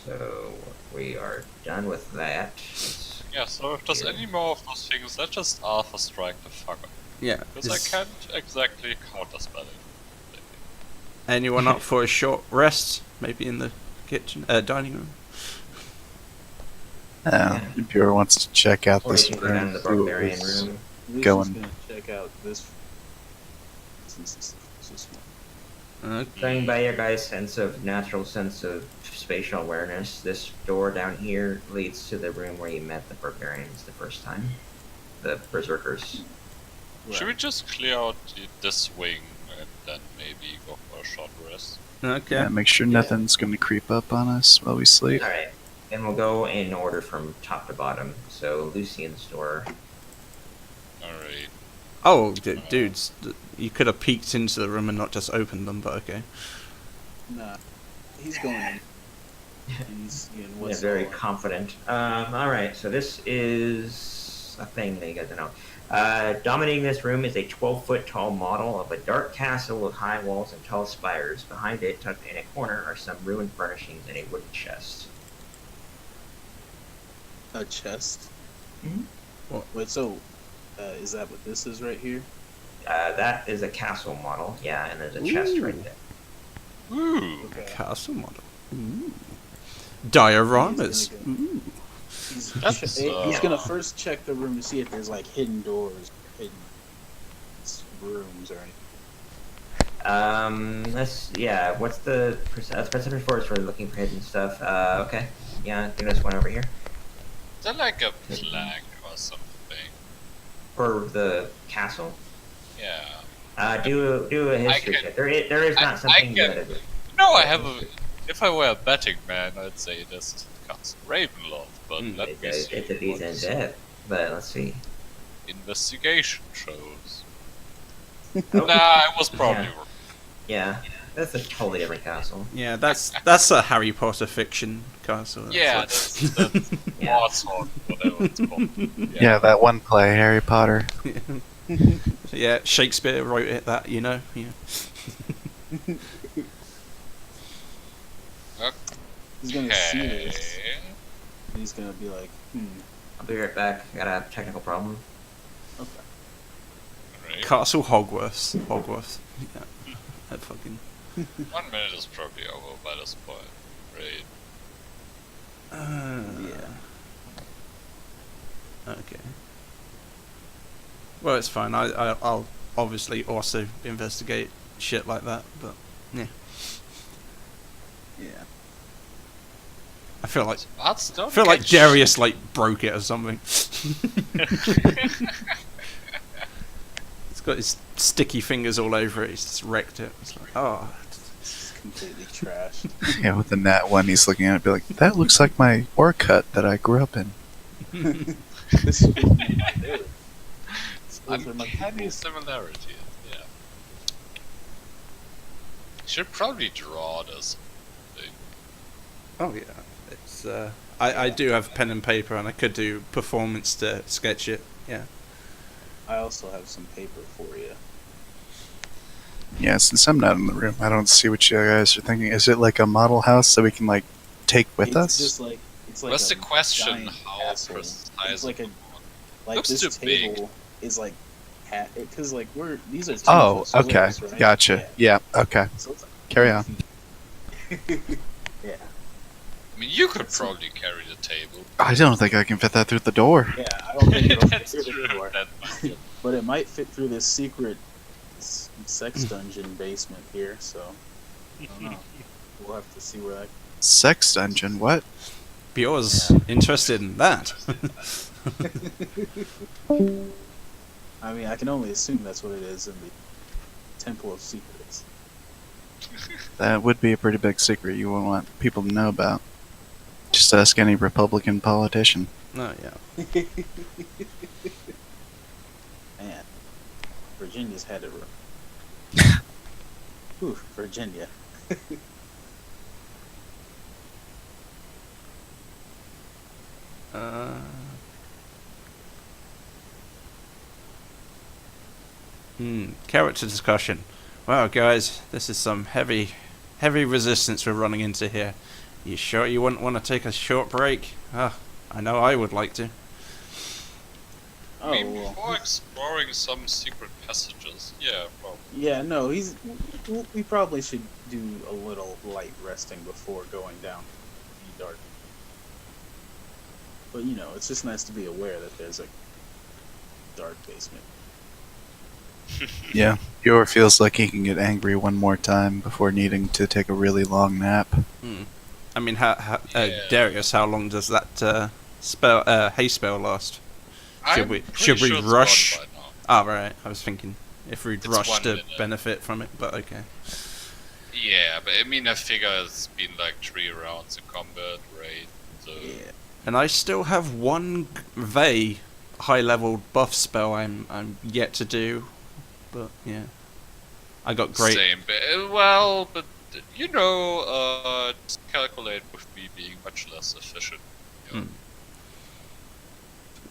So we are done with that. Yeah, so if there's Yeah. any more of those things, let's just Alpha Strike the fuck up. Yeah. Because I can't exactly counterspell it. Anyone up for a short rest? Maybe in the kitchen, dining room. If you wants to check out Or you this can go down to the room, see what barbarian was room. Lucy's going. gonna check out this since it's the closest one. Going by your guys' natural sense of spatial awareness, this door down here leads to the room where you met the barbarians the first time. The berserkers. Should we just clear out this wing and then maybe go for a short rest? Okay. Yeah, make sure nothing's going to creep up on us while we sleep. Alright. And we'll go in order from top to bottom. So Lucian's door. Alright. Oh, dudes, you could have peeked into the room and not just opened them, but okay. Nah, he's going in. He's in Yeah, what's very all- confident. Alright, so this is a thing that you guys don't know. Dominating this room is a 12-foot tall model of a dark castle with high walls and tall spires. Behind it, tucked in a corner, are some ruined furnishings and a wooden chest. a chest. Mhm. What? Wait, so is that what this is right here? That is a castle model, yeah, and there's a chest Ooh. right there. Ooh! Okay. Castle model. Ooh. Dioramas. He's gonna Ooh. That's, He's gonna first check the room to see if there's like hidden doors, hidden rooms, or anything. What's the percentage for looking for hidden stuff? Okay. Yeah, I think there's one over here. Is that like a plaque or something? For the castle? Yeah. Do a history can- check. There is I not something can- good. No, I have a. If I were a betting man, I'd say this is Castle Ravenloft, but let me It's see. a what decent bet, but let's see. investigation shows. Nah, I was probably Yeah. wrong. Yeah, that's a totally different castle. Yeah, that's a Harry Potter fiction castle. That's Yeah, like- that's Yeah. Warsong, whatever it's called. Yeah, that one play, Harry Potter. yeah, Shakespeare wrote it. That you know. Yeah. He's gonna see Okay. this. And he's gonna be like, I'll be right back. Got a technical problem. okay. Right. Castle Hogwarts. Hogwarts. Yeah. That fucking. 1 minute is probably over by this point, right? Yeah. Okay. Well, it's fine. I'll obviously also investigate shit like that, but yeah. Yeah. I feel like Bats don't like get Darius like broke it or something. He's got his sticky fingers all over it. He's just wrecked it. It's like, oh. It's completely trashed. Yeah, with the nat one, he's looking at it, be like, that looks like my ore cut that I grew up in. This is one of my favorites. Those are my Uncanny people. similarities, yeah. Should probably draw this. Oh yeah. It's I do have pen and paper, and I could do performance to sketch it. Yeah. I also have some paper for you. Yeah, since I'm not in the room, I don't see what you guys are thinking. Is it like a model house that we can, like, take with It's us? just like it's like What's a the question? giant How castle. precise? It's like a like Looks this too big. table is like because like these are 10 Oh, foot okay. squares, right? Gotcha. Yeah, okay. So it's like, Carry on. yeah, I mean, you could probably carry the table. I don't think I can fit that through the door. yeah. I don't think it'll fit That's through the true. door, That might be- but it might fit through this secret sex dungeon basement here. So I don't know. We'll have to see where that. Sex dungeon, what? Bjor's interested in that. I mean, I can only assume that's what it is in the Temple of Secrets. That would be a pretty big secret you wouldn't want people to know about. Just ask any Republican politician. No, yeah. Man, Virginia's had it. Ooh, Virginia. Uh, character discussion. Wow, guys, this is some heavy resistance we're running into here. You sure you wouldn't want to take a short break? I know I would like to. I Oh mean, well. before exploring some secret passages, yeah, well, Yeah, no, we probably should do a little light resting before going down the dark. But you know, it's just nice to be aware that there's a dark basement. Yeah. Bjor feels like he can get angry one more time before needing to take a really long nap. I mean, Yeah. Darius, how long does that haste spell last? I'm we- pretty should we sure it's rush? gone by now. Ah, right. I was thinking if we'd It's rush 1 to minute. benefit from it, but okay. Yeah, but I mean, I figure it's been like 3 rounds of combat, right? So Yeah. And I still have one Vey high-level buff spell I'm yet to do, but yeah, I got great. same. But you know, just calculate with me being much less efficient. You know,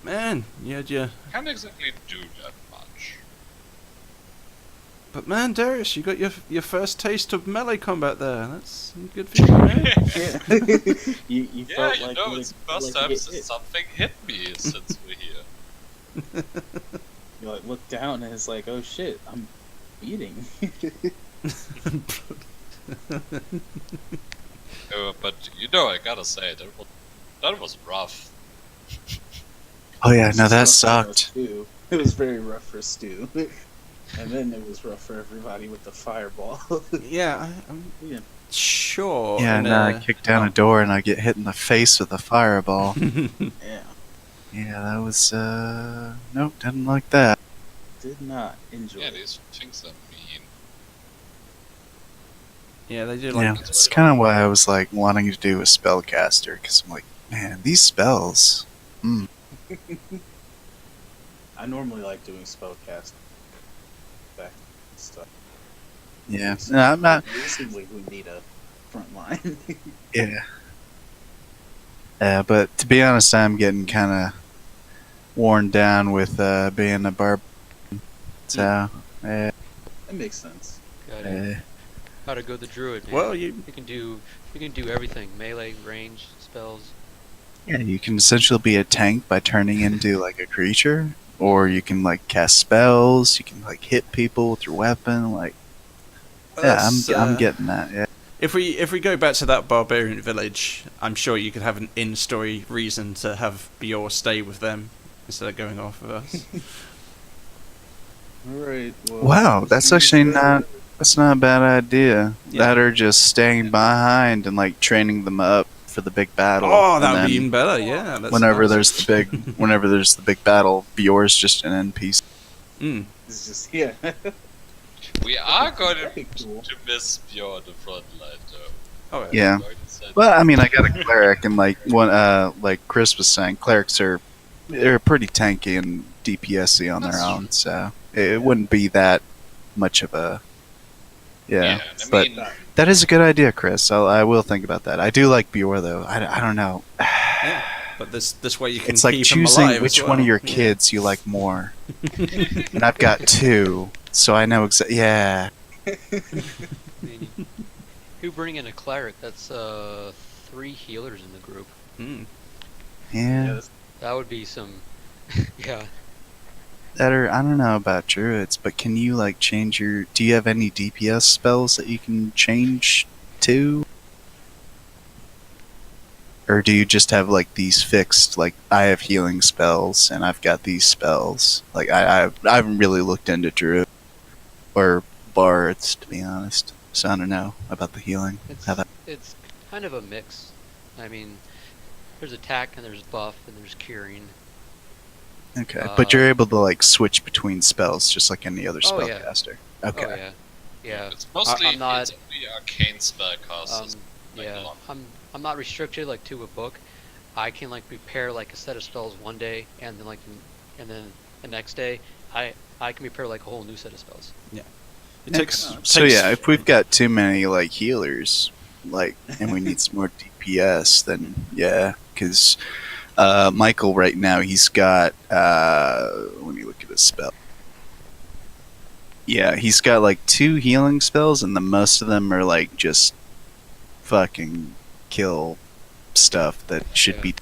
Man, yeah. Can't exactly do that much. But man, Darius, you got your first taste of melee combat there. That's good for you, man. Yeah. you Yeah, felt you like know, you it's the like first you time get since hit. something hit me since we're here. You like look down and it's like, oh shit, I'm bleeding. But you know, I gotta say that was rough. Oh yeah, no, that It's rough for sucked. Stu. It was very rough for Stu. And then it was rough for everybody with the fireball. Yeah, I'm Yeah. sure. Yeah, and, and I kick down a door and I get hit in the face with a fireball. Yeah. Yeah, that was, nope, didn't like that. Did not enjoy Yeah, it. these things are mean. Yeah, they did Yeah, like. it's kind of why I was like wanting to do a spellcaster, because I'm like, man, these spells. I normally like doing spellcast back stuff. Yeah, no, I'm not. Recently, we need a front line. Yeah. Yeah, but to be honest, I'm getting kind of worn down with being a barb. So, That makes sense. Gotta go the druid, man. Well, you can do everything: melee, range, spells. yeah, you can essentially be a tank by turning into like a creature, or you can like cast spells. You can like hit people with your weapon. Like, yeah, I'm getting that. Yeah. If we go back to that barbarian village, I'm sure you could have an in-story reason to have Bjor stay with them instead of going off with us. All right. Well, Wow, that's actually not. That's not a bad idea. Yeah. That or just staying behind and like training them up for the big battle. Oh, and that would then be even better. Yeah. whenever there's the big battle, Bjor's just an NPC. It's just yeah. We are going Very cool. to miss beyond the front line, though. Oh Yeah. I'm going to say Well, I mean, I got a cleric, and like like Chris was saying, clerics they're pretty tanky and DPSy on their That's own, so it wouldn't be that much of a I but mean, that is a good idea, Chris. I will think about that. I do like Bjor though. I don't know. Yeah. But this way you can It's like keep choosing them alive which as one of well. your kids you like more. And I've got two, so I know exactly. Yeah. I mean, you bring in a cleric, that's 3 healers in the group. Mm. Yeah. That would be some. Yeah. That or I don't know about druids, but can you like change your? Do you have any DPS spells that you can change to? Or do you just have like these fixed? Like I have healing spells and I've got these spells. Like I haven't really looked into druid or bards to be honest. So I don't know about the healing. How that? It's kind of a mix. I mean, there's attack and there's buff and there's curing. Okay, but you're able to like switch between spells just like any other Oh, yeah. spellcaster. Okay. Oh yeah. Yeah. it's mostly I'm not- it's only arcane spellcasters. like Yeah. a lot. I'm not restricted like to a book. I can like prepare like a set of spells one day and then and then the next day I can prepare like a whole new set of spells. It takes, So yeah, if we've got too many like healers, like, and we need some more DPS, then yeah, because Michael right now he's got. Let me look at his spell. Yeah, he's got like 2 healing spells, and the most of them are like just fucking kill stuff that should Yeah. be.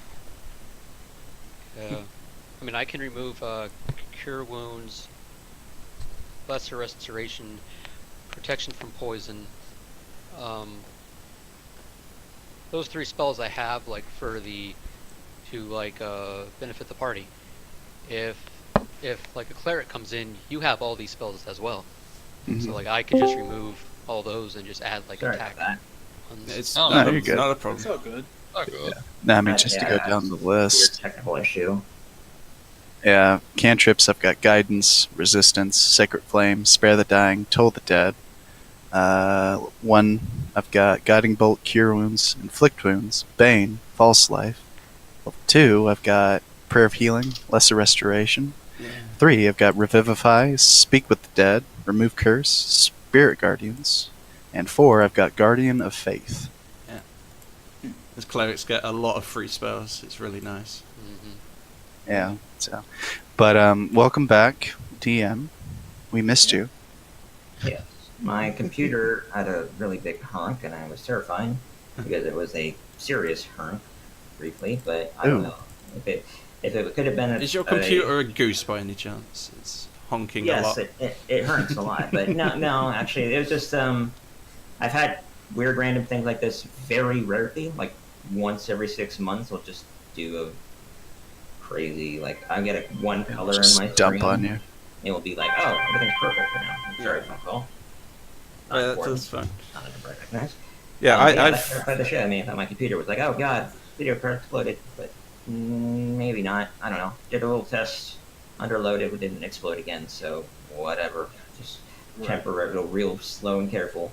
Yeah. I mean, I can remove cure wounds, lesser restoration, protection from poison. Those 3 spells I have like to benefit the party. If like a cleric comes in, you have all these spells as well. So like I could just remove all those and just add like Sorry attack about ones. It's Oh, not, no, you're good. not a It's problem. all good. Oh, good. No, I mean, But, just to yeah, go down the Weird list. technical issue. Yeah, cantrips. I've got guidance, resistance, sacred flame, spare the dying, toll the dead. 1, I've got guiding bolt, cure wounds, inflict wounds, bane, false life. Level 2, I've got prayer of healing, lesser restoration. 3, I've got revivify, speak with the dead, remove curse, spirit guardians. And 4, I've got guardian of faith. As clerics get a lot of free spells. It's really nice. Yeah. So, but welcome back, DM. We missed you. Yes. My computer had a really big honk, and I was terrified because it was a serious honk, briefly. But I don't Ooh. know if it could have been. Is your computer a goose by any chance? It's honking a lot. Yes, it hurts a lot, but no, actually, it was just I've had weird random things like this very rarely, like once every 6 months. I'll just do a crazy one color in Just my dump screen. on you. It will be like, oh, everything's perfect for now. I'm sorry for my call. Not Yeah, important. that's fine. Not a number I recognize. Yeah, That I've terrified the shit out of me. I thought my computer was like, oh god, video card exploded, but maybe not. I don't know. Did a little test, underloaded, it didn't explode again, so whatever. Just temporary, real slow and careful.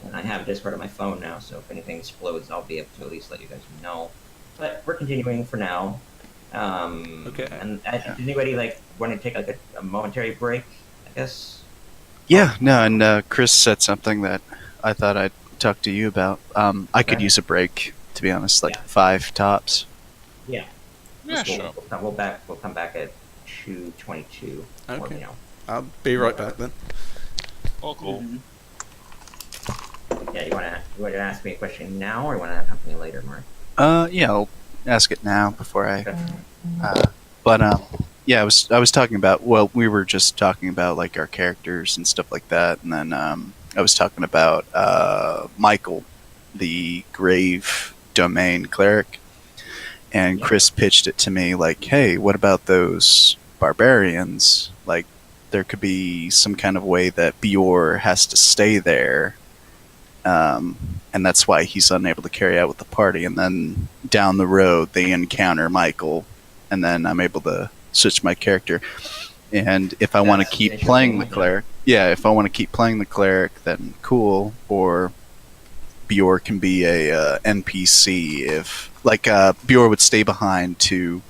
And I have Discord on my phone now, so if anything explodes, I'll be able to at least let you guys know. But we're continuing for now. Okay. And did anybody want to take a momentary break? I guess. Yeah, no, and Chris said something that I thought I'd talk to you about. I could Okay. use a break, to be honest, like Yeah. 5 tops. Yeah, We'll sure. We'll come back at 2:22. Okay. I'll be right back then. Oh, cool. Mhm. Yeah, you wanna ask me a question now, or you wanna talk to me later, Mark? Yeah, I'll ask it now before I. Okay. But yeah, I was talking about. Well, we were just talking about like our characters and stuff like that, and then I was talking about Michael, the Grave Domain cleric, and Yeah. Chris pitched it to me like, "Hey, what about those barbarians? Like, there could be some kind of way that Bior has to stay there." And that's why he's unable to carry out with the party. And then down the road, they encounter Michael, and then I'm able to switch my character. And if I want to That's keep interesting, playing the yeah. cleric, yeah, if I want to keep playing the cleric, then cool. Or Bjor can be a NPC if, Bjor would stay behind to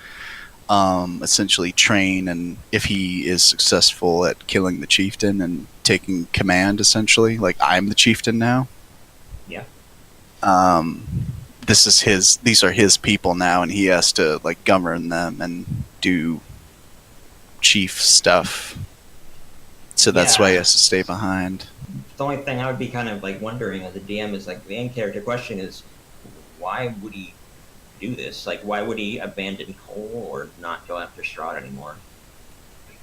essentially train, and if he is successful at killing the chieftain and taking command, essentially, like I'm the chieftain now. Yeah. These are his people now, and he has to govern them and do chief stuff. So that's why he Yeah. has to stay behind. The only thing I would be kind of wondering as a DM is the main character question is, why would he do this? Why would he abandon Cole or not go after Strahd anymore?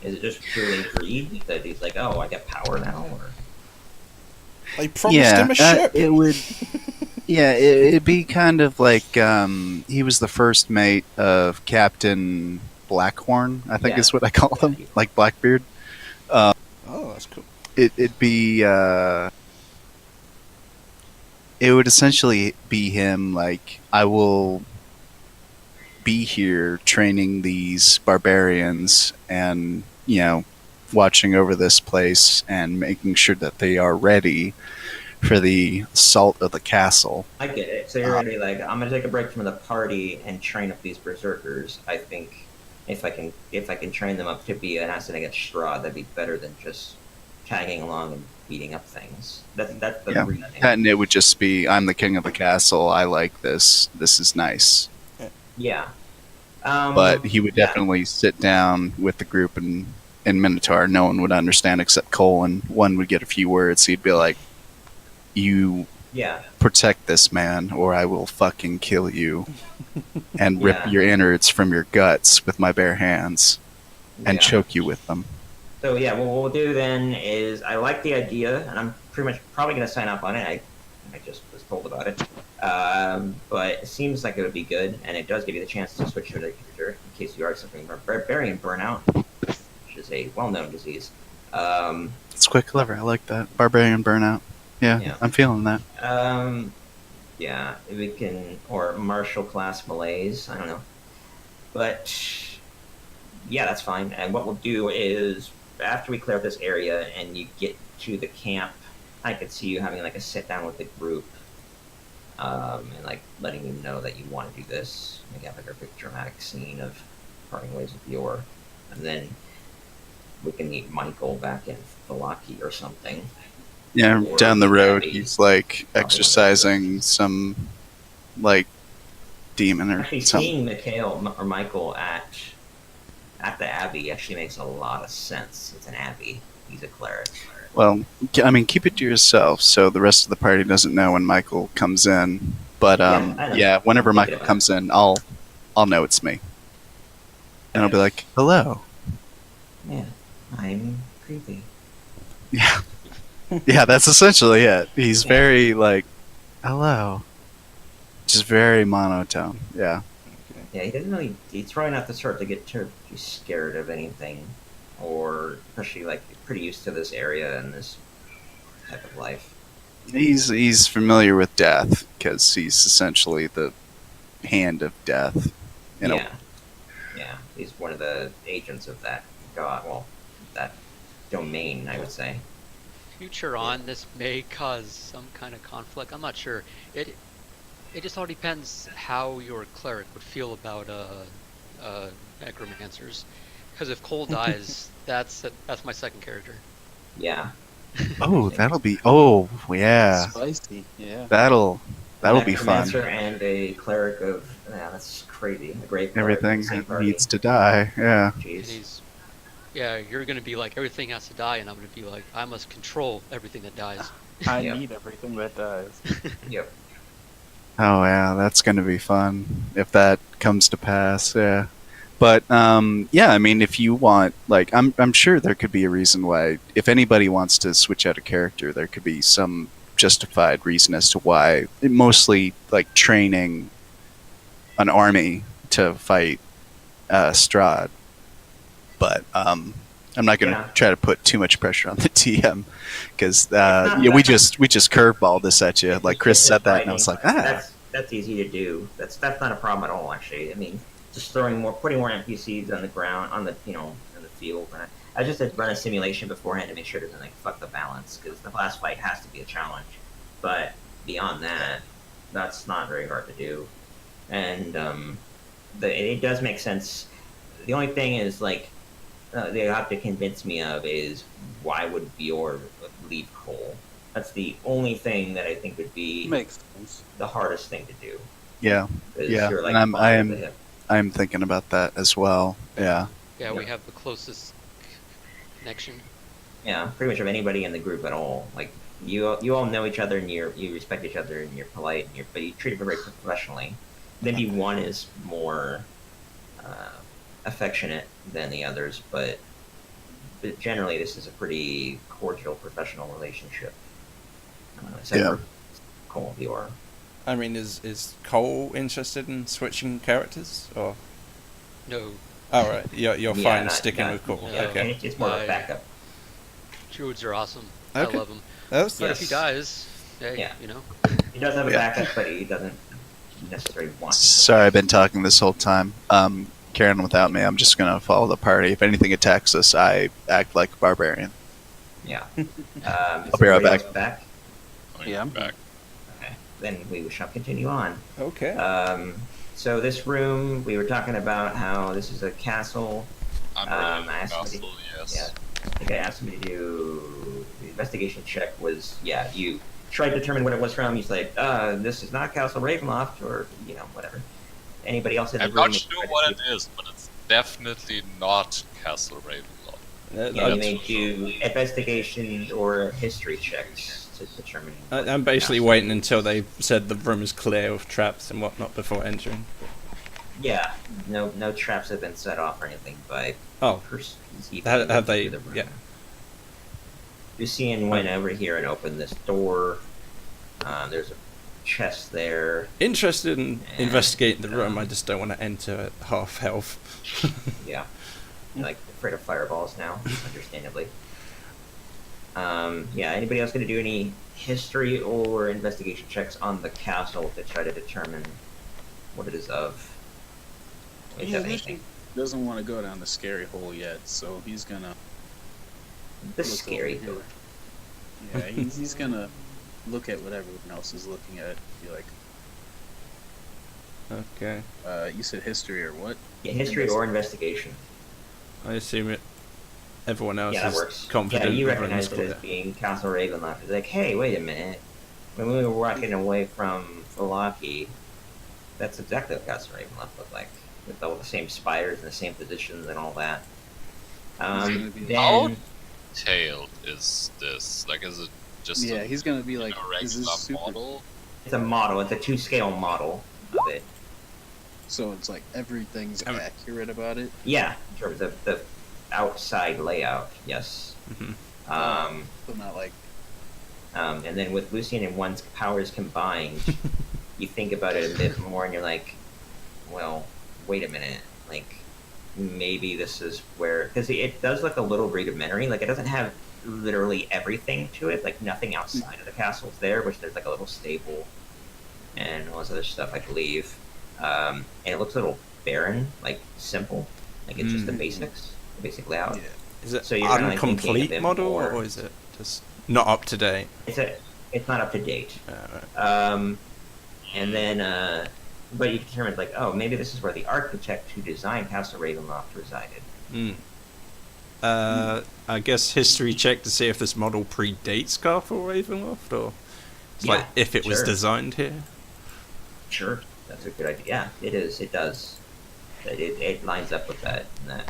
Is it just purely greed that he's like, oh, I get power now? Or They promised him a ship. It would. Yeah, it'd be kind of like he was the first mate of Captain Blackhorn, I think Yeah. is what I call him, like Blackbeard. Oh, that's cool. It'd be. It would essentially be him. I will be here training these barbarians, and watching over this place and making sure that they are ready for the assault of the castle. I get it. So you're gonna be like, I'm gonna take a break from the party and train up these berserkers. I think if I can train them up to be an asset against Strahd, that'd be better than just tagging along and beating up things. That's the Yeah. reasoning. And it would just be, I'm the king of the castle. I like this. This is nice. Yeah. But he would yeah. definitely sit down with the group in Minotaur. No one would understand except Cole, and one would get a few words. He'd be like, "You Yeah. protect this man, or I will fucking kill you and rip Yeah. your innards from your guts with my bare hands and Yeah. choke you with them. So yeah, what we'll do then is I like the idea, and I'm pretty much probably going to sign up on it. I just was told about it, but it seems like it would be good, and it does give you the chance to switch to the computer in case you are suffering from barbarian burnout, which is a well-known disease. It's quite clever. I like that. Barbarian burnout. Yeah, Yeah. I'm feeling that. Yeah, we can, or martial class malaise. I don't know, but yeah, that's fine. And what we'll do is after we clear up this area and you get to the camp, I could see you having like a sit down with the group, and like letting them know that you want to do this. Maybe have like a big dramatic scene of parting ways with Yor, and then we can meet Michael back in Thalaki or something. Yeah, Or down the road, maybe- he's like exercising some like demon or Actually, something. seeing Mikhail or Michael at the Abbey actually makes a lot of sense. It's an Abbey. He's a cleric. Well, I mean, keep it to yourself so the rest of the party doesn't know when Michael comes in. But Yeah, I know. yeah, whenever Keep it Michael about comes in, I'll know it's me, and I'll be like, "Hello." Yeah, I'm creepy. Yeah, yeah, that's essentially it. He's Yeah. very like, "Hello," just very monotone. Yeah, Yeah, he doesn't really. He's probably not the sort to get too scared of anything, or especially like pretty used to this area and this type of life. he's familiar with death because he's essentially the hand of death. You know, Yeah, he's one of the agents of that god. Well, that domain, I would say. Future on, this may cause some kind of conflict. I'm not sure. It just all depends how your cleric would feel about necromancers. Because if Cole dies, that's my second character. Yeah. oh, that'll be. Oh, yeah, Spicy. Yeah. that'll be fun. Necromancer and a cleric of. Yeah, that's crazy. A great cleric of Everything the same party. needs to die. Yeah. And Jeez. yeah, you're gonna be like everything has to die, and I'm gonna be like I must control everything that dies. I Yep. need everything that dies. Yep. Oh yeah, that's gonna be fun if that comes to pass. Yeah, but yeah, I mean, if you want, like, I'm sure there could be a reason why, if anybody wants to switch out a character, there could be some justified reason as to why. Mostly like training an army to fight Strahd, but I'm not gonna Yeah. try to put too much pressure on the TM because not yeah, we that- just curveballed this at you. Like Chris It's said that, and I was like, frightening. That's easy to do. That's not a problem at all, actually. I mean, just putting more NPCs on the ground, on the in the field. And I just had to run a simulation beforehand to make sure it doesn't like fuck the balance, because the last fight has to be a challenge. But beyond that, that's not very hard to do, and it does make sense. The only thing is like they have to convince me of is why would Bjorn leave Cole? That's the only thing that I think would be Makes sense. the hardest thing to do. yeah. 'Cause Yeah, you're, like, and bundled to him. I'm thinking about that as well. Yeah. Yeah, we Yeah. have the closest connection. Yeah, pretty much of anybody in the group at all. Like you all know each other and you respect each other and you're polite and but you treat them very professionally. Maybe one is more affectionate than the others, but generally this is a pretty cordial professional relationship. Except Yeah. for Cole and Bjorn. I mean, is Cole interested in switching characters? Or No, all right, you're Yeah, fine not- sticking not- with Cole. yeah. Okay, It's more of a I- backup. druids are awesome. Okay. I love them. that's But if he Yes. dies, hey, Yeah. you know. He does have a Yeah. backup, but he doesn't necessarily want to. Sorry, I've been talking this whole time. Karen, without me, I'm just gonna follow the party. If anything attacks us, I act like a barbarian. Yeah. I'll be right back. Back. Yeah, I'm back. Okay. Then we shall continue on. okay. So this room, we were talking about how this is a castle. I asked Castle, somebody- yes. Yeah. I think I asked him to do the investigation check. Was you tried to determine what it was from? He's like, this is not Castle Ravenloft, or whatever. Anybody else in the I'm room? not sure what it is, but it's definitely not Castle Ravenloft. Yeah, he made you investigation or history checks. to determine. I'm basically waiting until they said the room is clear of traps and whatnot before entering. Yeah, no traps have been set off or anything by Oh, perceiving have they? the room. Yeah. Lucian went over here and opened this door. There's a chest there. Interested in And, investigating the room, I just don't want to enter at half health. Yeah. Like afraid of fireballs now, understandably. Yeah, anybody else going to do any history or investigation checks on the castle to try to determine what it is of? Do you have anything? Doesn't want to go down the scary hole yet, so he's gonna. The look scary over door. here. Yeah, he's gonna look at what everyone else is looking at. Be like, Okay. you said history or what? Yeah, history or investigation. I assume everyone else Yeah, that is works. confident. Yeah, you the room is recognize it as clear. being Castle Ravenloft. It's like, hey, wait a minute. When we were walking away from Falaki, that's exactly what Castle Ravenloft looked like. With all the same spires and the same positions and all that. How Then, detailed is this? Like, is it just Yeah, a, he's gonna be you like, know, is regular this super? model? it's a model. It's a 2-scale model of it. So it's like everything's I mean- accurate about it. Yeah, in terms of the outside layout, yes. Mhm. But not like And then with Lucian and one's powers combined, you think about it a bit more and you're like, well, wait a minute. Like, maybe this is where. Because it does look a little rudimentary. Like, it doesn't have literally everything to it. Like, nothing outside of the castle's there, which there's like a little stable and all this other stuff, I believe. And it looks a little barren, like, simple. Like, it's just the Mm. basics, the basic layout. yeah. Is it So you're kinda, like, thinking a incomplete bit model, more. or is it just not up to date? It's not up to date. Right. And then, but you determined, like, oh, maybe this is where the architect who designed Castle Ravenloft resided. Mm. I guess history check to see if this model predates Castle Ravenloft, or it's Yeah, like if it was sure. designed here. Sure, that's a good idea. Yeah, it is. It does. It lines up with that. And that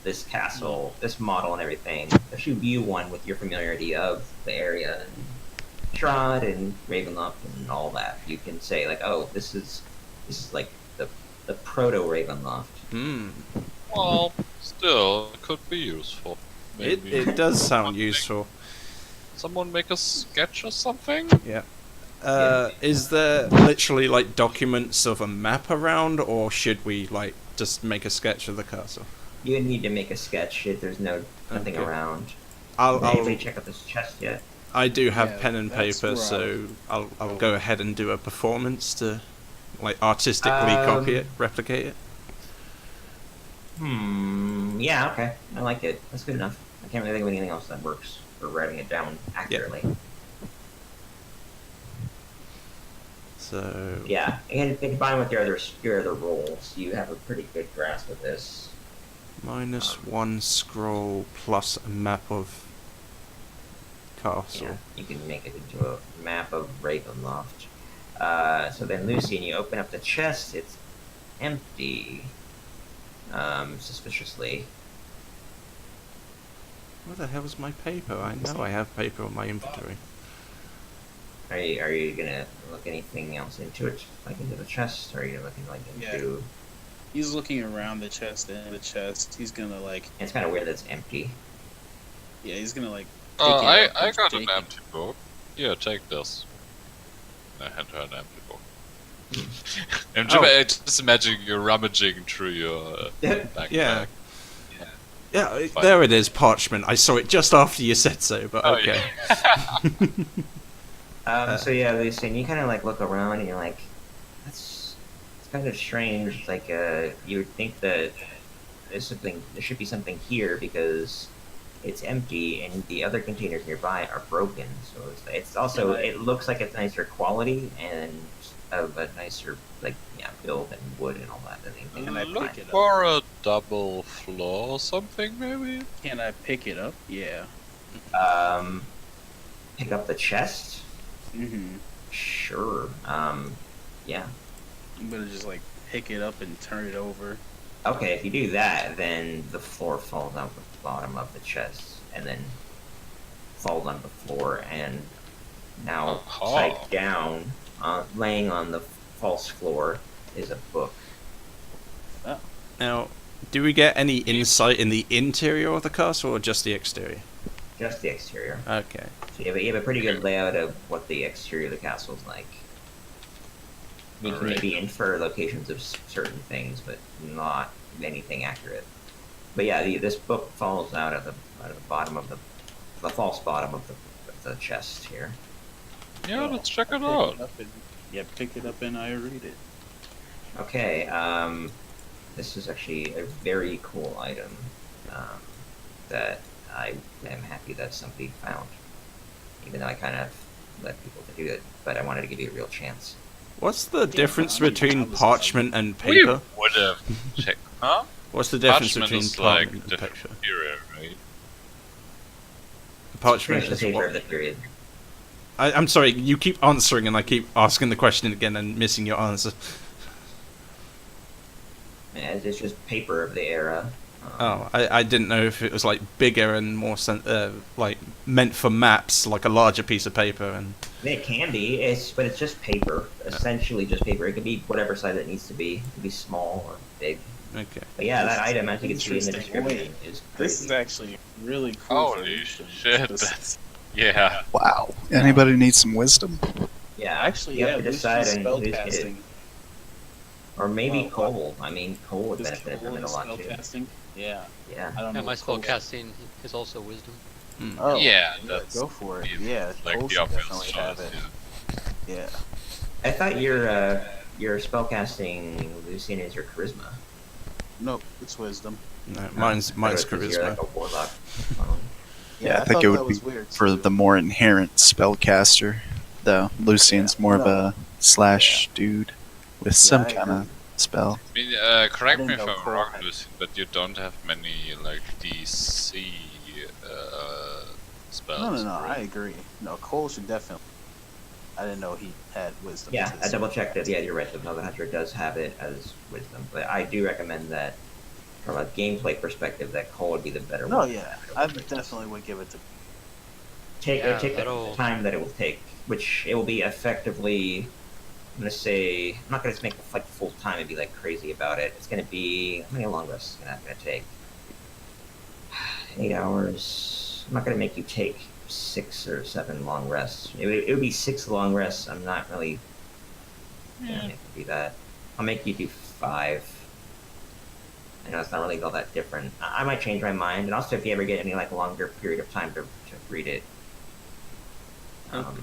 this castle, this model, and everything. If you view one with your familiarity of the area and Strahd and Ravenloft and all that, you can say like, oh, this is like the proto Ravenloft. Hmm. Well, still, it could be useful. It Maybe. it does sound useful. Someone make a sketch or something? Yeah. Is there literally like documents of a map around, or should we like just make a sketch of the castle? You need to make a sketch. There's nothing Okay. around. I'll Did anybody check out this chest yet? I do have Yeah, pen and that's paper, where so I'll go ahead and do a performance to like artistically copy it, replicate it. Yeah, okay. I like it. That's good enough. I can't really think of anything else that works for writing it down accurately. So Yeah, and combined with your other roles, you have a pretty good grasp of this. -1 scroll plus a map of castle. Yeah, you can make it into a map of Ravenloft. So then, Lucian, you open up the chest. It's empty. Suspiciously. Where the hell's my paper? I know I have paper on my inventory. Are you gonna look anything else into it, like into the chest, or are you looking like into? He's looking around the chest and the chest. He's gonna like, It's kind of weird that it's empty. yeah, he's gonna like. I pick it up got and an take it. empty book. Yeah, take this. I had her an empty book. I'm just imagining you rummaging through your backpack. Yeah. Yeah, there it is, parchment. I saw it just after you said so, but Oh, okay. So yeah, Lucian, you kind of like look around and you're like, it's kind of strange. Like, you would think that there should be something here because it's empty and the other containers nearby are broken. So it's also it looks like it's nicer quality and of a nicer build and wood and all that than anything. Can I Look pick it up? for a double floor or something, maybe? Can I pick it up? Yeah. Pick up the chest. Mm-hmm. Sure. Yeah. I'm gonna just like pick it up and turn it over. Okay, if you do that, then the floor falls out the bottom of the chest, and then falls on the floor, and Now, Aha. side down, laying on the false floor, is a book. Now, do we get any insight in the interior of the castle or just the exterior? Just the exterior. Okay. So you have a pretty good layout of what the exterior of the castle is like. You can Alright. maybe infer locations of certain things, but not anything accurate. But yeah, this book falls out of the bottom of the false bottom of the chest here. Yeah, let's check it Pick out. up and- yeah, pick it up and I read it. Okay, this is actually a very cool item that I am happy that somebody found. Even though I kind of let people to do it, but I wanted to give you a real chance. What's the difference I mean, between I was parchment and We paper? would have checked, huh? What's the difference Parchment between is like parchment and different paper? material, right? Parchment Finish the is paper what? of the period. I'm sorry, you keep answering and I keep asking the question again and missing your answer. It's just paper of the era. Oh, I didn't know if it was like bigger and more like meant for maps, like a larger piece of paper. And I mean, it can be, but it's just paper. Essentially, just paper. It can be whatever size it needs to be. It can be small or big. okay, But yeah, that item, as you can see in the Interesting. description, is This is crazy. actually really cool. Holy information. shit, This- that's... Yeah. Wow. Anybody need some wisdom? Yeah, Actually, you yeah, have to Lucian's decide on who's hit it. spellcasting. Or maybe Oh, Cole. I mean, Cole would This benefit from Cole it a is lot too. spellcasting? Yeah, Yeah. I don't know. And my what Cole- spellcasting is also wisdom. Oh, Yeah, that's go for it. the- Yeah, like Cole the should obvious definitely choice, have it. Yeah. I thought your spellcasting, Lucian, is your charisma. Nope, it's wisdom. no, mine's I thought it was 'cause you're charisma. like a warlock. Yeah, I think thought it that would was be weird For too. the more inherent spellcaster, though. Lucian's Yeah, more of no. a slash dude with some I kind of agree. spell. I mean, correct me didn't if know I'm Cole wrong, had- Lucian, but you don't have many, like, DC spells. No, right? I agree. No, Cole should definitely. I didn't know he had wisdom. Yeah, as I his- double checked it. Yeah, you're right. The Velvet Hunter does have it as wisdom, but I do recommend that from a gameplay perspective, that Cole would be the better No, one. yeah, I definitely would give it to. Take Yeah, take the that'll- time that it will take, which it will be effectively. I'm gonna say I'm not gonna make like full time and be like crazy about it. It's gonna be how many long rests is it gonna take? 8 hours. I'm not gonna make you take 6 or 7 long rests. It would be 6 long rests. I'm not really gonna make it be that. I'll make you do 5. I know it's not really all that different. I might change my mind, and also if you ever get any like longer period of time to read it. Okay,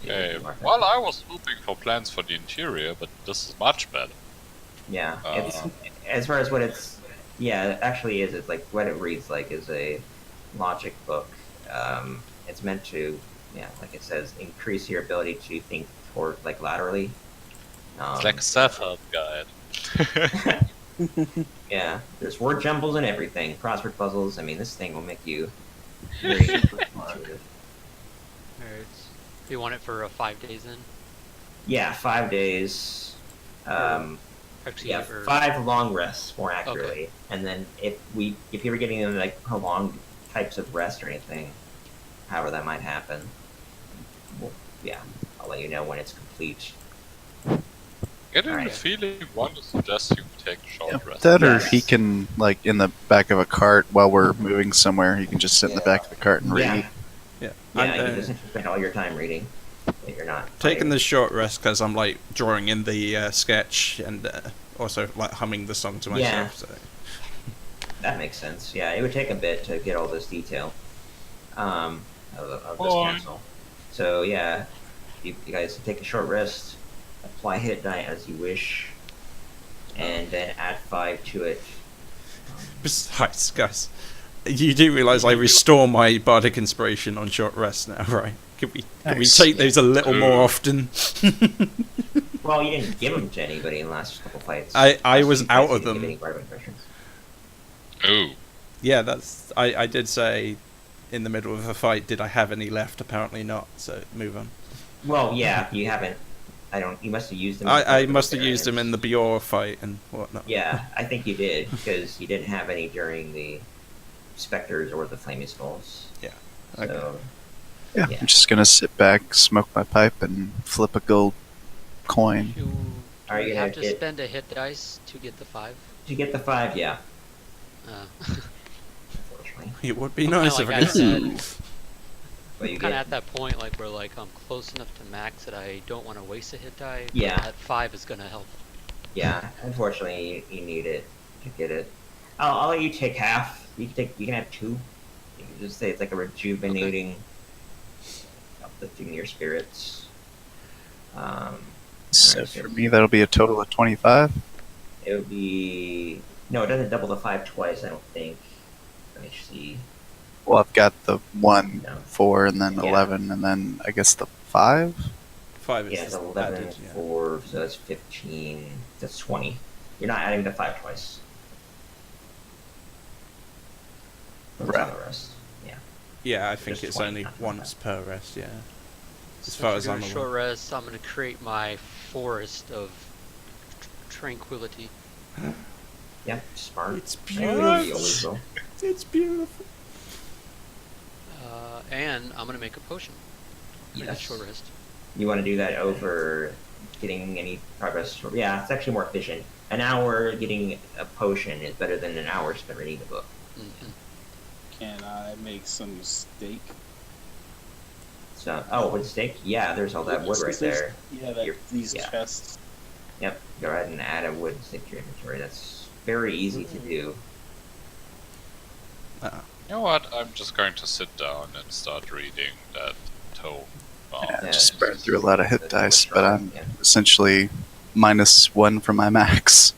yeah, well, I was hoping for plans for the interior, but this is much better. yeah, it's as far as what it's. Yeah, it actually is. It's like what it reads like is a logic book. It's meant to, yeah, like it says, increase your ability to think toward like laterally. It's like a self-help guide. Yeah, there's word jumbles and everything. Crossword puzzles. I mean, this thing will make you very intuitive. Alright. You want it for 5 days then? Yeah, 5 days. Actually, Yeah, or 5 long rests more accurately. And then if you were getting into like prolonged types of rest or anything, however that might happen, well, yeah, I'll let you know when it's complete. Getting Alright. the feeling one to suggest you take a short rest. That or Yes. he can, like, in the back of a cart while we're moving somewhere, he can just sit in the back of the cart and read. Yeah, Yeah, yeah, I'm you can just spend all your time reading. But you're not taking fighting. the short rest because I'm like drawing in the sketch and also like humming the song to myself. So That makes sense. Yeah, it would take a bit to get all this detail of this Fine. castle. So yeah, you guys take a short rest, apply hit die as you wish, and then add 5 to it. besides, guys, you do realise I restore my bardic inspiration on short rest now, right? Could we Nice. take those a little more often? Well, you didn't give them to anybody in the last couple fights. I Last was few out fights, of you didn't give them. any bardic impressions. Oh, Yeah, that's. I did say in the middle of a fight, did I have any left? Apparently not. So move on. Well, yeah, you haven't. I don't. You must have used them. in I the must have used them in variants. the Bior fight and whatnot. Yeah, I think you did because you didn't have any during the specters or the flaming skulls. Yeah, So, Yeah, Yeah. I'm just gonna sit back, smoke my pipe, and flip a gold coin. Do Are you we gonna have to get- spend a hit dice to get the 5? To get the 5, yeah. Unfortunately. It would be I'm kinda nice like if at it did. that- But you kind of get, at that point, like where like I'm close enough to max that I don't want to waste a hit die. but Yeah. That 5 is gonna help. yeah. Unfortunately, you need it to get it. I'll let you take half. You can have 2. You can just say it's like a rejuvenating, uplifting your spirits. So Alright, for me, that'll be a total of 25. It would be no. It doesn't double the 5 twice. I don't think. Let me see. Well, I've got the 1, No. 4, and then Yeah. 11, and then I guess the 5. 5 is Yeah, it's 11, added, yeah. 4, so that's 15. That's 20. You're not adding the 5 twice. What's Right. on the rest? Yeah. Yeah, I think Just it's 20, only not once per rest, yeah. As Since far we're as doing I'm short aware. rest, I'm gonna create my forest of tranquility. Yeah, smart. It's You beautiful. always will. It's beautiful. And I'm gonna make a potion. For that Yes. short rest. You want to do that over getting any progress? Yeah, it's actually more efficient. An hour getting a potion is better than an hour spent reading the book. Mhm. Can I make some steak? So, oh, with steak? Yeah, there's all that wood right there. Yeah, You're- these yeah. chests. Yep, go ahead and add a wood stick to your inventory. That's very easy to do. You know what? I'm just going to sit down and start reading that tome. Yeah, Yeah, just burn through a lot of hit that's dice, what's but wrong, I'm yeah. essentially -1 from my max.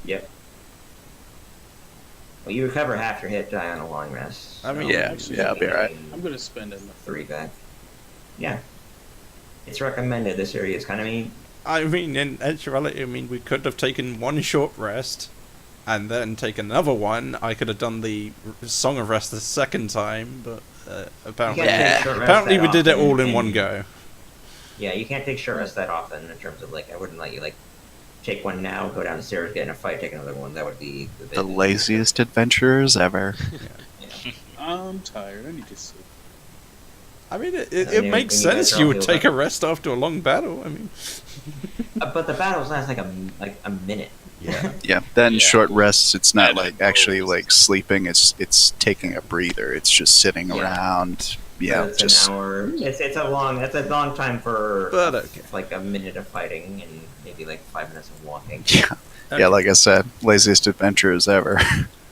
Yep. Well, you recover half your hit die on a long rest. I mean, Yeah, I'll be alright. I'm gonna spend it. 3 back. Yeah. It's recommended. This area is kind of mean. I mean, in actuality, we could have taken one short rest and then taken another one. I could have done the Song of Rest the second time, but apparently, You can't take short rest apparently that we did it often, all in and- one go. Yeah, you can't take short rest that often in terms of like I wouldn't let you like take one now, go downstairs, get in a fight, take another one. That would be The laziest adventurers ever. Yeah. I'm tired. I need to sleep. I mean, it And you- makes and you guys sense. are You all would healed take up. a rest after a long battle. I mean, But the battles last like a minute. yeah. Yeah. Then Yeah. short rests. It's not And like it actually goes. like sleeping. It's taking a breather. It's just sitting Yeah. around. Yeah, So it's just an hour. It's a long time for But, okay. like a minute of fighting and maybe like 5 minutes of walking. yeah. Yeah, like I said, laziest adventurers ever.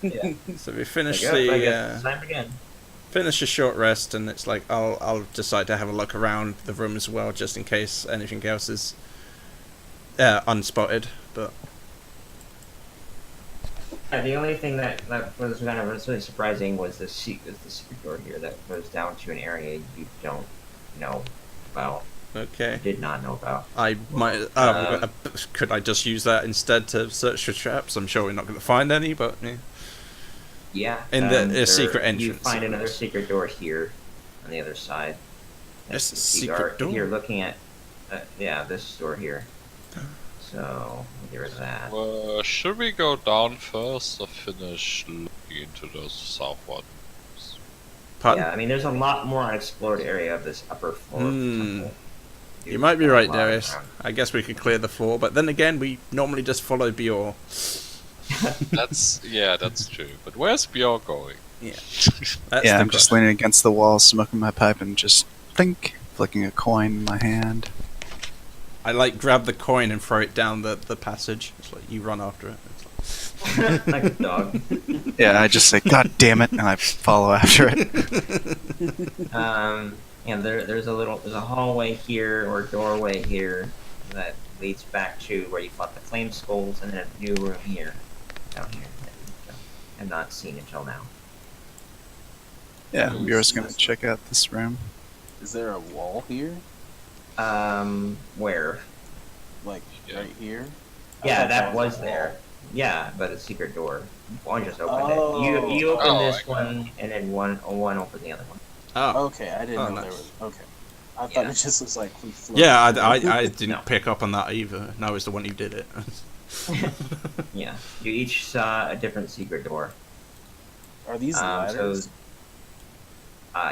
Yeah. So we finish Like, yep, I guess the it's time again. finish a short rest, and it's like I'll decide to have a look around the room as well, just in case anything else is unspotted. But Yeah, the only thing that was kind of really surprising was the secret door here that goes down to an area you don't know about. okay. Did not know about. I might. Could I just use that instead to search for traps? I'm sure we're not going to find any, but yeah. Yeah. In the secret You entrance, find of another course. secret door here on the other side. That's a You secret are door? Here looking at, yeah, this door here. So, there is that. Should we go down first or finish looking into the south one? Pardon? Yeah, I mean, there's a lot more unexplored area of this upper floor. of the temple. You might be There's a right, lot Darius. around. I guess we could clear the floor, but then again, we normally just follow Bior. That's true. But where's Bjorn going? That's Yeah, the I'm just question. leaning against the wall, smoking my pipe, and just think, flicking a coin in my hand. I like grab the coin and throw it down the passage. It's like you run after it. It's like, Like a dog. Yeah, I just say, "God damn it," and I follow after it. And there's a hallway here or doorway here that leads back to where you fought the flame skulls, and then a new room here, down here, that you have not seen until now. Yeah, you're just gonna check out this room. Is there a wall here? Where? Like Yeah. right here? I Yeah, thought that was was a there. Yeah, but a secret door. One just opened Oh. it. You opened Oh, this I got one, and then one opened the other one. oh. Okay, I didn't Oh, know nice. there was. Okay. I thought Yeah. it just was like we floated. Yeah, I didn't No. pick up on that either. No, it's the one who did it. Yeah, you each saw a different secret door. Are these So, ladders?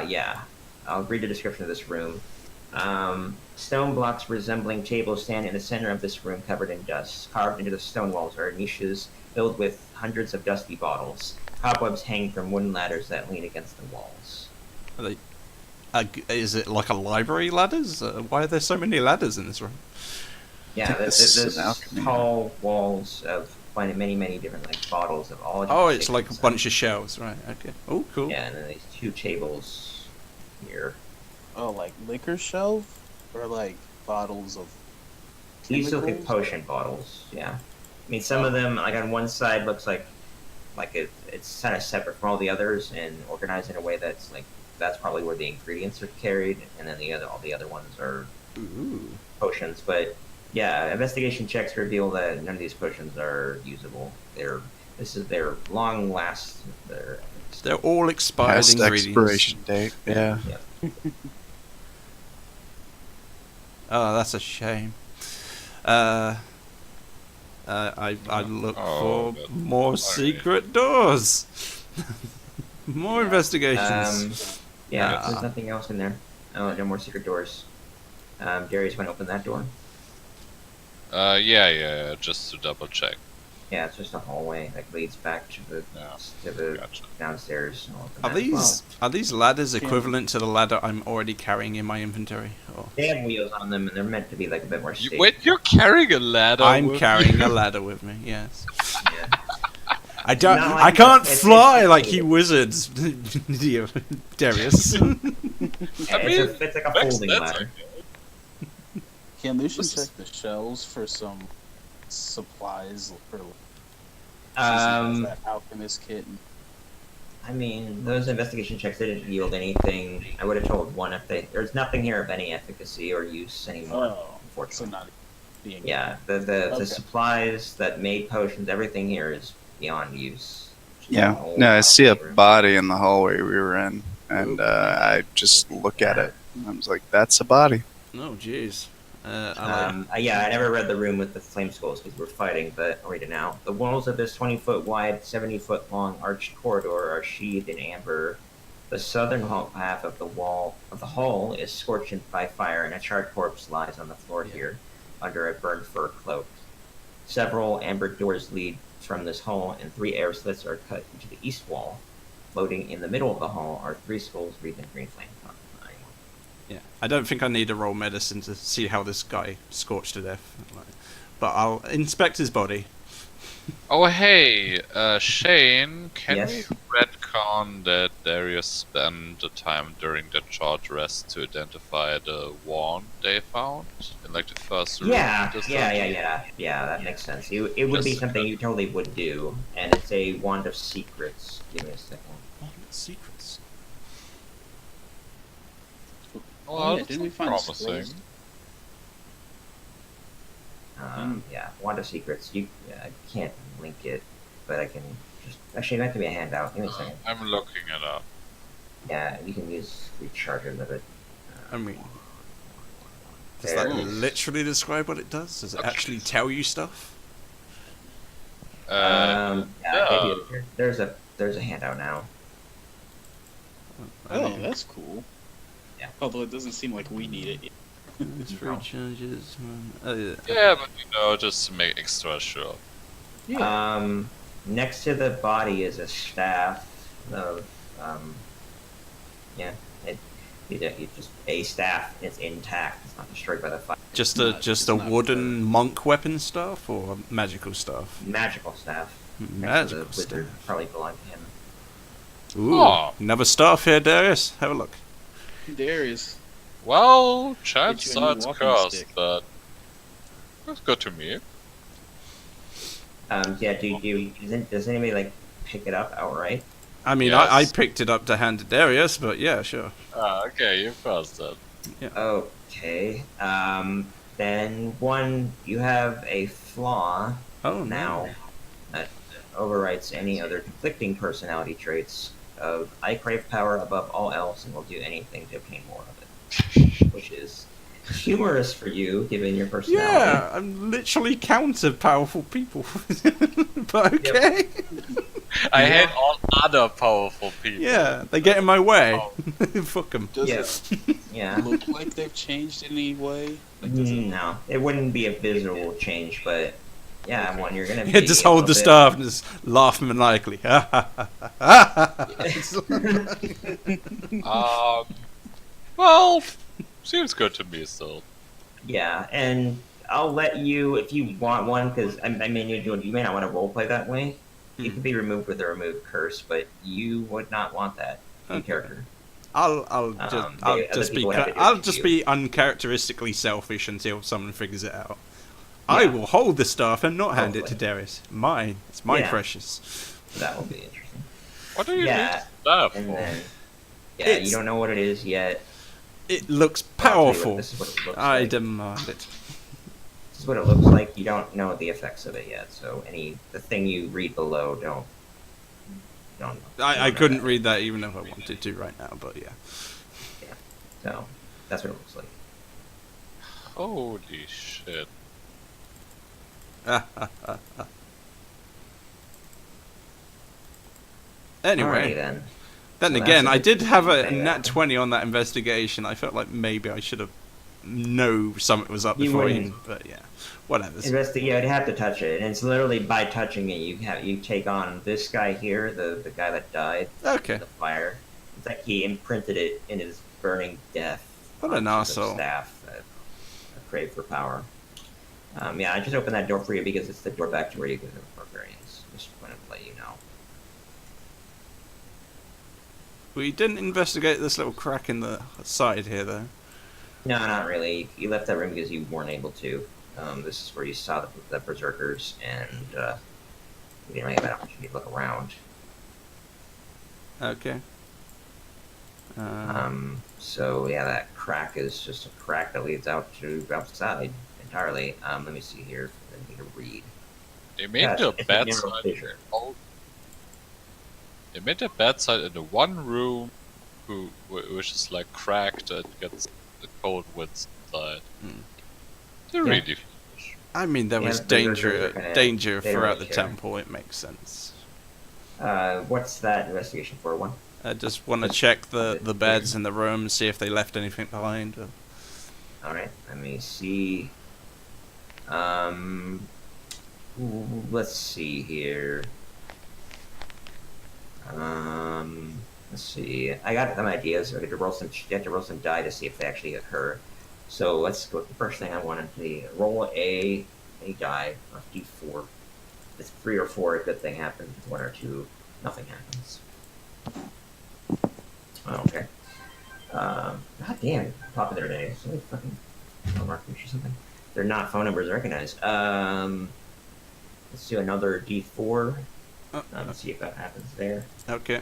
yeah. I'll read the description of this room. Stone blocks resembling tables stand in the center of this room covered in dust. Carved into the stone walls are niches filled with hundreds of dusty bottles. Cobwebs hang from wooden ladders that lean against the walls. Are they, is it like a library ladders? Why are there so many ladders in this room? Yeah, This there's is an alchemy. tall walls of many different like bottles of all. Oh, different it's like a shapes. bunch of shelves, right? Okay. Oh, cool. Yeah, and then these two tables here. Oh, like liquor shelf or like bottles of. These look like chemicals? potion bottles. Yeah, I mean some of them like on one side looks like it's kind of separate from all the others and organized in a way that's probably where the ingredients are carried, and then all the other ones are Ooh. potions. But yeah, investigation checks reveal that none of these potions are usable. They're long last. They're all expired Past ingredients. expiration date. Yeah. Oh, that's a shame. I look Oh, for but- more secret doors. More investigations. Yeah, Ah. there's nothing else in there. Oh, no more secret doors. Darius went to open that door. Yeah, just to double check. Yeah, it's just a hallway that leads back to the Yeah. Gotcha. downstairs. I'll open Are that as well. these ladders equivalent to the ladder I'm already carrying in my inventory? Or They have wheels on them, and they're meant to be like a bit more stable. Wait, you're carrying a ladder? I'm with carrying you? a ladder with me. Yes. Yeah. I don't. No, I can't it's fly like stable. you wizards, Darius. Yeah, it's like a Makes folding sense, ladder. Can Lucian This is- check the shelves for some supplies for Um, that alchemist kit? And I mean, those investigation checks didn't yield anything. I would have told one if there's nothing here of any efficacy or use anymore. so Unfortunately. not being Yeah, the Okay. supplies that made potions, everything here is beyond use. Yeah. Old No, I see a outdated. body in the hallway we were in, and I just look at it. And I was like, "That's a body." Oh, jeez. Yeah, I never read the room with the flame skulls because we're fighting, but I'll read it now. The walls of this 20-foot wide, 70-foot long arched corridor are sheathed in amber. The southern half of the hall is scorched by fire, and a charred corpse lies on the floor here, under a burned fur cloak. Several amber doors lead from this hall, and 3 air slits are cut into the east wall. Floating in the middle of the hall are 3 skulls wreathed in green flame. Yeah, I don't think I need to roll medicine to see how this guy scorched to death. But I'll inspect his body. Oh, hey, Shane, can Yes? we retcon that Darius spent the time during that short rest to identify the wand they found in like the first room? Yeah, Just yeah, that makes sense. It would be Just- something you totally would do, and it's a wand of secrets. Give me a second. Secrets. Well, yeah, didn't we that's find promising. scrolls? Yeah, wand of secrets. I can't link it, but I can just actually that can be a handout. Give me a second. I'm looking it up. Yeah, you can use recharges of it. I mean, does that There. literally describe what it does? Does it actually tell you stuff? Yeah, no. maybe there's a handout now. Oh, that's cool. Yeah. Although it doesn't seem like we need it yet. It's free charges. Oh, yeah. Yeah, but just to make extra sure. Next to the body is a staff of it's just a staff. It's intact. It's not destroyed by the fire. Just No, a it's just a not wooden monk weapon stuff or magical stuff? Magical staff. Next to the Magical wizard stuff. probably belonged to him. Ooh, Oh. another staff here, Darius. Have a look. Darius. Well, chances Get you a are new it's walking cursed, stick. but it's good to me. Yeah. Does anybody like pick it up outright? I mean, Yes. I picked it up to hand to Darius, but yeah, sure. Okay, you first then. Okay. Then you have a flaw Oh, now that overwrites any other conflicting personality traits of I crave power above all else and will do anything to obtain more of it, which is humorous for you given your personality. Yeah, I'm literally counter powerful people. But okay. I hate all other powerful people. Yeah, they get in my way. Oh. Fuck them. Does Yeah. it Yeah. look like they've changed in any way? Like, does it No, it wouldn't be a visible change, but yeah, Okay. when you're gonna Yeah, be just a hold the little staff and just laugh maniacally. Well, seems good to me still. Yeah, and I'll let you if you want one, because I mean you may not want to roleplay that way. It can be removed with a remove curse, but you would not want that in Okay. character. I'll other just be people have to do it I'll to just you. be uncharacteristically selfish until someone figures it out. Yeah. I will hold the staff and not hand it to Hopefully. Darius. Mine. It's my Yeah. precious. That will be interesting. What do you Yeah, need stuff And for? then, yeah, It's- you don't know what it is yet. It looks I'll tell you what, powerful. This is what it looks I like. demand it. This is what it looks like. You don't know the effects of it yet, so the thing you read below don't. I know couldn't that. read that even if I wanted to right now, but yeah. So that's what it looks like. Holy shit. Anyway, Alrighty then. then So again, that's I did have a thing nat that- 20 on that investigation. I felt like maybe I should have know something was up You before wouldn't. you, but yeah, whatever. Yeah, you'd have to touch it, and it's literally by touching it you take on this guy here, the guy that died Okay. in the fire. It's like he imprinted it in his burning death. What an onto the arsehole. Staff that crave for power. Yeah, I just opened that door for you because it's the door back to where you get the barbarians. Just wanted to let you know. We didn't investigate this little crack in the side here, though. No, not really. You left that room because you weren't able to. This is where you saw the berserkers, and you didn't really have an opportunity to look around. Okay. So yeah, that crack is just a crack that leads out to outside entirely. Let me see here. I need to read. They made Yeah, the it's a bad narrow side. fissure. Oh, they made the bad side in the one room, which is like cracked and gets the cold wind side. Hmm. They're Yeah. really. I mean, there Yeah, was the berserkers danger are gonna- danger they throughout really the care. temple. It makes sense. What's that investigation for? One. I just want to check the beds in the room, see if they left anything behind. All right. Let me see. Let's see here. Let's see. I got some ideas. I had to roll some. You have to roll some die to see if they actually occur. So let's go with the first thing I wanted to roll a die, a d4. If it's 3 or 4, a good thing happens. 1 or 2, nothing happens. Oh, okay. God damn, top of their day. So fucking markers or something. They're not phone numbers recognized. Let's do another d4. Let's see if that happens there. Okay.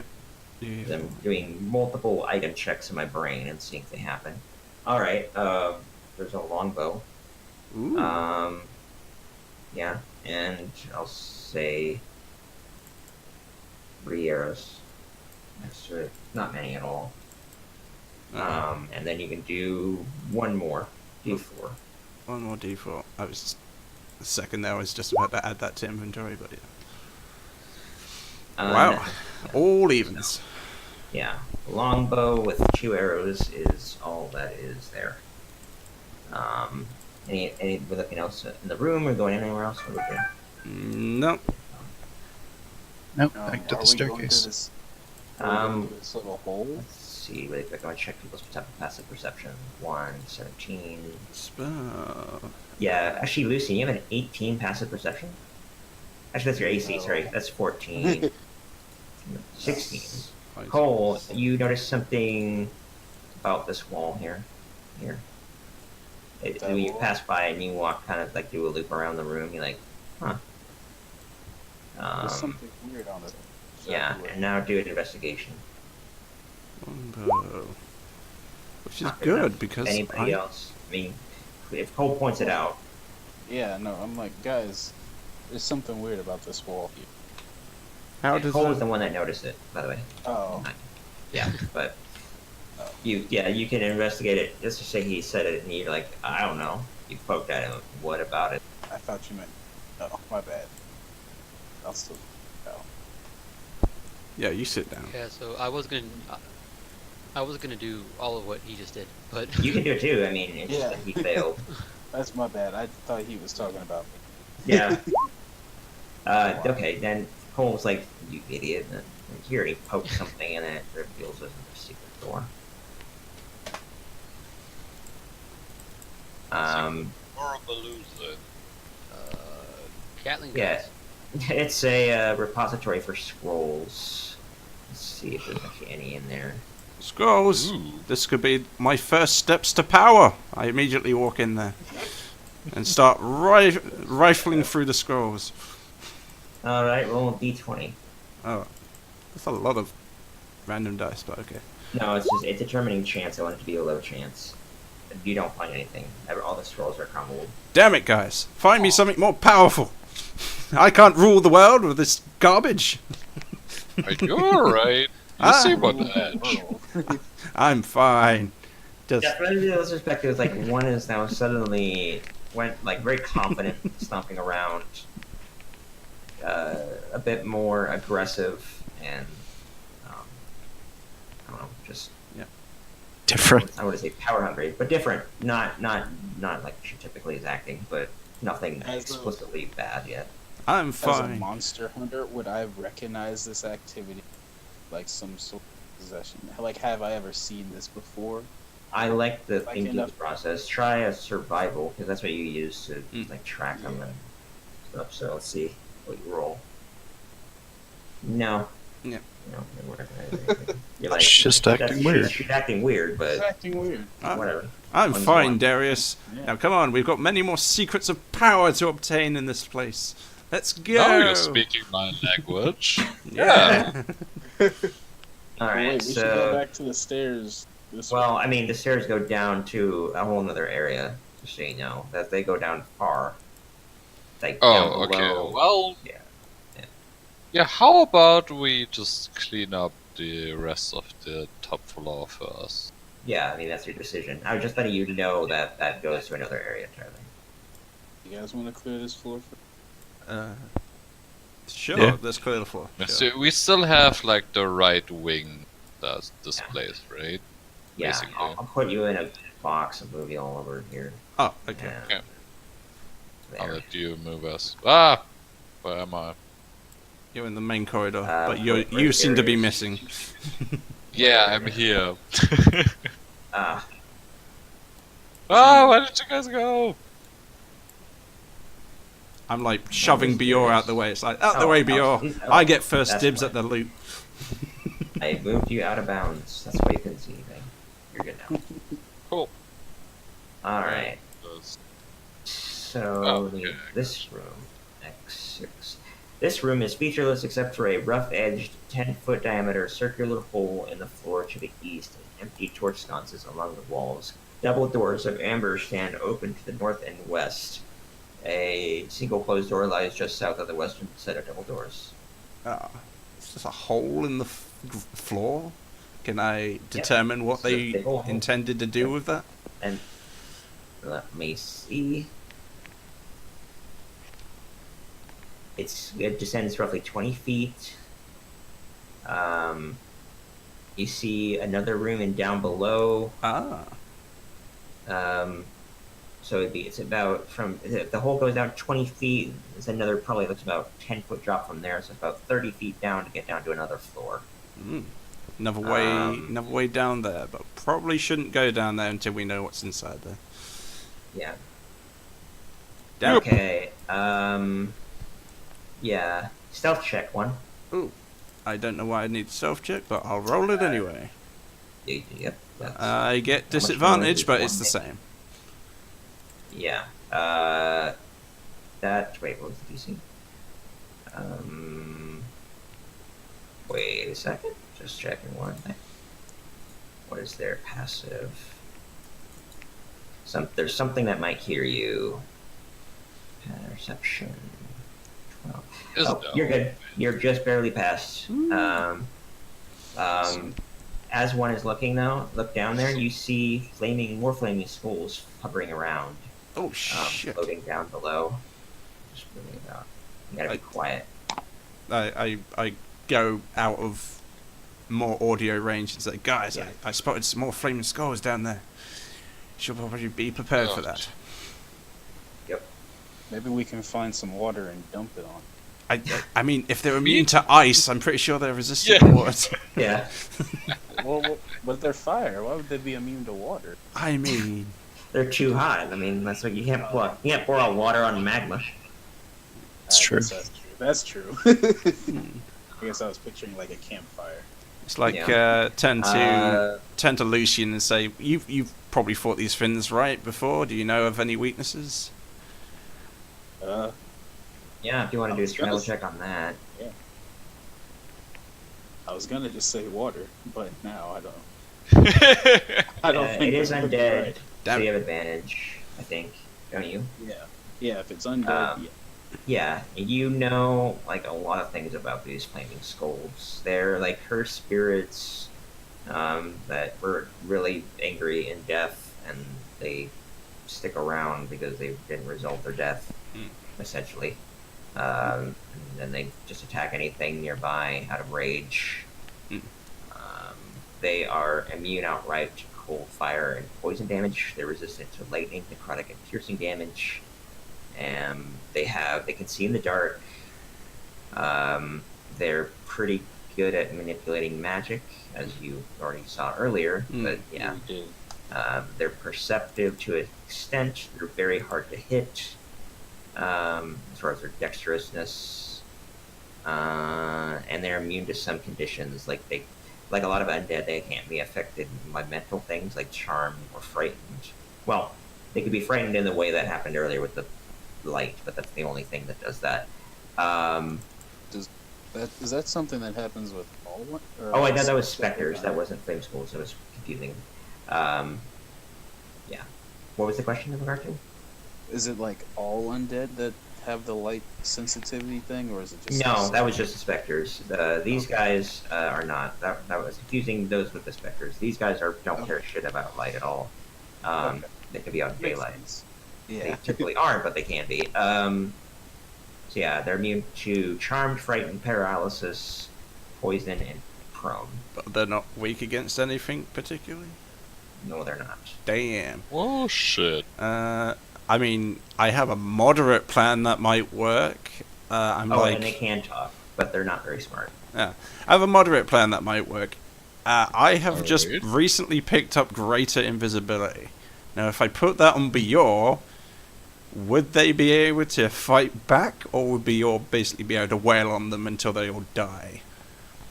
'Cause I'm doing multiple item checks in my brain and seeing if they happen. Alright, there's a longbow. Ooh. Yeah, and I'll say 3 arrows. That's not many at all. And then you can do one more d4. One more d4. I was the second there. I was just about to add that to inventory, but yeah. Wow. All evens. Yeah, longbow with 2 arrows is all that is there. Anything else in the room or going anywhere else? Or we're good? Nope. Nope, back to Are the we going staircase. through this, are we going Um, through this little hole? Let's see really quick. I'm gonna check people's passive perception. 1, 17. Spell. Yeah, actually, Lucy, you have an 18 passive perception. Actually, that's your AC. No. Sorry, that's 14. 16. I- Cole, you notice something about this wall here. Here. That When you wall? pass by and you walk, kind of like do a loop around the room, you're like, huh. There's something weird on it. Yeah, Exactly and now do an investigation. Longbow. Which is Not good good enough. because Anybody else? I mean, if Cole points it out, Yeah, no, I'm like, guys, there's something weird about this wall. How does Cole was that? the one that noticed it, by the way. Oh, Yeah, but Oh. you can investigate it. Just to say he said it, and you're like, I don't know. You poked at him. What about it? I thought you meant. Oh, my bad. I'll still. Oh. Yeah, you sit down. Yeah, so I was gonna do all of what he just did, but You can do it too. I mean, it's just Yeah. that he failed. That's my bad. I thought he was talking about me. Yeah. Okay, then Cole's like, you idiot. And he already poked something in it, reveals it as a secret door. Or a loser. Gatling Yeah. guns. It's a repository for scrolls. Let's see if there's actually any in there. Scrolls! Ooh. This could be my first steps to power. I immediately walk in there and start rifling through the scrolls. Alright, roll a d20. Oh, that's a lot of random dice, but okay. No, it's determining chance. I want it to be a low chance. If you don't find anything, all the scrolls are crumbled. Damn it, guys! Find me something more powerful. I can't rule the world with this garbage. You're right. You seem on edge. I'm fine. Just Yeah, from those perspectives, like one is now suddenly went like very confident, stomping around, a bit more aggressive, and I don't know, just Different. I would say power hungry, but different. Not like she typically is acting, but nothing As a- explicitly bad yet. I'm As a fine. monster hunter, would I recognize this activity like some sort of possession? Like, have I ever seen this before? I like the Like thinking enough- process. Try a survival because that's what you use to Mm. like track them Yeah. and stuff. So let's see what you roll. No. Yeah. No, it won't recognize anything. You're like, She's just acting that's- weird. She's acting weird, It's but acting weird. whatever. I'm One's fine, one. Darius. Yeah. Now come on, we've got many more secrets of power to obtain in this place. Let's go. Now you're speaking my language. Yeah. All Oh, right. wait, we should go So, back to the stairs. This well, I mean, the stairs go down to a whole other area. Just so you know that they go down far. Like down Oh, okay. below. Well, Yeah. Yeah. yeah. How about we just clean up the rest of the top floor first? Yeah, I mean that's your decision. I was just letting you know that that goes to another area entirely. You guys want to clear this floor? Sure, Yeah. let's clear the floor. Yeah, Sure. so we still have like the right wing that's displaced, right? Yeah, Basically. I'll put you in a box and move you all over here. Oh, okay. And Okay. I'll there. let you move us. Ah, where am I? You're in the main corridor, Uh, but where you seem to be Darius- missing. Yeah, I'm here. Ah, Ah, where did you guys go? I'm like shoving there's Bior Darius. out the way. It's like, out the Oh, way, oh, Bior. he's- oh, I get first that's dibs why. at the loot. I moved you out of bounds. That's why you couldn't see anything. You're good now. Cool. All right. Those- So Oh, the- okay. this room, X6. This room is featureless except for a rough-edged, 10-foot diameter circular hole in the floor to the east and empty torch sconces along the walls. Double doors of amber stand open to the north and west. A single closed door lies just south of the western set of double doors. It's just a hole in the floor. Can I determine what It's a they big ol' hole. intended to do with that? And let me see. It descends roughly 20 feet. You see another room and down below. Ah, So it's about from the hole goes down 20 feet. There's another probably looks about 10-foot drop from there. So it's about 30 feet down to get down to another floor. another way down there, but probably shouldn't go down there until we know what's inside there. Yeah. Damn. Okay. Yeah. Stealth check one. I don't know why I need self check, but I'll roll it anyway. Yep. That's, I get much disadvantage, more but is it's the one same. yeah. That. Wait. What was the DC? Wait a second. Just checking one thing. What is their passive? There's something that might hear you. Perception. 12. Is Oh, it you're though? good. You're just barely past. As one is looking though, look down there. You see more flaming skulls hovering around, Oh shit! floating down below. Just moving about. You gotta be quiet. I go out of more audio range and say, guys, Yeah. I spotted some more flaming skulls down there. Should probably be prepared for that. Maybe we can find some water and dump it on. I mean, if they're immune to ice, I'm pretty sure they're resistant to water. Yeah. Well, but they're fire. Why would they be immune to water? I mean, They're too hot. I mean, that's what you can't pour. You can't pour out water on magma. It's true. That's true. I guess I was picturing like a campfire. it's like Yeah. turn to Lucian and say, you've probably fought these things right before. Do you know of any weaknesses? Yeah, if you want to do a I was gonna spell check on that. I was gonna just say water, but now I don't. I don't think it is that would be undead, right. so Damn you it. have advantage, I think, don't you? Yeah. If it's undead, Um, Yeah, you know like a lot of things about these flaming skulls. They're like cursed spirits that were really angry in death, and they stick around because they didn't resolve their death, essentially. And then they just attack anything nearby out of rage. They are immune outright to cold, fire, and poison damage. They're resistant to lightning, necrotic, and piercing damage. They can see in the dark. They're pretty good at manipulating magic, as you already saw earlier. But yeah, we did. they're perceptive to an extent. They're very hard to hit, as far as their dexterousness, and they're immune to some conditions. Like a lot of undead, they can't be affected by mental things like charmed or frightened. Well, they could be frightened in the way that happened earlier with the light, but that's the only thing that does that. Is that something that happens with all one? Or Oh, I thought that was specters. That wasn't flame schools. So it was confusing. Yeah. What was the question in regard to? Is it like all undead that have the light sensitivity thing, or is it just? No, that was just the specters. These guys are not. That was confusing those with the specters. These guys don't care shit about light at all. Okay. They can be out in Makes daylight. sense. They Yeah. typically aren't, but they can be. So yeah, they're immune to charmed, frightened, paralysis, poison, and prone. But they're not weak against anything particularly? No, they're not. Damn. Oh shit. I mean, I have a moderate plan that might work. I'm And they can talk, but they're not very smart. I have a moderate plan that might work. I have just Alright. recently picked up greater invisibility. Now, if I put that on Bior, would they be able to fight back, or would Bior basically be able to wail on them until they all die?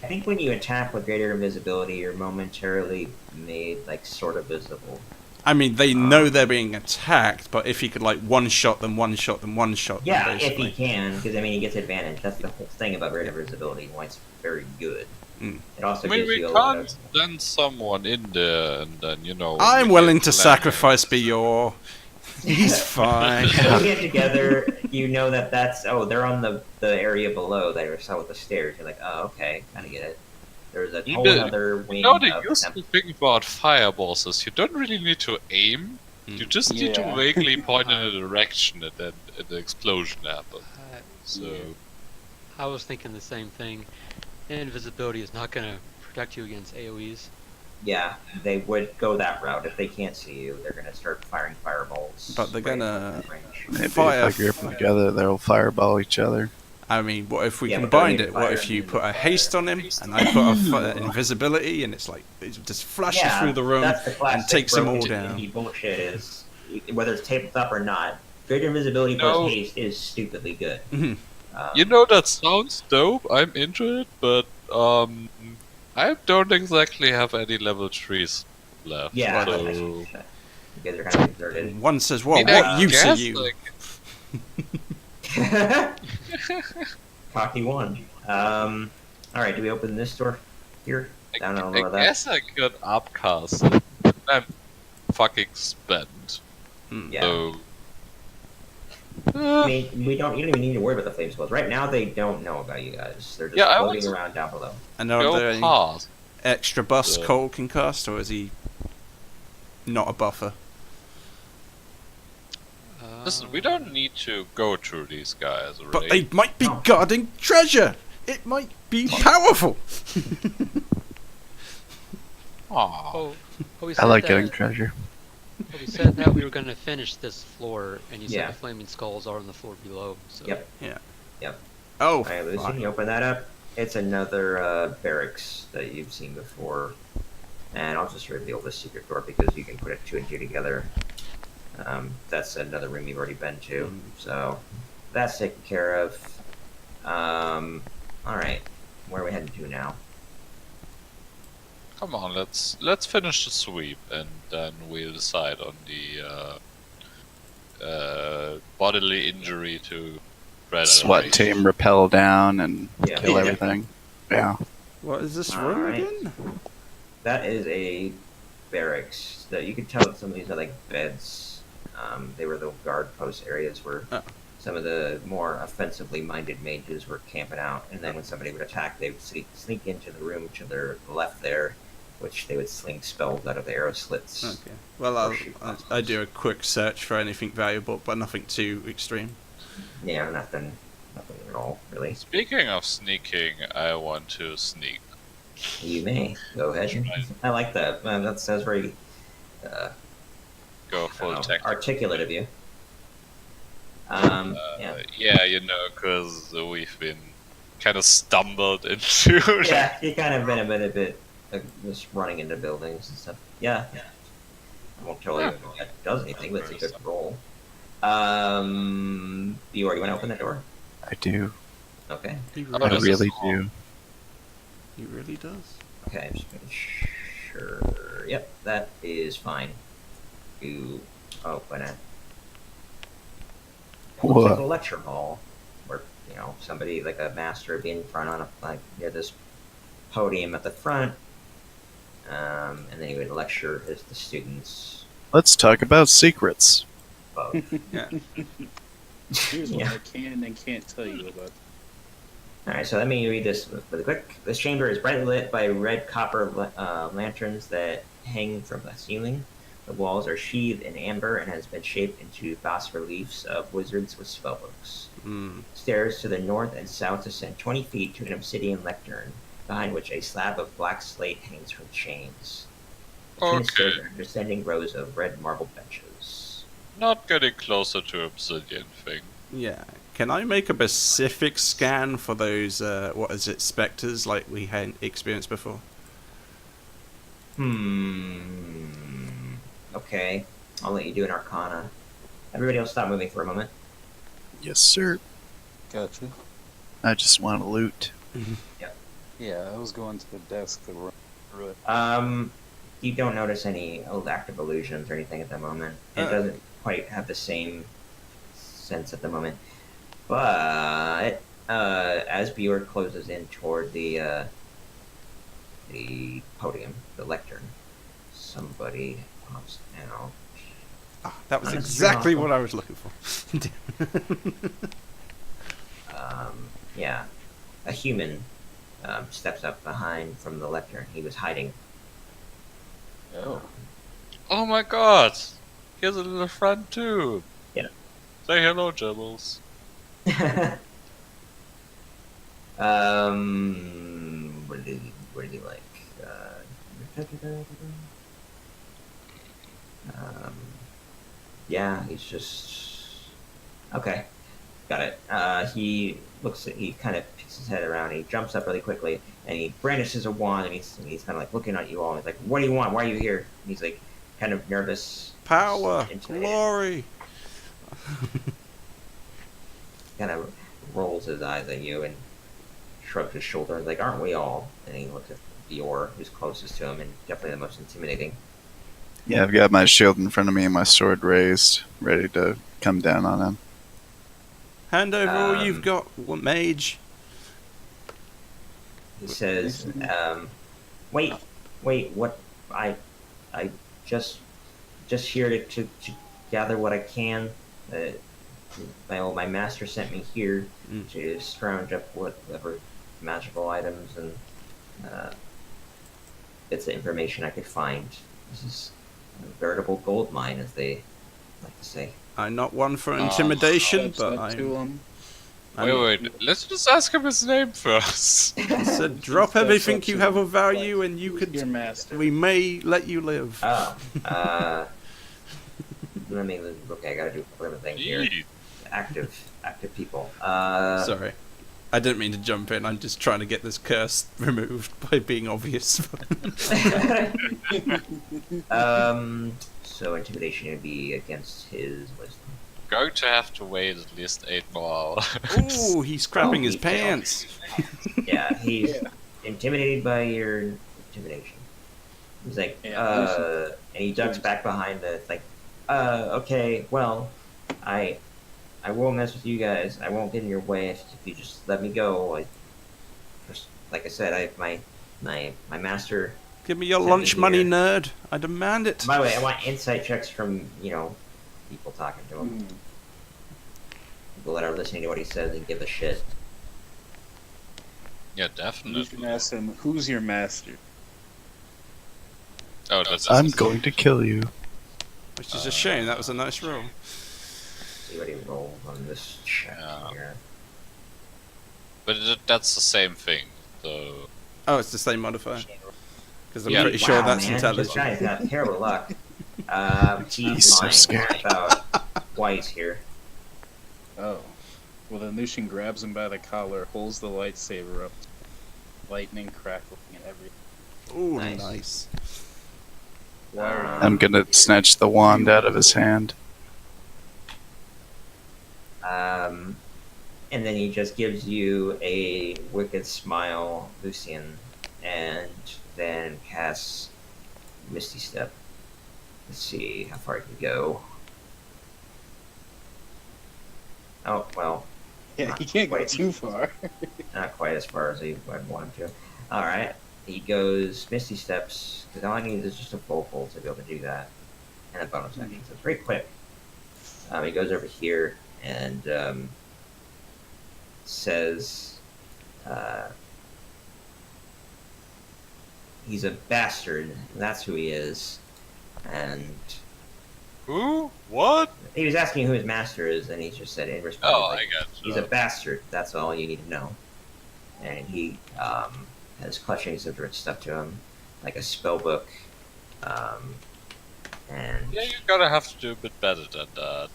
I think when you attack with greater invisibility, you're momentarily made like sort of visible. I mean, they know they're being attacked, but if he could like one-shot them, one-shot them, one-shot Yeah, them, if basically. he can, because I mean he gets advantage. That's the whole thing about greater invisibility. Why it's very good. It also I mean, gives we you a lot can't of. send someone in there and then, you know... I'm we willing get to planning. sacrifice Bior. He's fine. When you get together, you know that's they're on the area below that are saw with the stairs. You're like, oh okay, kind of get it. There's a You whole know- other wing No, the of useful thing about fireballs is you don't really need to aim. You just need to Yeah. vaguely point in a direction and then the explosion happens. So, Yeah. I was thinking the same thing. Invisibility is not going to protect you against AoEs. Yeah, they would go that route. If they can't see you, they're gonna start firing fireballs. But they're right gonna- at range. Maybe Fire. if I group them together, they'll fireball each other. I mean, what if we Yeah, but combined don't it? need What fire if you and put a fire. haste on him, and I put a invisibility, and it's like it just flashes Yeah, through the room that's the and classic takes them all broken down. D&D bullshit is whether it's tabletop or not. Greater invisibility plus No. haste is stupidly good. Mhm. you know, that sounds dope, I'm into it, but I don't exactly have any level 3s left. Yeah, so... you guys are kind of exerted. One says, "Well, I mean, what I use are guess, you?" like, Cocky one. All right, do we open this door here? Down on the lower I left. guess I could upcast it. I'm fucking spent. Hmm. Yeah. So... I mean, you don't even need to worry about the flame skulls. Right now, they don't know about you guys. They're just Yeah, I floating was- around down below. And are go there any past. extra buffs Yeah. Cole can cast, or is he not a buffer? Listen, we don't need to go through these guys, really. But they might be No. guarding treasure. It might be powerful. Aww. We I said like that, getting treasure. we said that we were going to finish this floor, and you said Yeah. the flaming skulls are on the floor below. So. Yep. Oh, All right, Lucy, fine. you open that up. It's another barracks that you've seen before. And I'll just reveal the secret door because you can put it 2 and 2 together. That's another room you've already been to. So that's taken care of. Alright. Where are we heading to now? Come on, let's finish the sweep and then we'll decide on the bodily injury to Predator. SWAT team rappel down and Yeah. kill everything. Yeah. What is this room Alright. again? That is a barracks that you could tell that some of these are like beds. They were the guard post areas where Oh. some of the more offensively minded mages were camping out, and then when somebody would attack, they would sneak into the room to their left there, which they would sling spells out of the arrow slits. Okay. Well, I do a quick search for anything valuable, but nothing too extreme. Yeah, nothing at all, really. Speaking of sneaking, I want to sneak. You may go ahead. Right. I like that. That sounds very Go full tech. articulate of you. Yeah. Yeah, you know, because we've been kind of stumbled into. Yeah, you kind of been a bit just running into buildings and stuff. Yeah. I won't tell you if that does anything, but it's a good roll. You already went to open the door? I do. Okay. He Oh, I this really, is really small. do. he really does. Okay, I'm just making sure. Yep, that is fine. You open it. It looks like a What? lecture hall where, somebody like a master would be in front on near this podium at the front. And then he would lecture the students. Let's talk about secrets. Both. Yeah. Here's what Yeah. I can and can't tell you about. Alright, so let me read this really quick. This chamber is brightly lit by red copper lanterns that hang from the ceiling. The walls are sheathed in amber and has been shaped into bas reliefs of wizards with spellbooks. Stairs to the north and south ascend 20 feet to an obsidian lectern, behind which a slab of black slate hangs from chains. Between the stairs Okay. are descending rows of red marble benches. Not getting closer to obsidian thing. Yeah. Can I make a specific scan for those, what is it, specters like we had experienced before? Okay, I'll let you do an arcana. Everybody else stop moving for a moment. Yes, sir. Gotcha. I just want to loot. Yeah, I was going to the desk to run through it. You don't notice any active illusions or anything at the moment. It doesn't quite have the same sense at the moment. But as Bjork closes in toward the podium, the lectern, somebody pops out. Ah, that was That's exactly awful. what I was looking for. Yeah, a human steps up behind from the lectern. He was hiding. Oh. Oh my god! Here's a little friend too! Yeah. Say hello, Jibbles. What did he like? Yeah, he's just okay. Got it. He kind of picks his head around. He jumps up really quickly and he brandishes a wand and he's kind of like looking at you all. He's like, "What do you want? Why are you here?" And he's like, kind of nervous. Power, intimidated. glory. Kind of rolls his eyes at you and shrugs his shoulders like, "Aren't we all?" And he looks at Dior, who's closest to him and definitely the most intimidating. Yeah, I've got my shield in front of me and my sword raised, ready to come down on him. Hand over all you've Um, got, mage. He says, wait, what? I just here to gather what I can. My master sent me here to scrounge up whatever magical items and bits of information I could find. This is a veritable gold mine, as they like to say. I'm not one for intimidation, Steps but up to I'm... him. Wait, let's just ask him his name first. He said, drop everything you have of value and you Who's your could. master? We may let you live. Oh, let me. Okay, I gotta do a little thing here. Yee. Active people. Sorry. I didn't mean to jump in. I'm just trying to get this curse removed by being obvious. So intimidation would be against his wisdom. Going to have to wait at least 8 more hours. Ooh, he's crapping his he failed. pants. Yeah, he's intimidated by your intimidation. He's like, Yeah, and he ducks back behind the like, okay, well, I won't mess with you guys. I won't get in your way if you just let me go. Like I said, I my master. Give me your Send lunch me money, here. nerd. I demand it. By the way, I want insight checks from people talking to him. People that are listening to what he says and give a shit. Yeah, You definitely. can ask him, who's your master? Oh, that's I'm going to kill you. Which is a shame. That was a nice roll. See what he rolls on this check Yeah. here. But that's the same thing. So Oh, it's the same modifier. Because I'm Yeah. pretty sure Wow, that's man, intelligent. This guy's got terrible luck. He's so lying scary. about twice here. Oh. Well, then Lucian grabs him by the collar, pulls the lightsaber up, lightning crackling and everything. Ooh, Nice. nice. I'm gonna snatch the wand out of his hand. And then he just gives you a wicked smile, Lucian, and then casts Misty Step. Let's see how far he can go. Oh, well, Yeah, he can't go Wait. too far. not quite as far as I'd want him to. Alright, he goes Misty Steps, because all I need is just a full to be able to do that. And a bonus action, so it's very quick. He goes over here and says, he's a bastard, and that's who he is. And who? What? he was asking who his master is, and he just said in response, Oh, like, I got you. he's a bastard. That's all you need to know. And he has clutchings of different stuff to him, like a spell book, and Yeah, you're gonna have to do a bit better than that.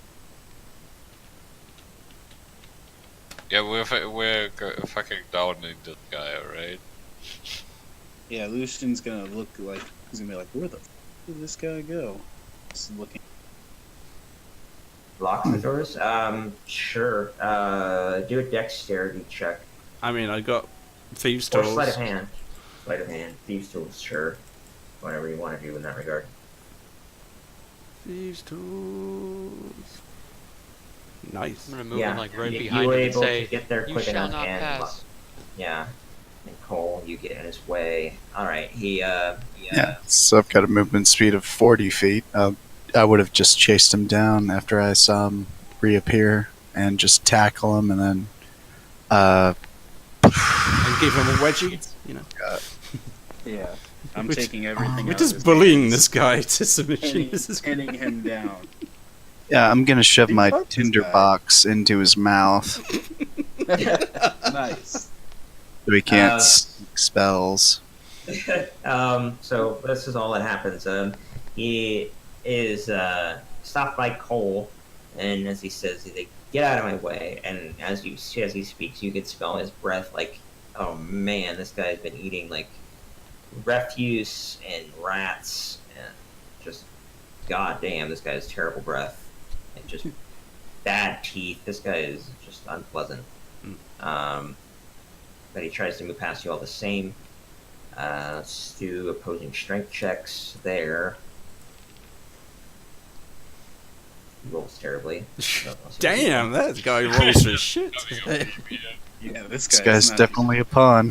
Yeah, we're fucking downing this guy, alright? Yeah, Lucian's gonna look like, he's gonna be like, where the f did this guy go? Just looking. lock the doors. Sure. Do a dexterity check I mean, I got thieves' or tools. sleight of hand. Sleight of hand, thieves' tools. Sure. Whatever you want to do in that regard. Thieves' tools. Nice. I'm gonna move Yeah, him like right you behind were him and able say, to get there "You quick shall enough not and pass." yeah. And Cole, you get in his way. All right. Yeah, so I've got a movement speed of 40 feet. I would have just chased him down after I saw him reappear and just tackle him and then And give him a wedgie, you know. Yeah. I'm We're taking everything We're out just of his bullying hands, this guy to submission. pinning, This is pinning him down. yeah, I'm gonna shove He my fucked this tinder guy. box into his mouth Nice. so he can't speak spells. So this is all that happens. He is stopped by Cole, and as he says, he's like, "Get out of my way!" And as he speaks, you can smell his breath. Like, oh man, this guy's been eating like refuse and rats, and just goddamn, this guy has terrible breath and just bad teeth. This guy is just unpleasant. But he tries to move past you all the same. Let's do opposing strength checks there. He rolls terribly. Damn, that guy rolls for shit. Yeah, this This guy's not- definitely a pawn.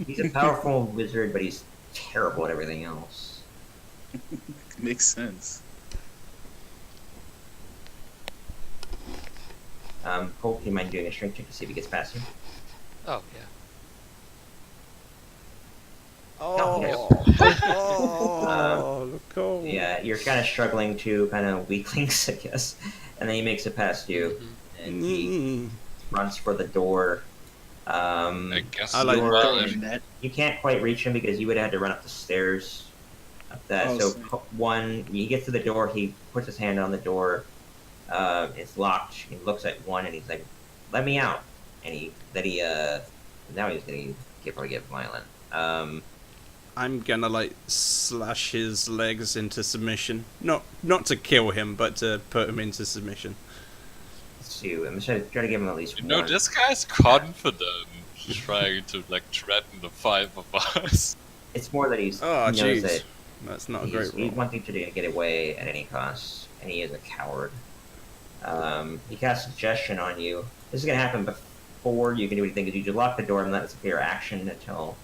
He's a powerful wizard, but he's terrible at everything else. Makes sense. Cole, do you mind doing a strength check to see if he gets past you? "Oh yeah." Oh, look all. Yeah, you're kind of struggling to kind of weaklings, I guess. And then he makes it past you. And he runs for the door. I guess I like- you're- you can't quite reach him because you would have had to run up the stairs. Up that. Oh, so sweet. one, he gets to the door. He puts his hand on the door. It's locked. He looks at one and he's like, "Let me out!" And now he's gonna probably get violent. I'm gonna like slash his legs into submission. Not to kill him, but to put him into submission. Let's see. I'm just trying to give him at least You know, one. this guy's confident, trying to like threaten the 5 of us. It's more that Oh, he knows jeez. that That's not a he's great roll. wanting to get away at any cost, and he is a coward. He casts suggestion on you. This is going to happen before you can do anything, because you just lock the door and let it appear action until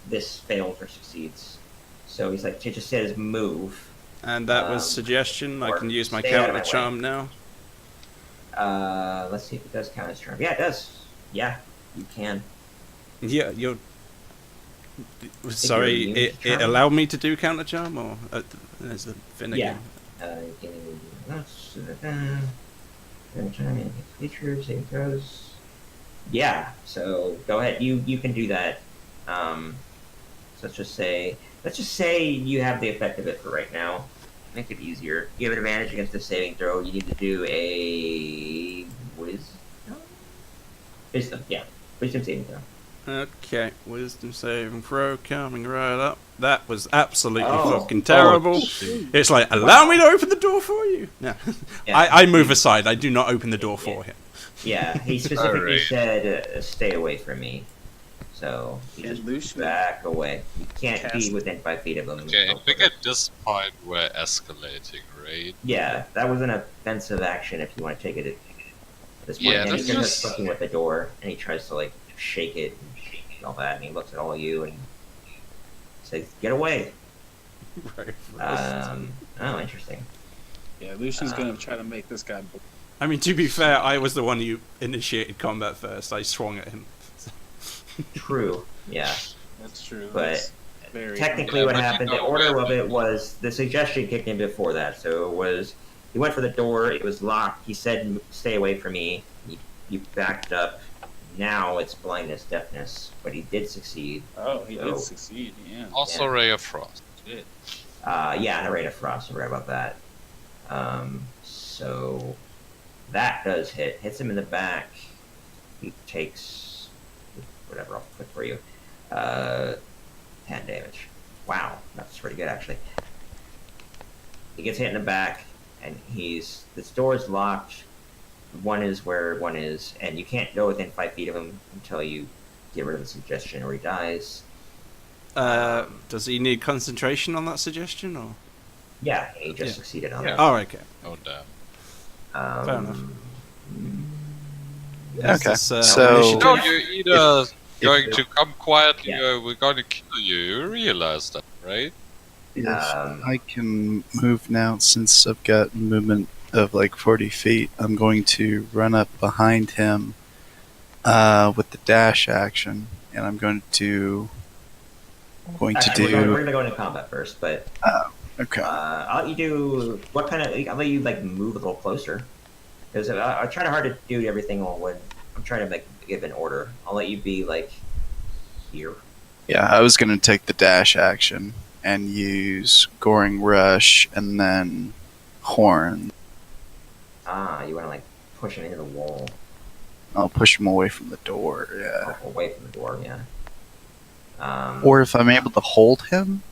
this fails or succeeds. So he's like, it just says move. And that was suggestion. I or can use my stay out of counter my way. charm now. Let's see if it does count as charm. Yeah, it does. Yeah, you can. Yeah, you're. Sorry, immune to it charm. allowed me to do counter charm, or there's a Yeah. Finnegan. Features, saving throws. Yeah, so go ahead. You can do that. So let's just say you have the effect of it for right now. Make it easier. You have an advantage against the saving throw. You need to do a wisdom. Yeah, wisdom saving throw. Okay, wisdom saving throw coming right up. That was absolutely Oh. fucking terrible. It's like, allow me to open the door for you. No. Yeah. I move aside. I do not open the door for him. Yeah, he specifically Alright. said, "Stay away from me." So you And just Lucian back away. You can't be cast- within 5 feet of him. Okay, I think at this point we're escalating, right? Yeah, that was an offensive action if you want to take it at this point. Yeah, and that's he's just- fucking with the door, and he tries to like shake it and all that, and he looks at all of you and says, "Get away." Right. Oh, interesting. Yeah, Lucian's gonna try to make this guy. I mean, to be fair, I was the one who initiated combat first. I swung at him. True. Yeah. That's true. But That's very Technically, Yeah, what but you happened, the know order where- of it was the suggestion kicked in before that. So it was he went for the door, it was locked. He said, "Stay away from me." You backed up. Now it's blindness, deafness, but he did succeed. Oh, he So- did succeed. Yeah. Also, Yeah. Ray of Frost. Shit. Yeah, and a rate of frost. I forgot about that. So that does hit. Hits him in the back. He takes whatever I'll put for you. 10 damage. Wow, that's pretty good actually. He gets hit in the back, and this door is locked. One is where one is, and you can't go within 5 feet of him until you get rid of the suggestion, or he dies. Does he need concentration on that suggestion, or? Yeah, he just Yeah. succeeded on Yeah. that. Oh, okay. Oh damn. Fair enough. Okay, This is, so- initiative. No, you're either going if- to come quietly Yeah. or we're going to kill you. You realize that, right? If Um, I can move now, since I've got movement of like 40 feet, I'm going to run up behind him with the dash action, and I'm going to Actually, we're do. gonna go into combat first, but Okay. I'll let you do what kind of? I'll let you like move a little closer, because I try hard to do everything all when I'm trying to give an order. I'll let you be like here. Yeah, I was going to take the dash action and use Goring Rush and then Horn. You want to like push him into the wall, I'll push him away from the door, yeah. away from the door. Yeah. Or if I'm able to hold him,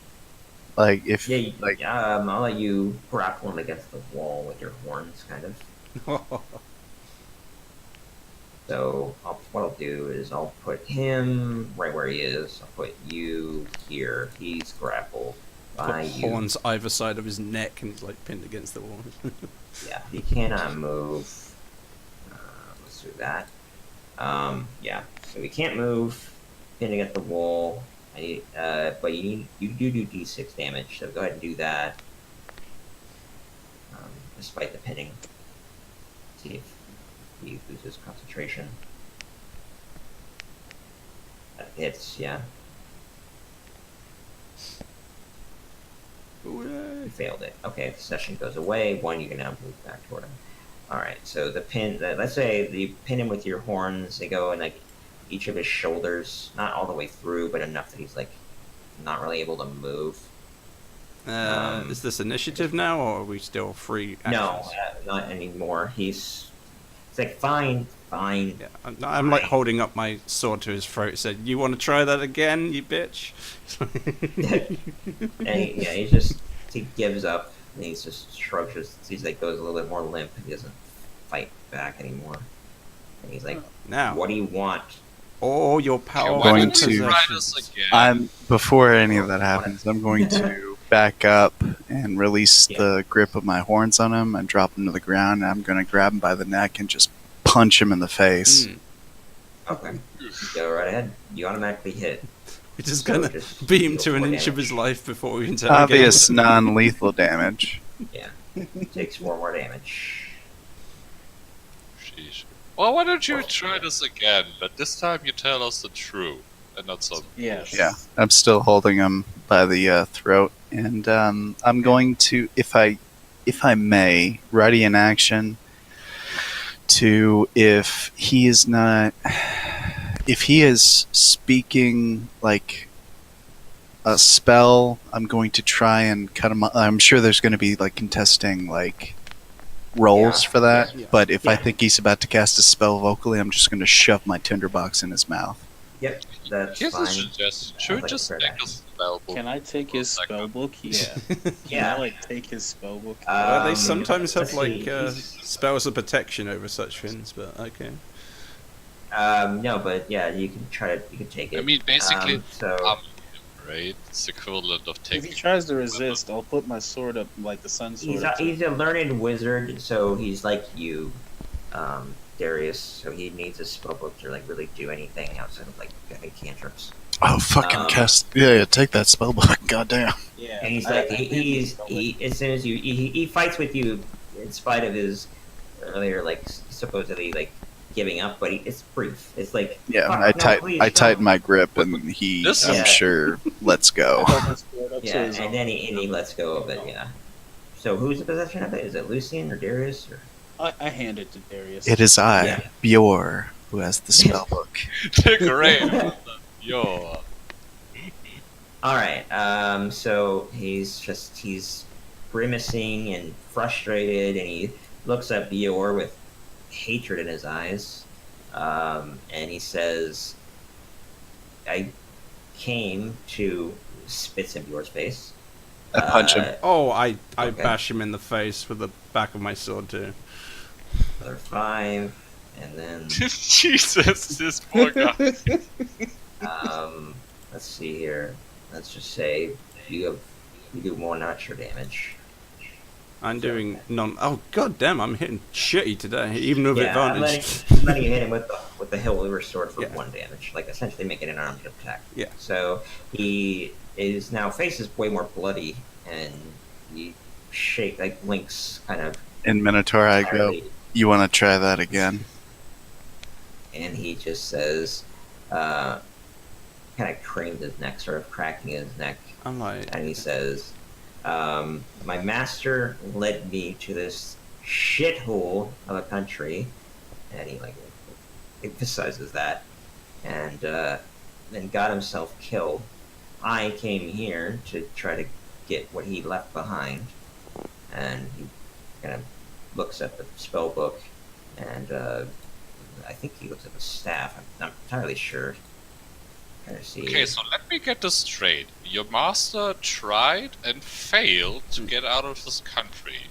like if Yeah, like I'll let you grapple him against the wall with your horns, kind of. So what I'll do is I'll put him right where he is. I'll put you here. He's grappled by Put you. horns either side of his neck, and he's like pinned against the wall. Yeah, he cannot move. Let's do that. Yeah, so he can't move. Pinned against the wall. But you do d6 damage. So go ahead and do that. Despite the pinning. See if he loses concentration. That hits, yeah. You failed it. Okay, the session goes away. One, you can now move back toward him. All right. So the pin. Let's say you pin him with your horns. They go in like each of his shoulders, not all the way through, but enough that he's like not really able to move. Is this initiative now, or are we still free actions? No, not anymore. It's like fine. Yeah, I'm like holding up my sword to his throat. Said, "You want to try that again, you bitch?" And he gives up. And he just shrugs he's like goes a little bit more limp. He doesn't fight back anymore. And he's like, Now, "What do you want?" all your power. Why going don't you to- try this again? I'm before any of that happens. I'm going to back up and release the grip of my horns on him and drop him to the ground. And I'm going to grab him by the neck and just punch him in the face. Okay, go right ahead. You automatically hit. We're just So gonna just beat him deal to an 4 inch of damage. his life before we interrogate Obvious him. non-lethal damage. Takes 4 more damage. Sheesh. Well, why don't you try this again? But this time you tell us the truth and not some. Yes. Yeah, I'm still holding him by the throat, and I'm going to, if I may, ready in action. If he is speaking like a spell, I'm going to try and cut him. I'm sure there's going to be like contesting like rolls Yeah. for that. Yeah. But if I Yeah. think he's about to cast a spell vocally, I'm just going to shove my tinderbox in his mouth. Yep, that's Here's a fine. suggestion. Should we like just a fair make a action. spell book? Can I take his for a second? spell book? Yeah. Can Yeah. I like take his spell book? They sometimes have let's see, like spells of protection over such things, but okay. No, but yeah, you can take it. I mean, basically, so right? It's equivalent of If he taking. tries to resist, I'll put my sword up like the sun sword. he's a learned wizard, so he's like you, Darius. So he needs a spell book to like really do anything outside of like any cantrips. Oh, fucking Um, cast! Yeah, take that spell book. Goddamn. Yeah. And he's I- like, I think he, spell book. as soon as he fights with you, in spite of his earlier like supposedly like giving up, but it's brief. It's like Yeah, "Fuck, I no, please tighten don't." my grip, and he, This- I'm Yeah. sure, lets I go. held my sword up to Yeah, his and own. then he lets go of it. Yeah. So who's the possession of it? Is it Lucian or Darius or? I hand it to Darius. It is I, Yeah. Bjor, who has the spell book. Great. Yo. All right. So he's grimacing and frustrated, and he looks at Bior with hatred in his eyes, and he says, "I came to," spits in Bior's face. I punch him. Oh, I Okay. bash him in the face with the back of my sword too. Another 5, and then Jesus, this poor guy. let's see here. Let's just say you do more natural damage. I'm doing non. Oh god damn! I'm hitting shitty today, even with Yeah, I'm advantage. letting you hit him with the hilt over sword for Yeah. 1 damage, like essentially making an armed attack. Yeah. So he is now face is way more bloody, and he shake like Link's kind of. In Minotaur, I go, entirely, you want to try that again? and he just says, kind of cranes his neck, sort of cracking his neck, I'm like, and he says, "My master led me to this shithole of a country," and he like emphasizes that, and then got himself killed. I came here to try to get what he left behind, and he kind of looks at the spell book, and I think he looks at the staff. I'm not entirely sure. Trying to see. Okay, so let me get this straight. Your master tried and failed to get out of this country.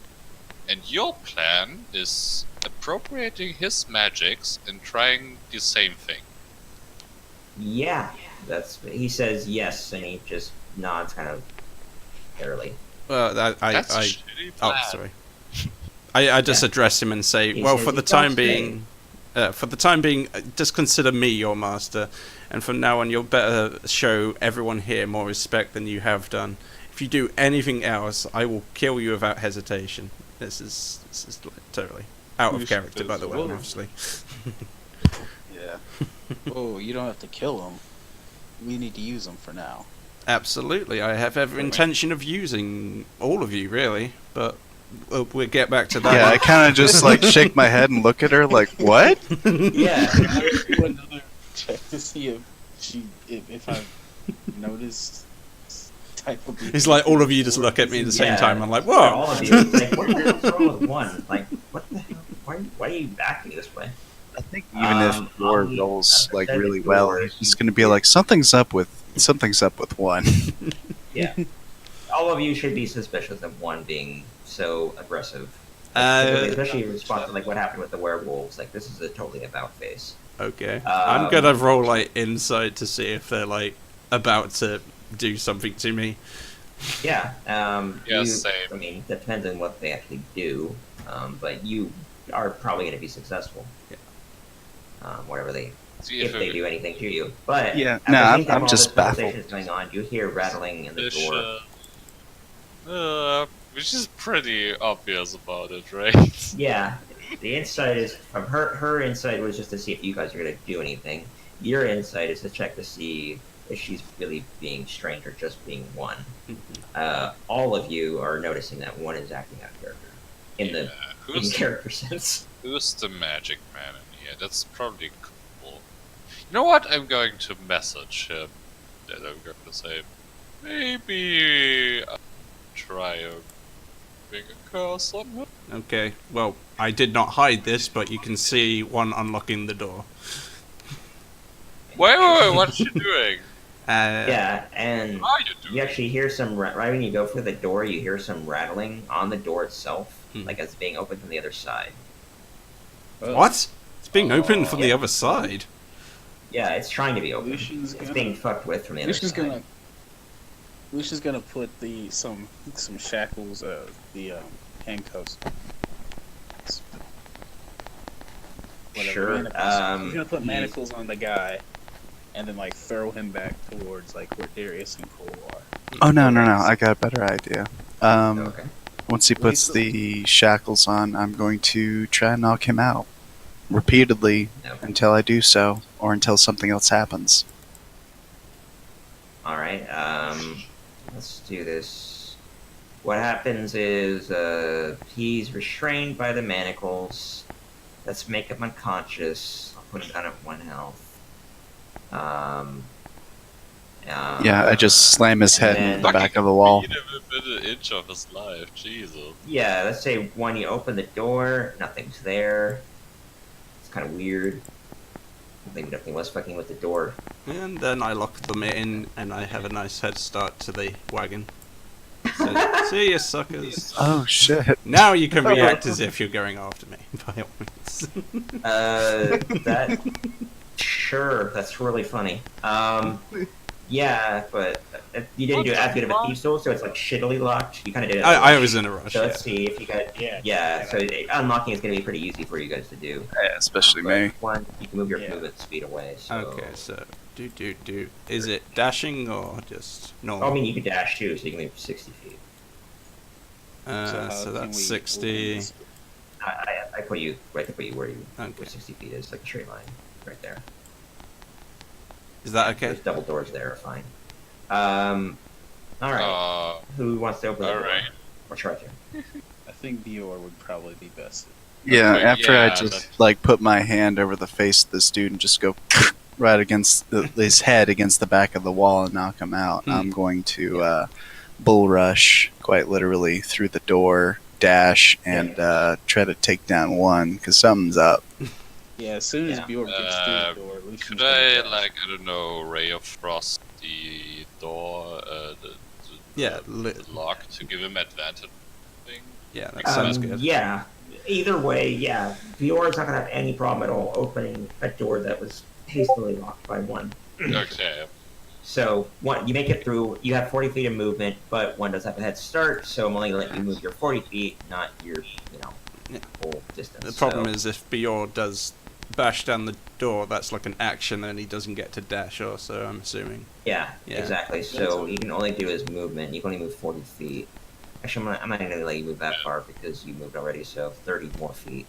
And your plan is appropriating his magics and trying the same thing. Yeah, he says yes, and he just nods kind of barely. I That's a shitty oh plan. sorry. I just Yeah. address him and say, He well, says, for the "You don't time say." being, just consider me your master, and from now on, you'll better show everyone here more respect than you have done. If you do anything else, I will kill you without hesitation. This is like, totally out of You character, should by the way, as well. obviously. Yeah. Oh, you don't have to kill him. We need to use him for now. Absolutely, I have every intention of using all of you, really, but we'll get back to that. Yeah, I one. kind of just like shake my head and look at her like, what? Yeah. Do another check to see if I've noticed type of. It's like all of you just look at me at the same Yeah. time. I'm like, For whoa. all of you, it's like, what's wrong with one? Like, what the hell? Why are you acting this way? I think even if Door on the rolls like other really door, well, he's just gonna be like, something's up with one. Yeah. All of you should be suspicious of one being so aggressive. Uh, Especially in response to like what happened with the werewolves. Like this is a totally about face. Okay. I'm Um, gonna roll like insight to see if they're like about to do something to me. Yeah. Yeah, you- same. I mean, that depends on what they actually do. But you are probably going to be successful. Yeah. Whatever they, See if they it- do anything to you. But Yeah, at no, the same I'm time, all just this baffled. conversation is going on. You hear rattling in the Fish, door. which is pretty obvious about it, right? Yeah, the insight is from her. Her insight was just to see if you guys are going to do anything. Your insight is to check to see if she's really being strange or just being one. All of you are noticing that one is acting out of character in the in Who's character sense. who's the magic man in here? That's probably cool. You know what? I'm going to message him. That I'm going to say, maybe I'll try being a curse on him. Okay. Well, I did not hide this, but you can see one unlocking the door. Wait, what is she doing? Yeah, and What are you doing? you actually hear some right when you go for the door. You hear some rattling on the door itself, Hmm. like it's being opened from the other side. What? It's being opened from the yeah. other side. Yeah, it's trying to be open. Lucian's It's gonna- being fucked with from the other side. Lucian's gonna put some shackles, handcuffs. Whatever, Sure, manacles. He's gonna put he's- manacles on the guy, and then like throw him back towards like where Darius and Cole are. Oh no, I got a better idea. Okay. Once he puts the shackles on, I'm going to try and knock him out repeatedly Okay. until I do so, or until something else happens. All right. Let's do this. What happens is he's restrained by the manacles. Let's make him unconscious. I'll put him down at 1 health. Yeah, I just slam his head in the back of the wall. Beat him within an inch of his life. Jesus. Yeah, let's say when you open the door, nothing's there. It's kind of weird. Something definitely was fucking with the door. And then I lock them in, and I have a nice head start to the wagon. So, see you, suckers. Oh shit! Now you can react as if you're going after me, by all means. That sure, that's really funny. Yeah, but you didn't do as good of a thief soul, so it's like shittily locked. You kind of did it. I was in a rush. So Yeah. let's see if you guys. Yeah. So unlocking is going to be pretty easy for you guys to do. Yeah, especially But me. One, you can move your Yeah. movement speed away. So. Okay, so do. Is it dashing or just normal? I mean, you can dash too, so you can move 60 feet. how So can that's we 60. open this? I put you right to put you where Okay. 60 feet is, like a straight line, right there. Is that okay? There's double doors there are fine. All right. Who wants to open the door? Alright. Or try to? I think Dior would probably be best. Yeah, Okay, after yeah, I just that's- like put my hand over the face of this dude and just go right against his head against the back of the wall and knock him out, I'm going to bull rush, quite literally, through the door, dash, and try to take down one because something's up. Yeah, as soon as Yeah. Dior gets through the door, Lucian's Could gonna I, dash. like, I don't know, ray of frost the door, Yeah, the lock to give him advantage? Thing? Yeah, that sounds good. Yeah. Either way, yeah. Dior's not gonna have any problem at all opening a door that was hastily locked by one. Okay. So one, you make it through. You have 40 feet of movement, but one does have a head start. So I'm only gonna let you move your 40 feet, not your Yeah. full distance. The problem is if Bior does bash down the door, that's like an action, and he doesn't get to dash also, I'm assuming. Yeah, Yeah. exactly. So you can only do his movement. You can only move 40 feet. Actually, I'm not gonna let you move that far because you moved already. So 30 more feet.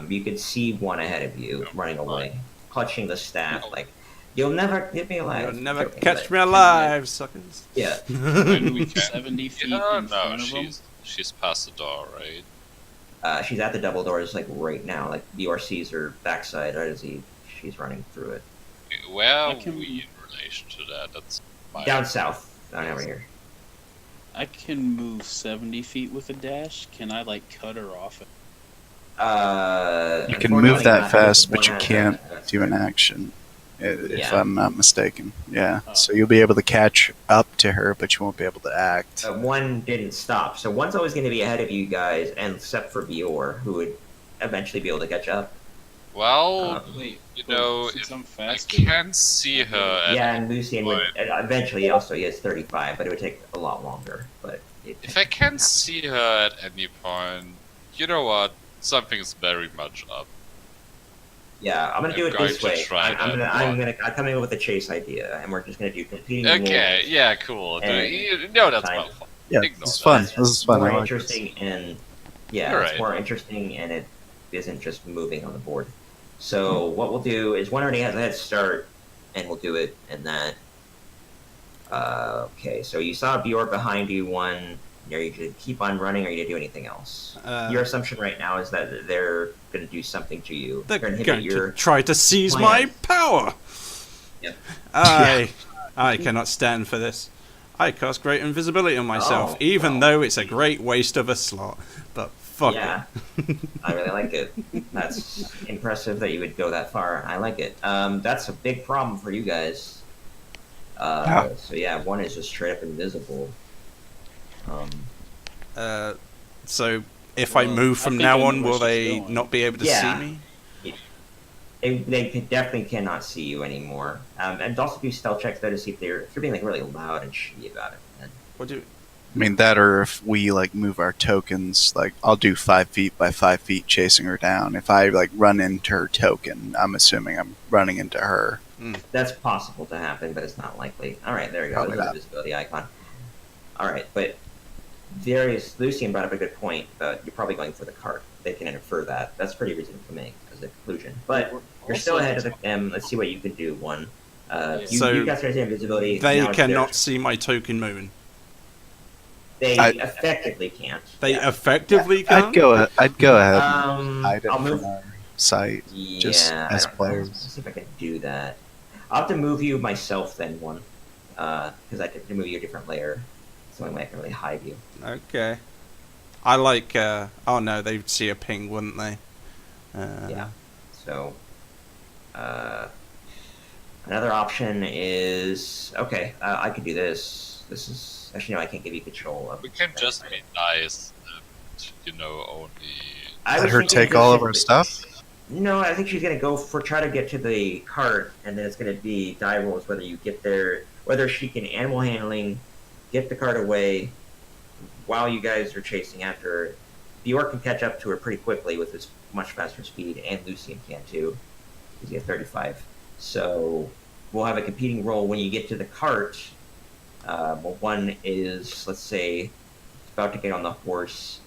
You could see one ahead of you running away, clutching the staff. Like, you'll never get me alive. You'll never Joking, catch but- me alive, suckers. Yeah. I moved 70 feet Yeah, in no, front of him. she's She's past the door, right? She's at the double doors like right now. Like Bior sees her backside right as she's running through it. Where are I can- we in relation to that? That's my... Down south, down over here. I can move 70 feet with a dash. Can I like cut her off? You can move unfortunately that not, fast, because but you one has can't a- do an action. If Yeah. I'm not mistaken. Yeah. Oh. So you'll be able to catch up to her, but you won't be able to act. One didn't stop, so one's always going to be ahead of you guys, and except for Bior, who would eventually be able to catch up. Well, Wait, you know, since I'm I faster, can see her. At, Yeah, and Lucian would eventually also he has 35, but it would take a lot longer. But if I can see her at any point, you know what? Something's very much up. yeah, I'm gonna do I'm it going this to way. try I'm coming up with a chase idea, and we're just gonna do competing. Okay, rules. yeah, cool. And No, that's time. well fun. Yeah, Ignore this is that. fun. That's This is fun. More I like this. interesting, and yeah, You're it's right. more interesting, and it isn't just moving on the board. So what we'll do is one already has a head start, and we'll do it, and that. Okay, so you saw Bjork behind you. One, are you to keep on running, or are you to do anything else? Your assumption right now is that they're going to do something to you. They're They're going gonna inhibit your. to try to seize plan. my power. Yep. I cannot stand for this. I cast great invisibility on myself, Oh, even well. though it's a great waste of a slot. But fuck Yeah, I really like it. That's impressive that you would go that far. I like it. That's a big problem for you guys. So yeah, one is just straight up invisible. So if I Well, move I from think now I on, know where will they she's going. not be able to Yeah. see me? Definitely cannot see you anymore. And also do stealth checks though to see if you're being like really loud and shitty about it. And What do? I mean, that or if we like move our tokens, like I'll do 5 feet by 5 feet chasing her down. If I like run into her token, I'm assuming I'm running into her. that's possible to happen, but it's not likely. All right, there we go. Probably There's a not. visibility icon. All right, but Lucian brought up a good point. You're probably going for the cart. They can infer that. That's pretty reasonable to make as a conclusion. But you're still ahead of them. Let's see what you can do. One. So you guys are invisibility. They now it's cannot theirs. see my token moving. They I- effectively can't. They Yeah. effectively can't. I'd go ahead and hide it I'll move. from our sight. just Yeah, as I don't know. players. Let's see if I can do that. I'll have to move you myself then, one, because I have to move you a different layer. It's the only way I can really hide you. Okay. I like. Oh no, they'd see a ping, wouldn't they? Yeah. So, another option is okay. I could do this. This is actually no. I can't give you control of. We can just be nice and, you know, only... I Let was her thinking take just all if of our it- stuff. No, I think she's gonna go for try to get to the cart, and then it's gonna be die rolls whether you get there, whether she can animal handling, get the cart away, while you guys are chasing after her. Bjork can catch up to her pretty quickly with his much faster speed, and Lucian can too, because he has 35. So we'll have a competing roll when you get to the cart. Well, one is let's say about to get on the horse.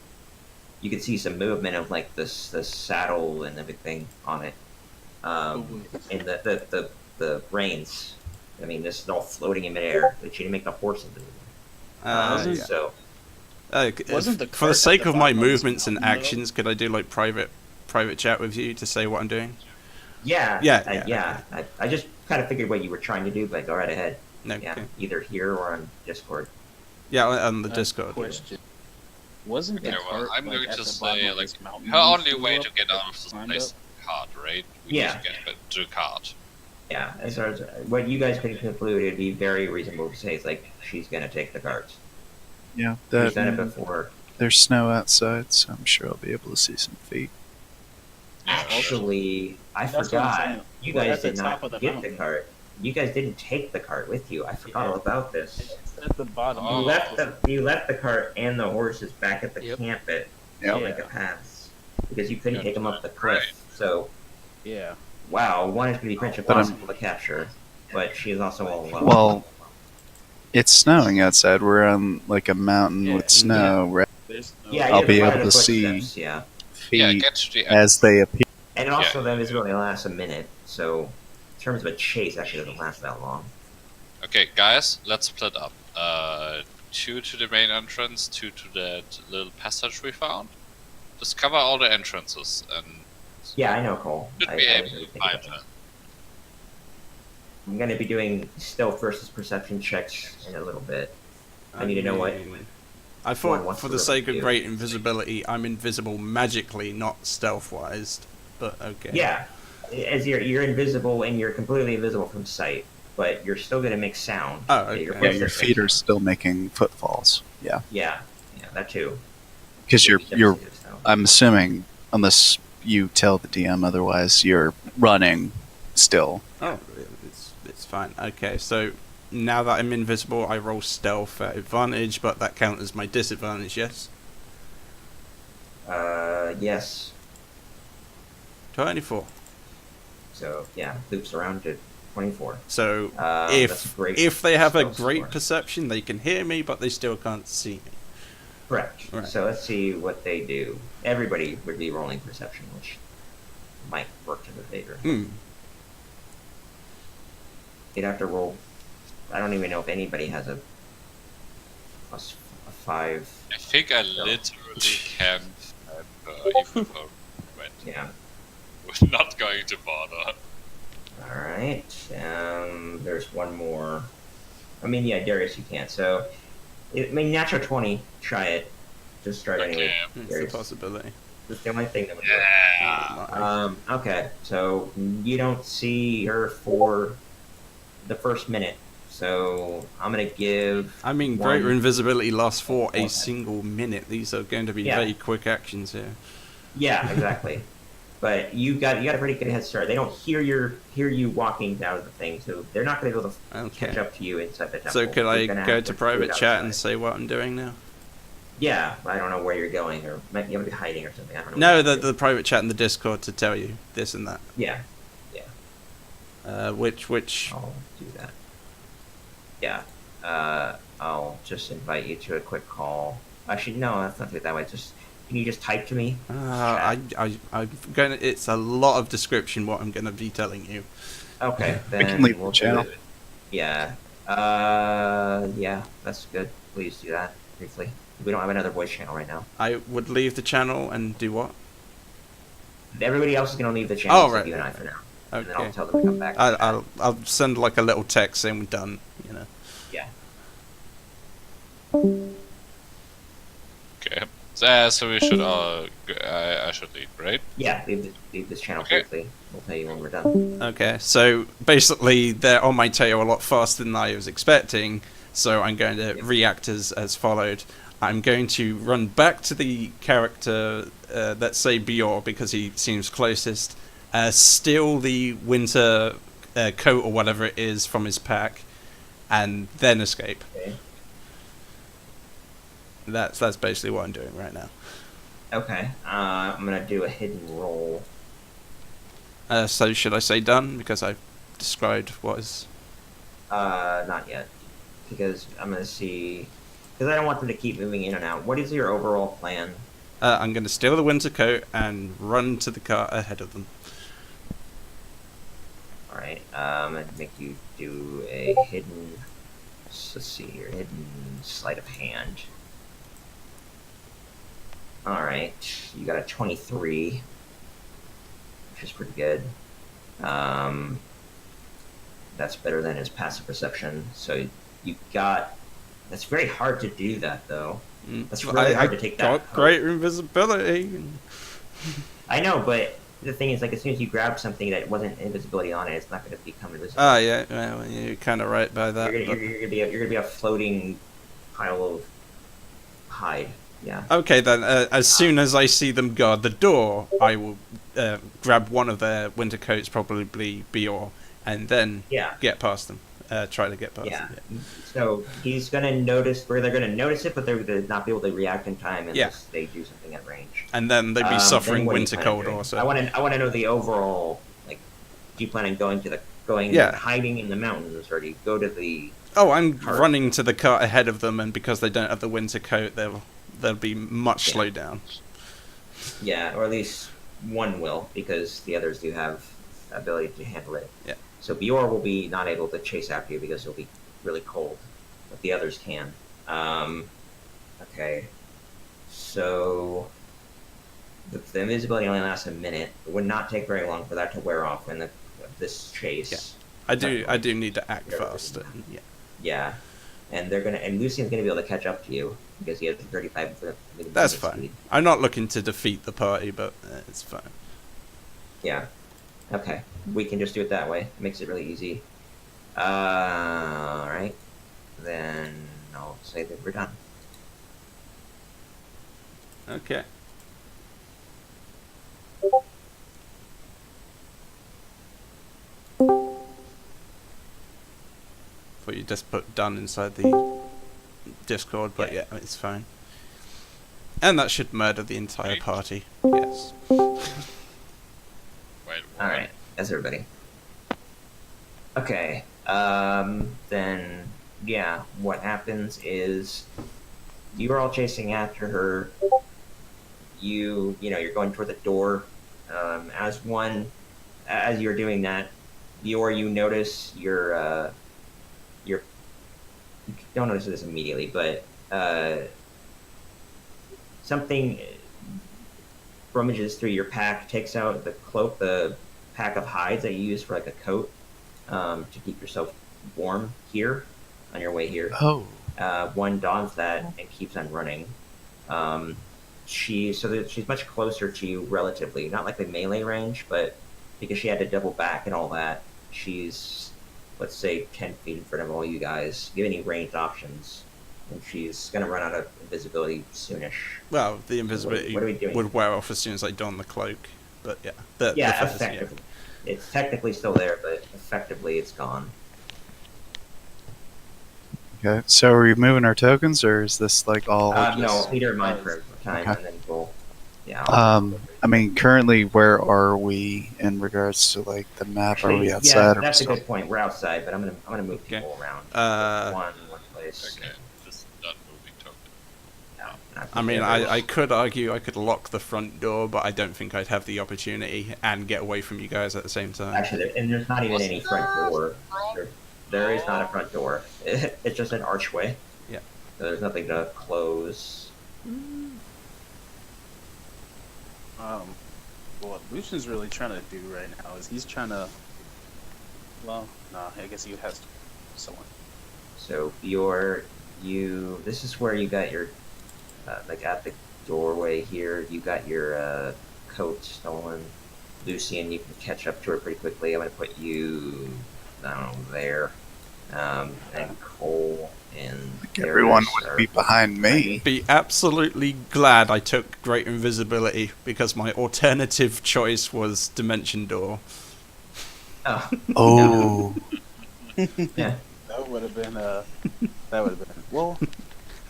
You can see some movement of like the saddle and everything on it, and the reins. I mean, this is all floating in midair, but you didn't make the horse invisible. Yeah. So Wasn't the For cart the at sake the of my bottom of this movements and mountain, though? actions, could I do like private chat with you to say what I'm doing? yeah, Yeah. I just kind of figured what you were trying to do, but go right ahead. No. Yeah, Okay. either here or on Discord. Yeah, on the Uh, Discord. Question. Wasn't the Okay, well, cart I'm like, going at to the bottom say, of like, this mountain her we only flew way up, to get out of this climbed place up? is cart, right? We Yeah. need to get to cart. Yeah, as far as what you guys could conclude, it'd be very reasonable to say it's like she's gonna take the carts. Yeah, We've done it before. there's snow outside, so I'm sure I'll be able to see some feet. Yeah, Actually, I That's what I'm forgot. saying. You We're guys at the did top not of the get mountain. the cart. You guys didn't take the cart with you. I forgot all about this. It's at the bottom. Oh. You left the cart and the horses back at the Yep. camp at Yep. Omega Paths because you couldn't Yeah, take them up the cliff. right. So Yeah. wow, one is going to be pretty But I'm- impossible to capture, but she is also all alone. Well, it's snowing outside. We're on like a mountain Yeah. with snow. Right? There's no yeah, I'll you be have to able find to the see- footsteps, Yeah, Yeah, Feet get to the as they appear. and also Yeah. the invisibility lasts a minute. So in terms of a chase, actually doesn't last that long. Okay, guys, let's split up. 2 to the main entrance, 2 to that little passage we found. Just cover all the entrances, and Yeah, I know, Cole. should I be was able already to thinking find about her. that. I'm gonna be doing stealth versus perception checks in a little bit. I need to know what. I One thought, wants for to the sake of do. great invisibility, I'm invisible magically, not stealth-wise. But okay. Yeah, as you're invisible and you're completely invisible from sight, but you're still gonna make sound. Oh, okay. Yeah, footsteps your make feet are sound. still making footfalls. Yeah, Yeah, that too. because you're Definitely do sound. I'm assuming, unless you tell the DM otherwise, you're running still. Oh, it's fine. Okay, so now that I'm invisible, I roll stealth at advantage, but that counts as my disadvantage, yes? Yes. 24. So yeah, loops around to 24. So That's great if they have a stealth great score. perception, they can hear me, but they still can't see me. Correct. Right. So let's see what they do. Everybody would be rolling perception, which might work to their favor. Hmm. You'd have to roll. I don't even know if anybody has a plus a 5. I think I literally can't, even though Yeah. we're not going to bother. All right. There's one more. I mean, yeah, Darius, you can't. So, natural 20. Try it. Just try it anyway. Okay. It's a Darius. possibility. That's the only thing that would work. Yeah. Okay, so you don't see her for the first minute. So I'm gonna give. I mean, one- greater invisibility lasts for a one. single minute. These are going to be Yeah. very quick actions here. Yeah, exactly. But you got a pretty good head start. They don't hear you walking down the thing, so they're not gonna be able to catch Okay. up to you inside the temple. So could I You're gonna go have to do private it chat and outside. say what I'm doing now? Yeah, I don't know where you're going, or might be able to be hiding or something. I don't know. No, what the you're private chat in the Discord to tell you this and that. doing. Yeah, Which I'll do that. Yeah, I'll just invite you to a quick call. Actually, no, that's not that way. Just can you just type to me? I'm gonna. It's a lot of description what I'm gonna be telling you. Okay, We then can leave the we'll channel. do it. Yeah. Yeah, that's good. Please do that briefly. We don't have another voice channel right now. I would leave the channel and do what? Everybody else is gonna leave the channel. Oh, except right, You and I right, for now. And then Okay. I'll tell them to come back. I'll send like a little text saying we're done. You know. Yeah. Okay. So we should I should leave, right? Yeah. Leave this channel Okay. briefly. We'll tell you when we're done. Okay. So basically, they're on my tail a lot faster than I was expecting. So I'm going to react as followed. I'm going to run back to the character, let's say Bior, because he seems closest. Steal the winter coat or whatever it is from his pack, and then escape. Okay. That's basically what I'm doing right now. Okay. I'm gonna do a hidden roll. So should I say done because I've described what is? Not yet, because I'm gonna see. Because I don't want them to keep moving in and out. What is your overall plan? I'm going to steal the winter coat and run to the car ahead of them. All right. I'm gonna make you do a hidden. Let's see here. Hidden sleight of hand. All right. You got a 23, which is pretty good. That's better than his passive perception. So you got. That's very hard to do that though. That's really hard to take that. Got greater invisibility. I know, but the thing is, like, as soon as you grab something that wasn't invisibility on it, it's not going to become invisible. Ah, yeah, well, you're kind of right by that. You're but- gonna be a floating pile of hide. Yeah. Okay, then, as soon as I see them guard the door, I will grab one of their winter coats, probably Bior, and then Yeah. get past them. Try to get past Yeah. them. So he's gonna notice, where they're gonna notice it, but they're gonna not be able to react in time unless they do something at range. And then they'd be Then suffering what do you winter plan on cold doing? also. I want to know the overall. Like, do you plan on going Yeah. hiding in the mountains, or do you go to the? Oh, I'm Cart. running to the cart ahead of them, and because they don't have the winter coat, they'll be much Yeah. slowed down. Yeah, or at least one will, because the others do have the ability to handle it. Yeah. So Bior will be not able to chase after you because he'll be really cold, but the others can. Okay. So the invisibility only lasts a minute. It would not take very long for that to wear off in this chase. I do need to act faster. Yeah. Yeah. And Lucian's gonna be able to catch up to you because he has 35. That's movement fine. speed. I'm not looking to defeat the party, but it's fine. Yeah. Okay. We can just do it that way. It makes it really easy. Alright. Then I'll say that we're done. Okay. Thought you just put done inside the Discord, but yeah, it's fine. And that should murder the entire Right. party. Yes. Wait, what? Alright. That's everybody. Okay. Then, yeah, what happens is you're all chasing after her. You're going toward the door. As you're doing that, you notice you don't notice this immediately, but something rummages through your pack, takes out the pack of hides that you use for like a coat to keep yourself warm here on your way here. Oh. One dons that and keeps on running. She's much closer to you relatively, not like the melee range, but because she had to double back and all that, she's, let's say, 10 feet in front of all you guys. Give any ranged options, and she's gonna run out of invisibility soonish. Well, the invisibility What are we doing? would wear off as soon as I don the cloak, but yeah. Effectively. It's technically still there, but effectively it's gone. Okay. So are we moving our tokens, or is this like all? No, just... leader in mind for a time, Okay. and then we'll. Yeah. I mean, currently, where are we in regards to like the map? Are we Yeah, outside or that's a still? good point. We're outside, but I'm gonna move Okay. people around. One place. Okay, just done moving token. No, not I mean, everyone. I could argue I could lock the front door, but I don't think I'd have the opportunity and get away from you guys at the same time. Actually, and there's not even any front door. There is not a front door. It's just an archway. Yeah. So there's nothing to close. What Lucian's really trying to do right now is he's trying to. Well, no, I guess he has someone. So this is where you got your, like at the doorway here, you got your coat stolen. Lucian, you can catch up to her pretty quickly. I'm gonna put you, I don't know, there. And Cole and Like everyone Darius would are- be behind me. Be absolutely glad I took great invisibility because my alternative choice was dimension door. Oh, Oh. yeah. That would have been well.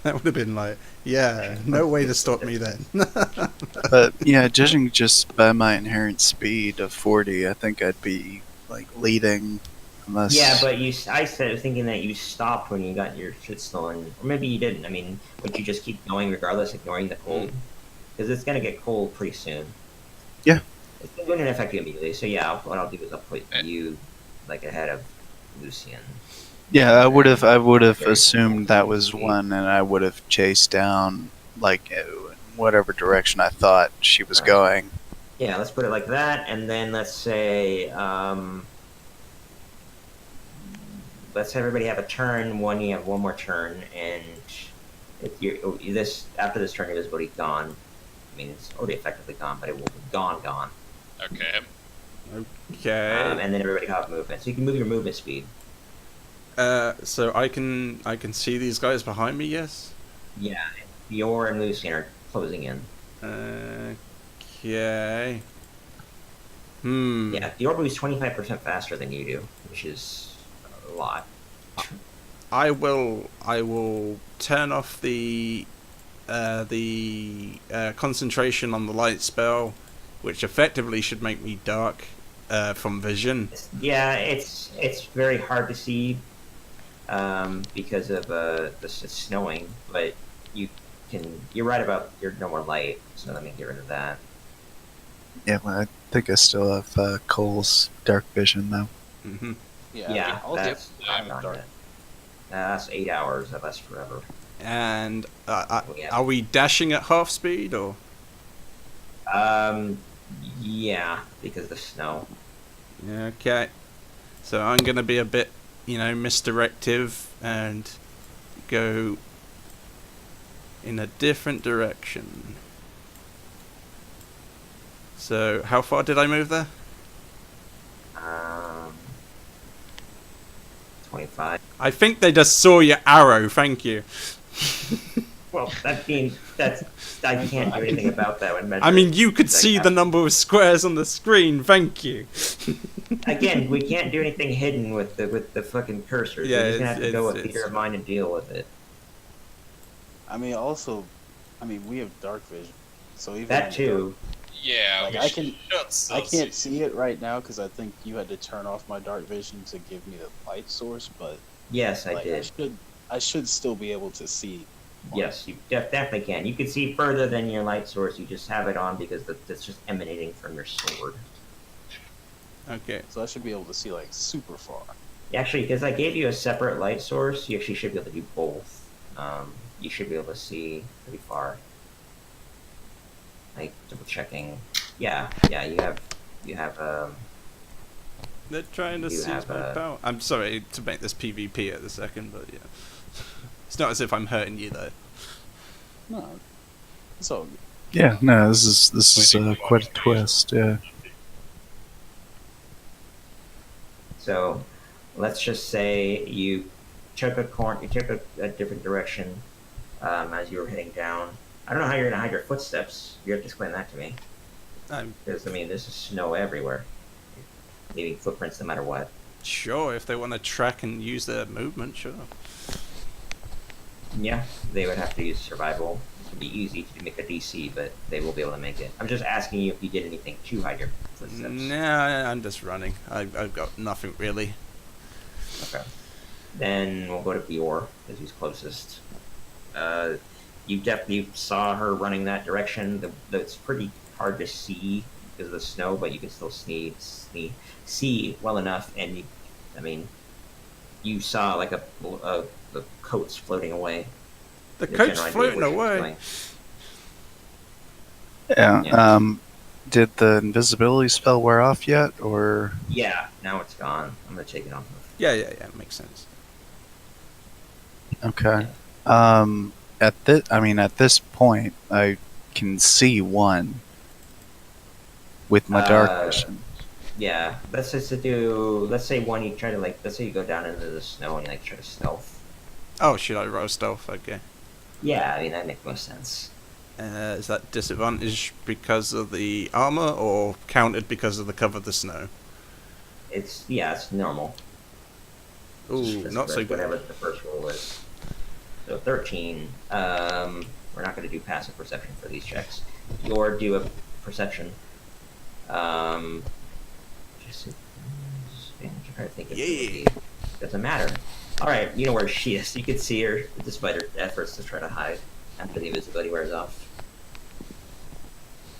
That would have been like, yeah, no way to stop me then. But yeah, judging just by my inherent speed of 40, I think I'd be like leading, unless. Yeah, but I said thinking that you stopped when you got your shit stolen, or maybe you didn't. I mean, would you just keep going regardless, ignoring the cold? Because it's gonna get cold pretty soon. Yeah. It's going to affect you immediately. So yeah, what I'll do is I'll put you like ahead of Lucian. Yeah, I would have Very assumed that was speed. one, and I would have chased down like whatever direction I thought she was Right. going. Yeah, let's put it like that, and then let's say let's everybody have a turn. You have one more turn, and after this turn, invisibility gone. I mean, it's already effectively gone, but it will be gone. Okay. Okay. And then everybody can have movement, so you can move your movement speed. So I can see these guys behind me. Yes. Yeah, Fior and Lucian are closing in. Okay. Hmm. Yeah, Fior moves 25% faster than you do, which is a lot. I will turn off the concentration on the light spell, which effectively should make me dark from vision. Yeah, it's very hard to see because of it's snowing, but you're right about your no more light, so let me get rid of that. Yeah, well, I think I still have Cole's dark vision though. Hmm. Yeah, I'll that's I'm not dark. it. That's 8 hours. That lasts forever. And Yeah. are we dashing at half speed or? Yeah, because of the snow. Okay. So I'm gonna be a bit, misdirective and go in a different direction. So how far did I move there? 25. I think they just saw your arrow. Thank you. Well, that means I can't do anything about that when measuring. I mean, you could Like, see the number of squares on the screen. Thank you. Again, we can't do anything hidden with the fucking cursor. Yeah, We're just gonna have to go with it's- theater of mind and deal with it. I mean, also, we have dark vision, so even That in the too. Yeah, Like, we I can- should still I can't see. see it right now because I think you had to turn off my dark vision to give me the light source. But Yes, I like, did. I should still be able to see. Yes, you definitely can. You can see further than your light source. You just have it on because it's just emanating from your sword. Okay. So I should be able to see like super far. Actually, because I gave you a separate light source, you actually should be able to do both. You should be able to see pretty far. Like double checking. Yeah, you have They're trying to You seize have my a- power. I'm sorry to make this PvP at the second, but yeah. It's not as if I'm hurting you though. No, it's all good. Yeah, no, this is quite a twist. Yeah. So, let's just say you took a different direction as you were heading down. I don't know how you're gonna hide your footsteps. You have to explain that to me. I'm Because there's snow everywhere, leaving footprints no matter what. sure if they want to track and use their movement, sure. Yeah, they would have to use survival. It would be easy to make a DC, but they will be able to make it. I'm just asking you if you did anything to hide your footsteps. Nah, I'm just running. I've got nothing really. Okay. Then we'll go to Bior, because he's closest. You definitely saw her running that direction. It's pretty hard to see because of the snow, but you can still see well enough. And you saw like the coats floating away. The Your coat's general idea floating where she was away. going. Yeah. Yeah. Did the invisibility spell wear off yet, or? Yeah, now it's gone. I'm gonna take it off. Yeah, makes sense. Okay. At this point, I can see one with my dark vision. Yeah, let's say one you try to let's say you go down into the snow and try to stealth. Oh, should I roll stealth? Okay. Yeah, that makes most sense. Is that disadvantage because of the armor or counted because of the cover of the snow? It's normal. Ooh, not so good. Whatever the first roll is. So 13. We're not going to do passive perception for these checks. Or do a perception. I'm trying to think if it doesn't matter. Alright, you know where she is. You can see her despite her efforts to try to hide after the invisibility wears off.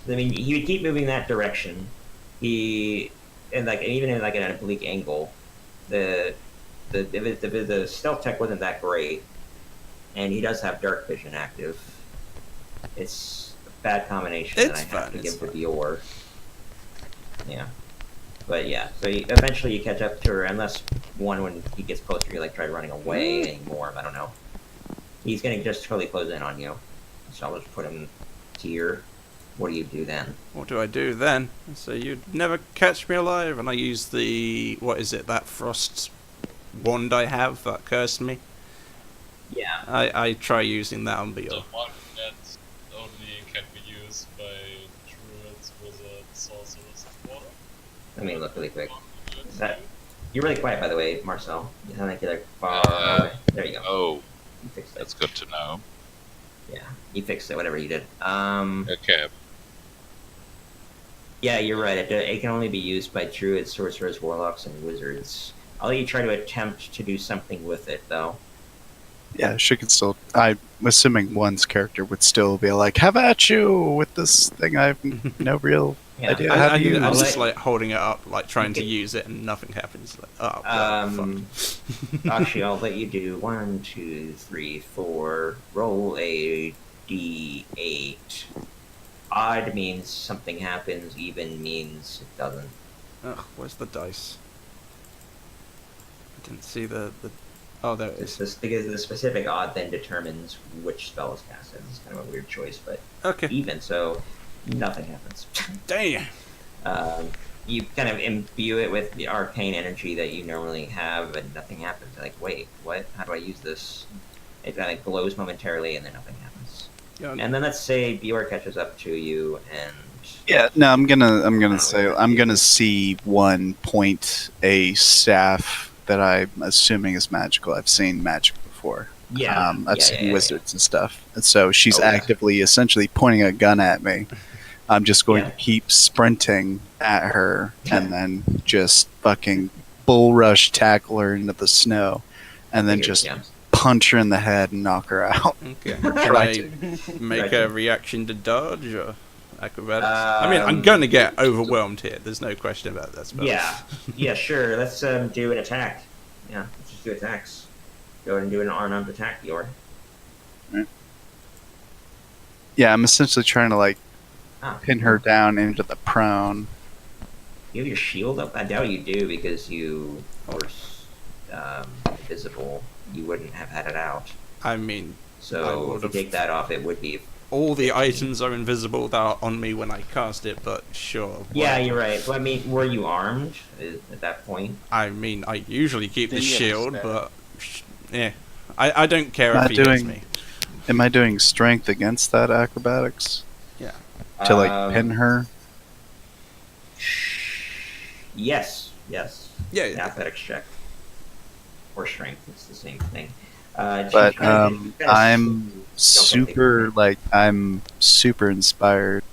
He would keep moving that direction. Even in an oblique angle, the stealth tech wasn't that great, and he does have dark vision active. It's a bad combination that I have to give to Bior. Yeah. But yeah, so eventually you catch up to her, unless when he gets closer, you try running away anymore. I don't know. He's gonna just totally close in on you, so I'll just put him here. What do you do then? What do I do then? So you'd never catch me alive, and I use that frost wand I have that cursed me. Yeah. I try using that on The Bior. one that only can be used by druids, wizards, sorcerers, and water. Let me look really quick. You're really quiet, by the way, Marcel. You sound like you're far away. There you go. Oh, You fixed it. that's good to know. Yeah, you fixed it. Whatever you did. Okay. Yeah, you're right. It can only be used by druids, sorcerers, warlocks, and wizards. I'll let you try to attempt to do something with it, though. Yeah, she could still. I'm assuming one's character would still be like, "Have at you with this thing I have no real Yeah. I do. How do you? I'm I'll just let- like holding it up, like trying to Okay. use it, and nothing happens. Like, oh, God, fuck. Actually, I'll let you do 1, 2, 3, 4. Roll a d8. Odd means something happens. Even means it doesn't. Ugh, where's the dice? I didn't see the. Oh, there it is. The specific odd then determines which spell is casted. It's kind of a weird choice, but Okay. even so, nothing happens. Damn. You kind of imbue it with the arcane energy that you normally have, and nothing happens. Like, wait, what? How do I use this? It kind of glows momentarily, and then nothing happens. Yeah, And then let's say Bjork catches up to you, and Yeah, no, I'm gonna say I'm gonna see one point a staff that I'm assuming is magical. I've seen magic before. I've seen wizards and stuff, and so she's Oh, yeah. actively, essentially pointing a gun at me. I'm just going Yeah. to keep sprinting at her, and then just fucking bull rush tackle her into the snow, and then just Yeah. punch her in the head and knock her out. Okay. Can Try I to. make Right. a reaction to dodge or acrobatics? I mean, I'm Um, gonna get overwhelmed here. There's no question about that spell. Yeah, sure. Let's do an attack. Yeah, let's just do attacks. Go ahead and do an unarmed attack, Bjork. Yeah, I'm essentially trying to like Ah, pin her down into the prone. You have your shield up? I doubt you do because you were invisible. You wouldn't have had it out. I mean, I So if you would've- take that off, it would be. all the items are invisible that are on me when I cast it, but sure. Yeah, whatever. you're right. Well, I mean, were you armed at that point? I mean, I usually keep the Then you have shield, to but yeah, I don't care Not if he hits doing- me. Am I doing strength against that acrobatics to like pin her? Yes. Yeah, yeah. Athletics check. Or strength. It's the same thing. But I'm super like I'm super inspired.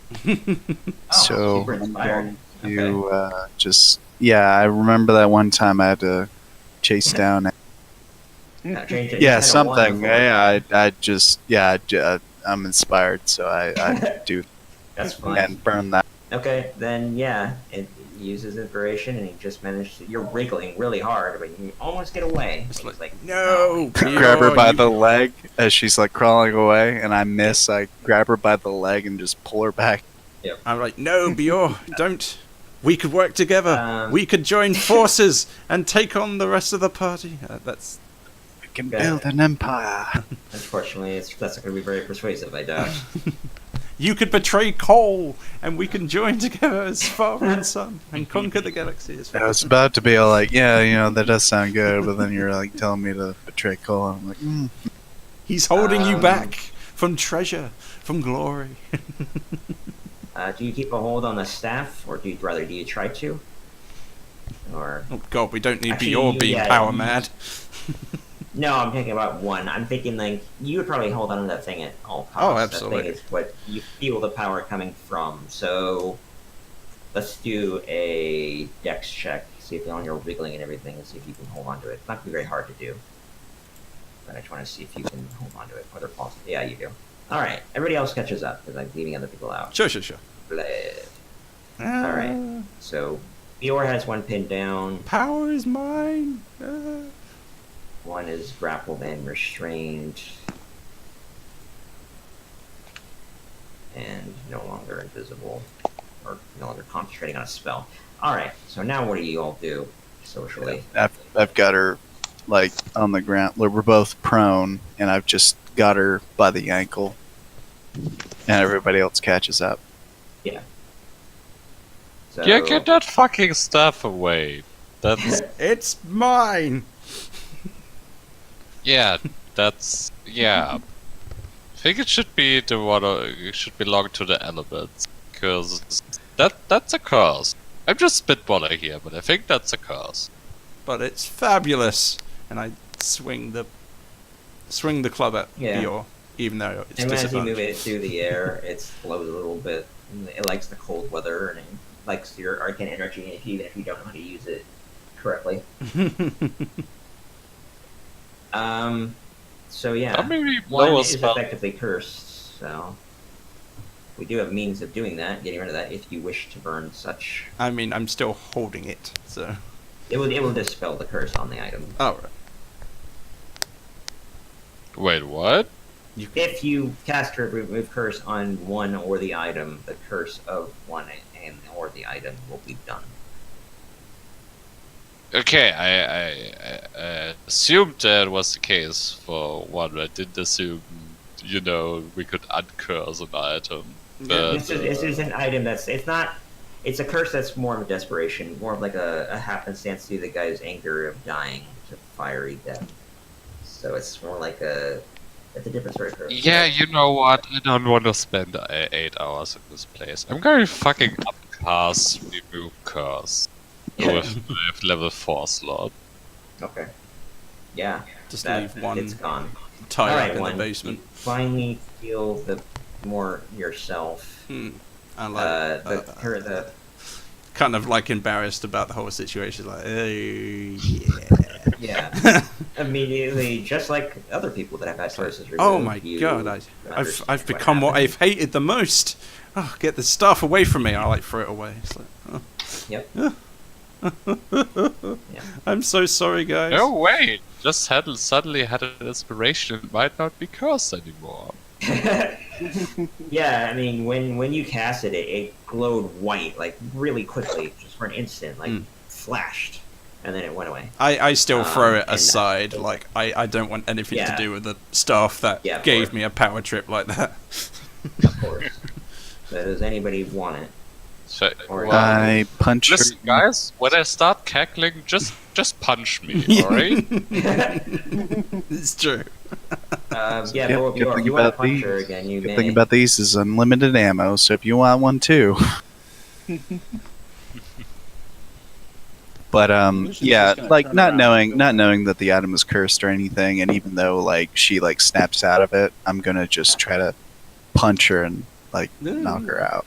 So super I'm inspired. going to just I remember that one time I had to chase down. Change it. Yeah, It's something. kinda one. I just I'm inspired, so I do That's fine. and burn that. Okay, then yeah, it uses inspiration, and he just managed to. You're wriggling really hard, but you almost get away. It's He's like, no, Grab her Pure, by you- the leg as she's like crawling away, and I miss. I grab her by the leg and just pull her back. I'm like, no, Bior, don't. We could work together. We could join forces and take on the rest of the party. That's We can Okay. build an empire. Unfortunately, that's not going to be very persuasive. I doubt. you could betray Cole, and we can join together as father and son and conquer the galaxy. As I was about to be all like, yeah, that does sound good, but then you're like telling me to betray Cole. I'm like, He's holding you Um, back from treasure, from glory. Do you keep a hold on the staff, or do you try to? Or Oh God, we don't need Actually, Bior you- being yeah, power you- mad. no, I'm thinking about one. I'm thinking like you would probably hold on to that thing at all costs. Oh, That absolutely. thing is what you feel the power coming from. So let's do a dex check. See if on your wiggling and everything, and see if you can hold on to it. It's not gonna be very hard to do. But I just want to see if you can hold on to it, whether possible. Yeah, you do. All right, everybody else catches up because I'm leaving other people out. Sure. Bleh. All right. So Bior has one pinned down. Power is mine. One is grappled and restrained. And no longer invisible. Or no longer concentrating on a spell. Alright, so now what do you all do socially? I've got her like on the ground. We're both prone, and I've just got her by the ankle, and everybody else catches up. So, Yeah, get that fucking stuff away. That's It's mine. yeah, that's yeah. I think it should be the one. It should belong to the elements because that's a curse. I'm just spitballing here, but I think that's a curse. But it's fabulous, and I swing the club at Yeah. Bior, even though it's And as you disadvantaged. move it through the air, it flows a little bit. It likes the cold weather and it likes your arcane energy, even if you don't know how to use it correctly. So yeah. How many One lower is spell? effectively cursed, so We do have means of doing that, getting rid of that, if you wish to burn such. I mean, I'm still holding it, so. It will dispel the curse on the item. Oh, right. Wait, what? If you cast remove curse on one or the item, the curse of one and or the item will be done. Okay, I assumed that was the case for one. I didn't assume, we could uncurse an item. But, This is an item it's not. It's a curse that's more of a desperation, more of like a happenstance to the guy's anger of dying to fiery death. So it's more like it's a different sort of curse. yeah, you know what? I don't want to spend 8 hours in this place. I'm going to fucking upcast remove curse with level 4 slot. Okay. Yeah. Just that- leave one It's gone. tied Alright, up in one. the basement. You finally feel the more yourself. I like The kind of like embarrassed about the whole situation. Like, yeah. yeah. Immediately, just like other people that have had curses removed. Oh my you god! I've understand become what happened. I've hated the most. Oh, get the stuff away from me! I like throw it away. It's like, oh. Yep. I'm so sorry, guys. No, wait! Just suddenly had an inspiration. It might not be cursed anymore. Yeah, I mean, when you cast it, it glowed white, like really quickly, just for an instant, like flashed, and then it went away. I still throw it and that's aside. okay. Like I don't want anything Yeah. to do with the stuff that Yeah, of gave course. me a power trip like that. Of course. So does anybody want it? So, Or- well, I punch listen, her. guys, when I start cackling, just punch me, alright? It's true. Yeah, Yeah, but if good you want thing to about punch these- her again, you Good may. thing about these is unlimited ammo, so if you want one too. But Lucian's yeah, just gonna like turn not around knowing and not knowing that the item is cursed or anything, and even though like she like snaps out of it, I'm gonna just try to punch her and like knock her out.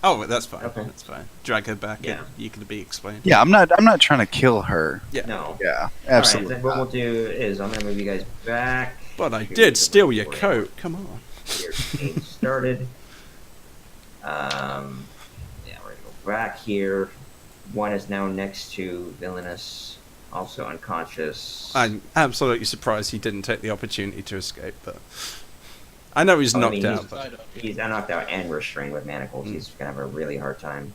Oh, that's fine. Okay. That's fine. Drag her back. Yeah. You can be explained. Yeah, I'm not trying to kill her. No. Yeah, Alright, absolutely. then what not. we'll do is I'm going to move you guys back. But I to did the steal your before coat. Come on. Your game started. Yeah, we're going to go back here. One is now next to Villainous, also unconscious. I'm absolutely surprised he didn't take the opportunity to escape, but I know he's I knocked mean, out. But Tied up. He's knocked out and restrained with manacles. He's going to have a really hard time.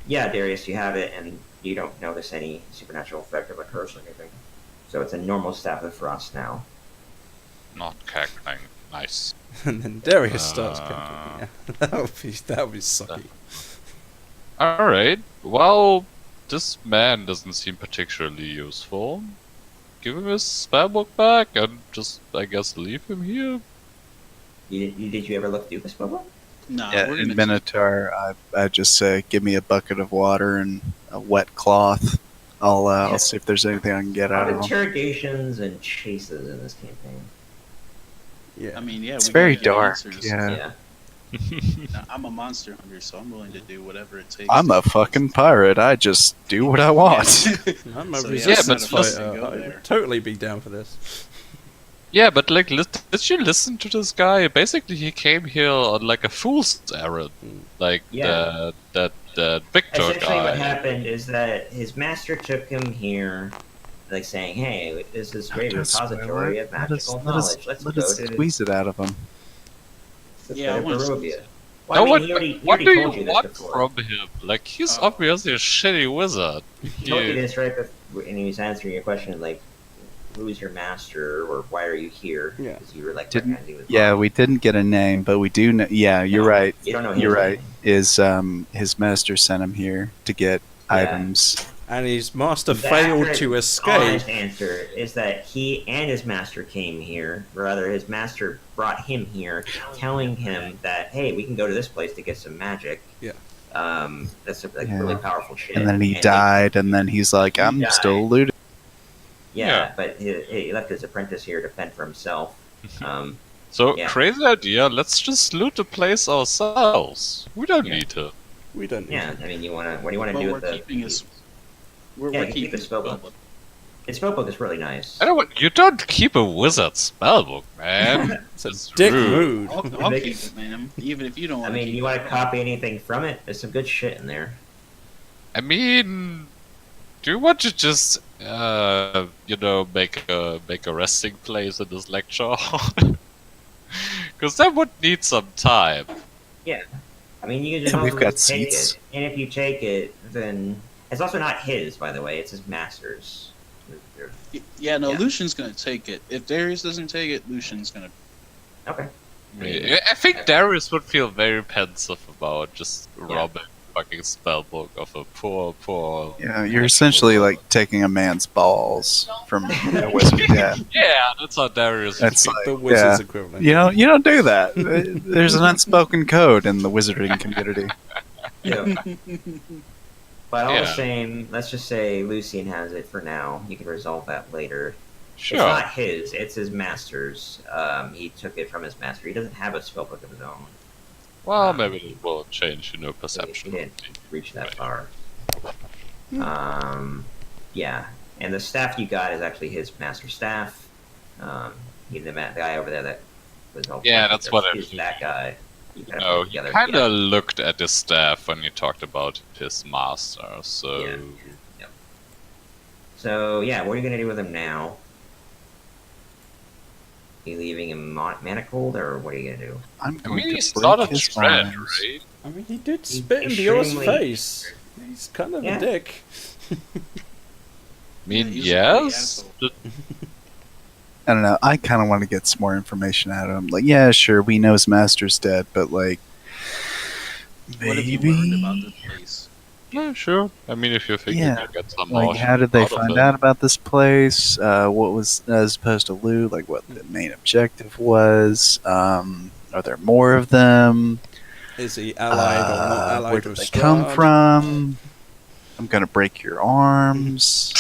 Yeah, Darius, you have it, and you don't notice any supernatural effect of a curse or anything. So it's a normal Staff of Frost now. Not cackling. Nice. and then Darius starts cackling. Yeah, that would be sucky. Alright, well, this man doesn't seem particularly useful. Give him his spellbook back and just, I guess, leave him here. Did you ever look through this bubble? No, Yeah, we're in gonna Minotaur, I just say, give me a bucket of water and a wet cloth. I'll see if there's anything I can get out of them. Interrogations and chases in this campaign. Yeah. I mean, yeah, It's we very gotta get dark. answers. Yeah. I'm a monster hunter, so I'm willing to do whatever it takes. I'm a fucking pirate. I just do what I want. I'm a So, yeah, resistance but fighter. listen, go I there. would totally be down for this. Yeah, but like, did you listen to this guy? Basically, he came here on like a fool's errand, like Yeah. that Victor Essentially, guy. what happened is that his master took him here, like saying, "Hey, this is great repository of magical knowledge. Let's let go us to squeeze it out of him. Yeah, I want to Barovia." No, Well, I mean, he what already do told you this want before. from him? Like, he's Oh. obviously a shitty wizard. He told you He- this right before, and he was answering your question, like, "Who's your master?" or "Why are you here?" Yeah. Because you were like, Didn't- recognizing his Yeah, mom. we didn't get a name, but we do know. Yeah, you're No, right. You don't know. You're his right. name. His master sent him here to get items. And his master The failed accurate, to escape. honest answer is that he and his master came here. Rather, his master brought him here, telling him that, "Hey, we can go to this place to get some magic." Yeah. That's like Yeah. really powerful shit. And then he died, and then he's like, He I'm died. still looting. Yeah, Yeah. but he left his apprentice here to fend for himself. So, Yeah. crazy idea, let's just loot the place ourselves. We don't Yeah. need to. We don't need Yeah, to. I mean, what do you want to But do we're with the? keeping his. We're Yeah, we're you keep keeping the spell book. Its spellbook is really nice. I don't want. You don't keep a wizard spellbook, man. It's a It's dick rude. mood. I'll keep it, man. Even if you don't I want mean, you want to copy anything from it? There's some good shit in there. I mean, do you want to just, make a resting place in this lecture? Because that would need some time. I mean, you can just Yeah, we've also got just take seats. it, and if you take it, then it's also not his, by the way. It's his master's. Yeah, no, Yeah. Lucian's gonna take it. If Darius doesn't take it, Lucian's gonna. Okay. I think Darius would feel very pensive about just robbing fucking spellbook of a poor. Yeah, you're essentially like taking a man's balls from a wizard. Yeah, Yeah, that's how Darius. That's would The feel. wizard's equivalent. you don't do that. There's an unspoken code in the wizarding community. Yeah. But all the Yeah. same, let's just say Lucian has it for now. You can resolve that later. Sure. It's not his; it's his master's. He took it from his master. He doesn't have a spellbook of his own. Well, maybe it will change, perception. He didn't reach that Right. far. Yeah, and the staff you got is actually his master staff. He's the guy over there that was helping. Yeah, that's what I he's that guy. You kinda No, put you together- kind of looked at his staff when you talked about his master, so... Yeah. Yep. So yeah, what are you gonna do with him now? You leaving him manacled, or what are you gonna do? I'm I going mean, to he's break not a his threat, arms. right? I mean, he did He's spit in Bjorn's extremely- face. He's kind of Yeah. a dick. I mean, Yeah, he's a yes. pretty I don't know. I kind of want to get some more information out of him. Like, yeah, sure, we know his master's dead, but like, What have you maybe. learned about this place? Yeah, sure. I mean, if you think you Yeah. can get some more Like, how did they out of find it. out about this place? What was as opposed to loot? Like, what the main objective was? Are there more of them? Is he allied or not allied Where did with they come Strahd? from? I'm gonna break your arms.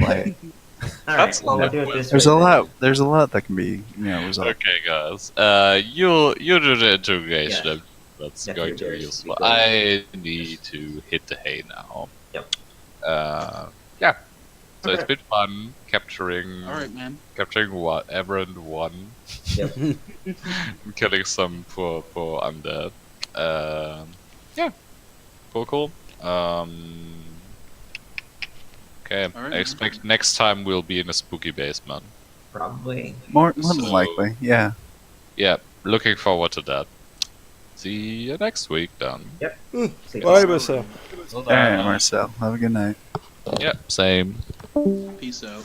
Like, All That's right, well, not we'll a do it quest. this there's way a then. lot. There's a lot that can be, resolved. Okay, guys. You do the interrogation. Yeah. That's Yeah, going you're to be very useful. sweet. I need to hit the hay now. Yep. Yeah. So it's Okay. been fun capturing All right, man. what Everend won. Yep. And killing some poor undead. Yeah. Cool. Okay. Alright. I expect next time we'll be in a spooky basement. Probably. More than So- likely, yeah. Yeah. Looking forward to that. See you next week then. See, Bye, Marcel. All right, Marcel. Have a good night. Yeah. Same. Peace out.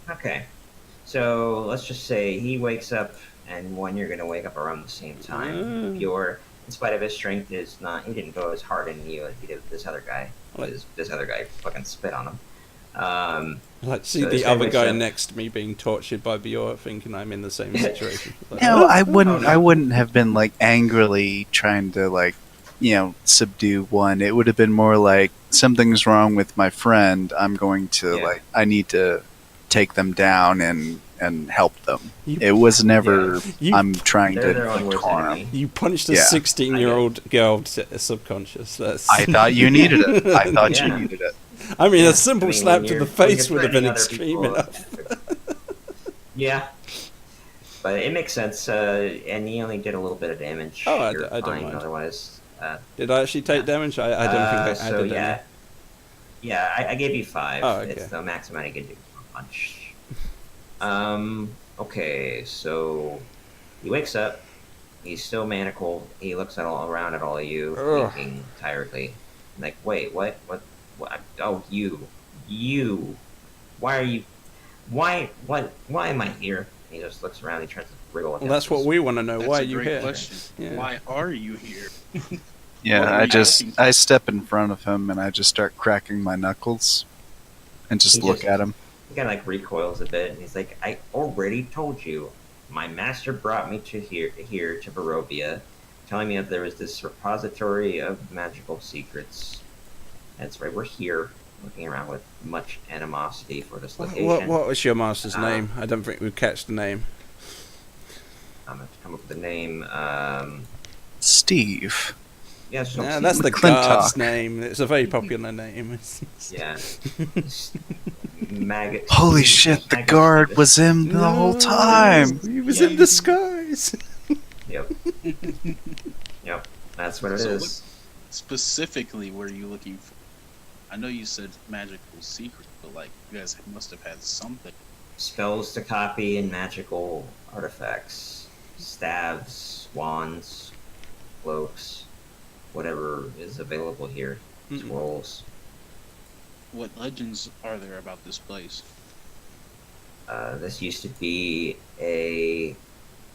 Okay. So let's just say he wakes up, and one you're gonna wake up around the same time. Bjorn, in spite of his strength, he didn't go as hard in you as he did with this other guy. What? This other guy fucking spit on him. Like, see So this the guy other wakes guy up- next to me being tortured by Bjorn, thinking I'm in the same situation. Like, No, I wouldn't. Oh, no. I wouldn't have been like angrily trying to subdue one. It would have been more like something's wrong with my friend. I'm going to Yeah. I need to take them down and help them. You- It was never. You- I'm trying They're their own to worst harm. enemy. You punched a Yeah. 16-year-old girl subconscious. That's. I thought you needed it. I thought Yeah. you needed it. I mean, Yeah, a simple I mean, slap when to you're- the when face you're would have been threatening other extreme people- enough. Yeah. But it makes sense, and he only did a little bit of damage. Oh, I You're don't fine mind. Otherwise, Did I actually take Yeah. damage? I don't think I so did. yeah, yeah, I gave you 5. Oh, okay. It's the maximum I can do for punch. Okay, so he wakes up. He's still manacled. He looks around at all of you, Ugh. thinking tiredly, like, "Wait, what? Oh, you! Why are you? Why? What? Why am I here?" He just looks around. He tries to wriggle. Well, that's what we want to know. That's Why a are you great here? question. Yeah. Why are you here? Yeah, What are I you just asking? I step in front of him and I just start cracking my knuckles, and just He look just- at him. He kind of like recoils a bit, and he's like, "I already told you. My master brought me to here to Barovia, telling me that there was this repository of magical secrets. That's right. We're here, looking around with much animosity for this location. What was your master's Uh, name? I don't think we catch the name. I'm gonna have to come up with a name. Steve. Yeah, so Nah, that's the McClintock. guard's name. It's a very popular name. yeah. Maggot. Holy shit, the guard was him the whole time! He was Yeah. in disguise. Yep. Yep. That's what it So is. Specifically, what are you looking for? I know you said magical secret, but like you guys must have had something. Spells to copy and magical artifacts, staves, wands, cloaks, whatever is available here. Scrolls. What legends are there about this place? This used to be a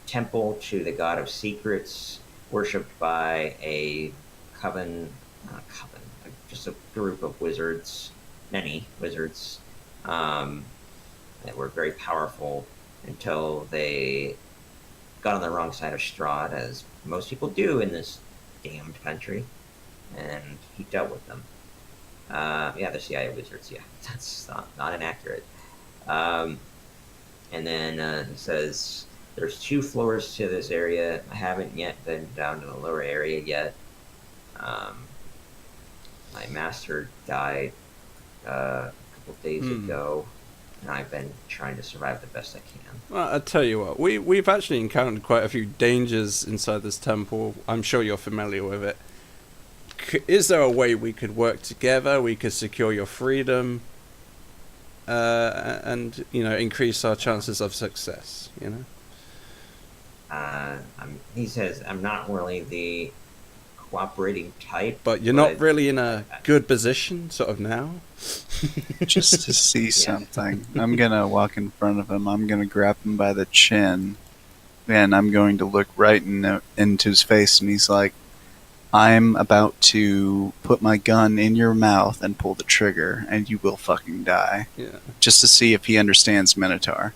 temple to the god of secrets, worshipped by not a coven, just a group of wizards, many wizards, that were very powerful until they got on the wrong side of Strahd, as most people do in this damned country, and he dealt with them. Yeah, the CIA wizards. Yeah, that's not inaccurate. And then it says there's 2 floors to this area. I haven't yet been down to the lower area yet. My master died a couple days ago, and I've been trying to survive the best I can. Well, I tell you what, we've actually encountered quite a few dangers inside this temple. I'm sure you're familiar with it. Is there a way we could work together? We could secure your freedom, and increase our chances of success. He says I'm not really the cooperating type, But you're not really in a good position, sort of now. Just to see something. I'm gonna walk in front of him, I'm gonna grab him by the chin, and I'm going to look right into his face, and he's like, I'm about to put my gun in your mouth and pull the trigger, and you will fucking die. Yeah. Just to see if he understands Minotaur.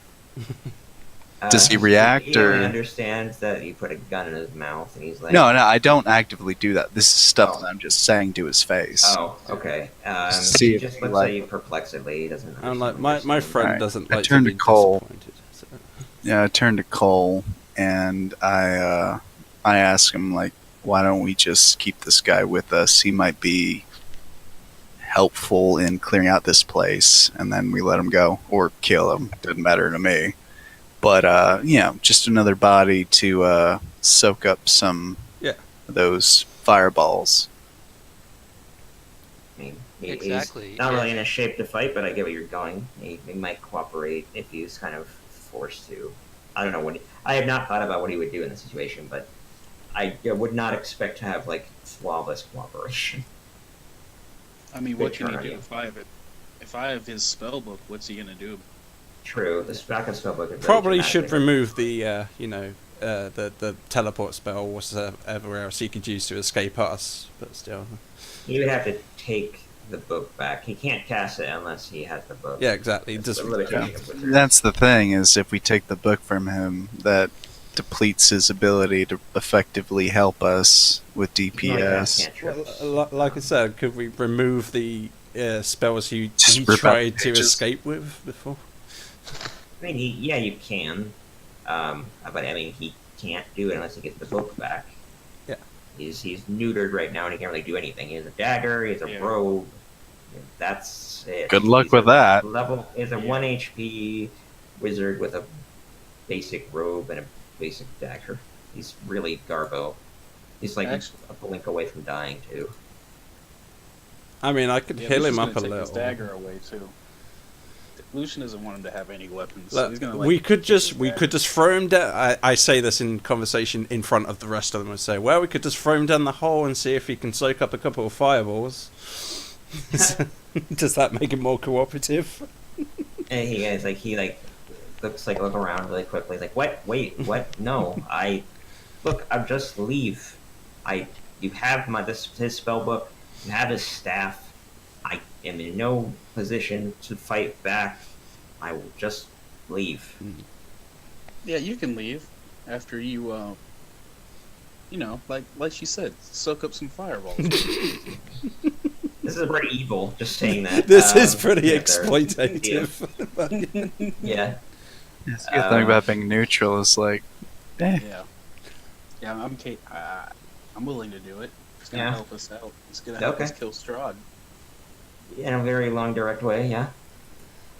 Does he react, he or- only understands that you put a gun in his mouth, and he's like, No, I don't actively do that. This is stuff that I'm just saying to his face. Oh, okay. See He if just he looks like- at you perplexedly. He doesn't. I'm like, understand my friend Alright. doesn't I like turned to to be Cole. disappointed. So. Yeah, I turn to Cole, and I ask him, like, why don't we just keep this guy with us? He might be helpful in clearing out this place, and then we let him go. Or kill him. Doesn't matter to me. But, just another body to soak up some of those fireballs. I mean, Exactly, He's not yeah. really in a shape to fight, but I get where you're going. He might cooperate if he's kind of forced to. I don't know I have not thought about what he would do in this situation, but I would not expect to have like flawless cooperation. I mean, Good what can turn he on do you. if I have his spell book? What's he gonna do? True, the backup spellbook is very Probably should dramatic. remove the the teleport spell, whatever else he could use to escape us. But still, He would have to take the book back. He can't cast it unless he has the book. yeah, exactly. That's Just the limitation of wizards. That's the thing, is if we take the book from him, that depletes his ability to effectively help us with He can only cast DPS. cantrips. like I said, could we remove the spells he Just rip out tried the to pages. escape with before? I mean, you can, but I mean, he can't do it unless he gets the book back. Yeah. He's neutered right now, and he can't really do anything. He has a dagger. He has a Yeah. robe. That's it. Good luck He's with a that. He's a 1 HP wizard with a basic robe and a basic dagger. He's really Garbo. He's like Actually- a blink away from dying too. I mean, I could Yeah, heal Lucian's him up a gonna take his little. dagger away too. Lucian doesn't want him to have any weapons. So Look, he's gonna, like, we could take just his we dagger. could just throw him down. I say this in conversation in front of the rest of them. I say, well, we could just throw him down the hole and see if he can soak up a couple of fireballs. Does that make him more cooperative? And he look around really quickly. He's like, what? Wait, what? No, I'll just leave. You have his spell book. You have his staff. I am in no position to fight back. I will just leave. Yeah, you can leave after you, like she said, soak up some fireballs. This is pretty evil. Just saying that. This is pretty yeah, exploitative. Yeah. Yes, the good thing about being neutral is like, yeah, I'm willing to do it. He's gonna Yeah. help us out. He's gonna help Okay. us kill Strahd. In a very long, direct way, yeah.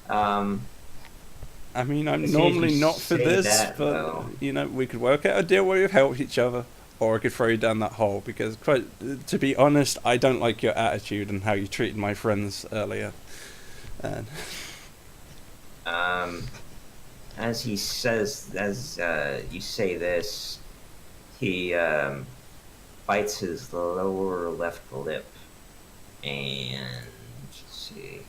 I mean, I'm As soon as normally you not for say this, that, but though- you know, we could work out a deal where we've helped each other, or I could throw you down that hole. Because, to be honest, I don't like your attitude and how you treated my friends earlier. And As he says, as you say this, he bites his lower left lip, and let's see.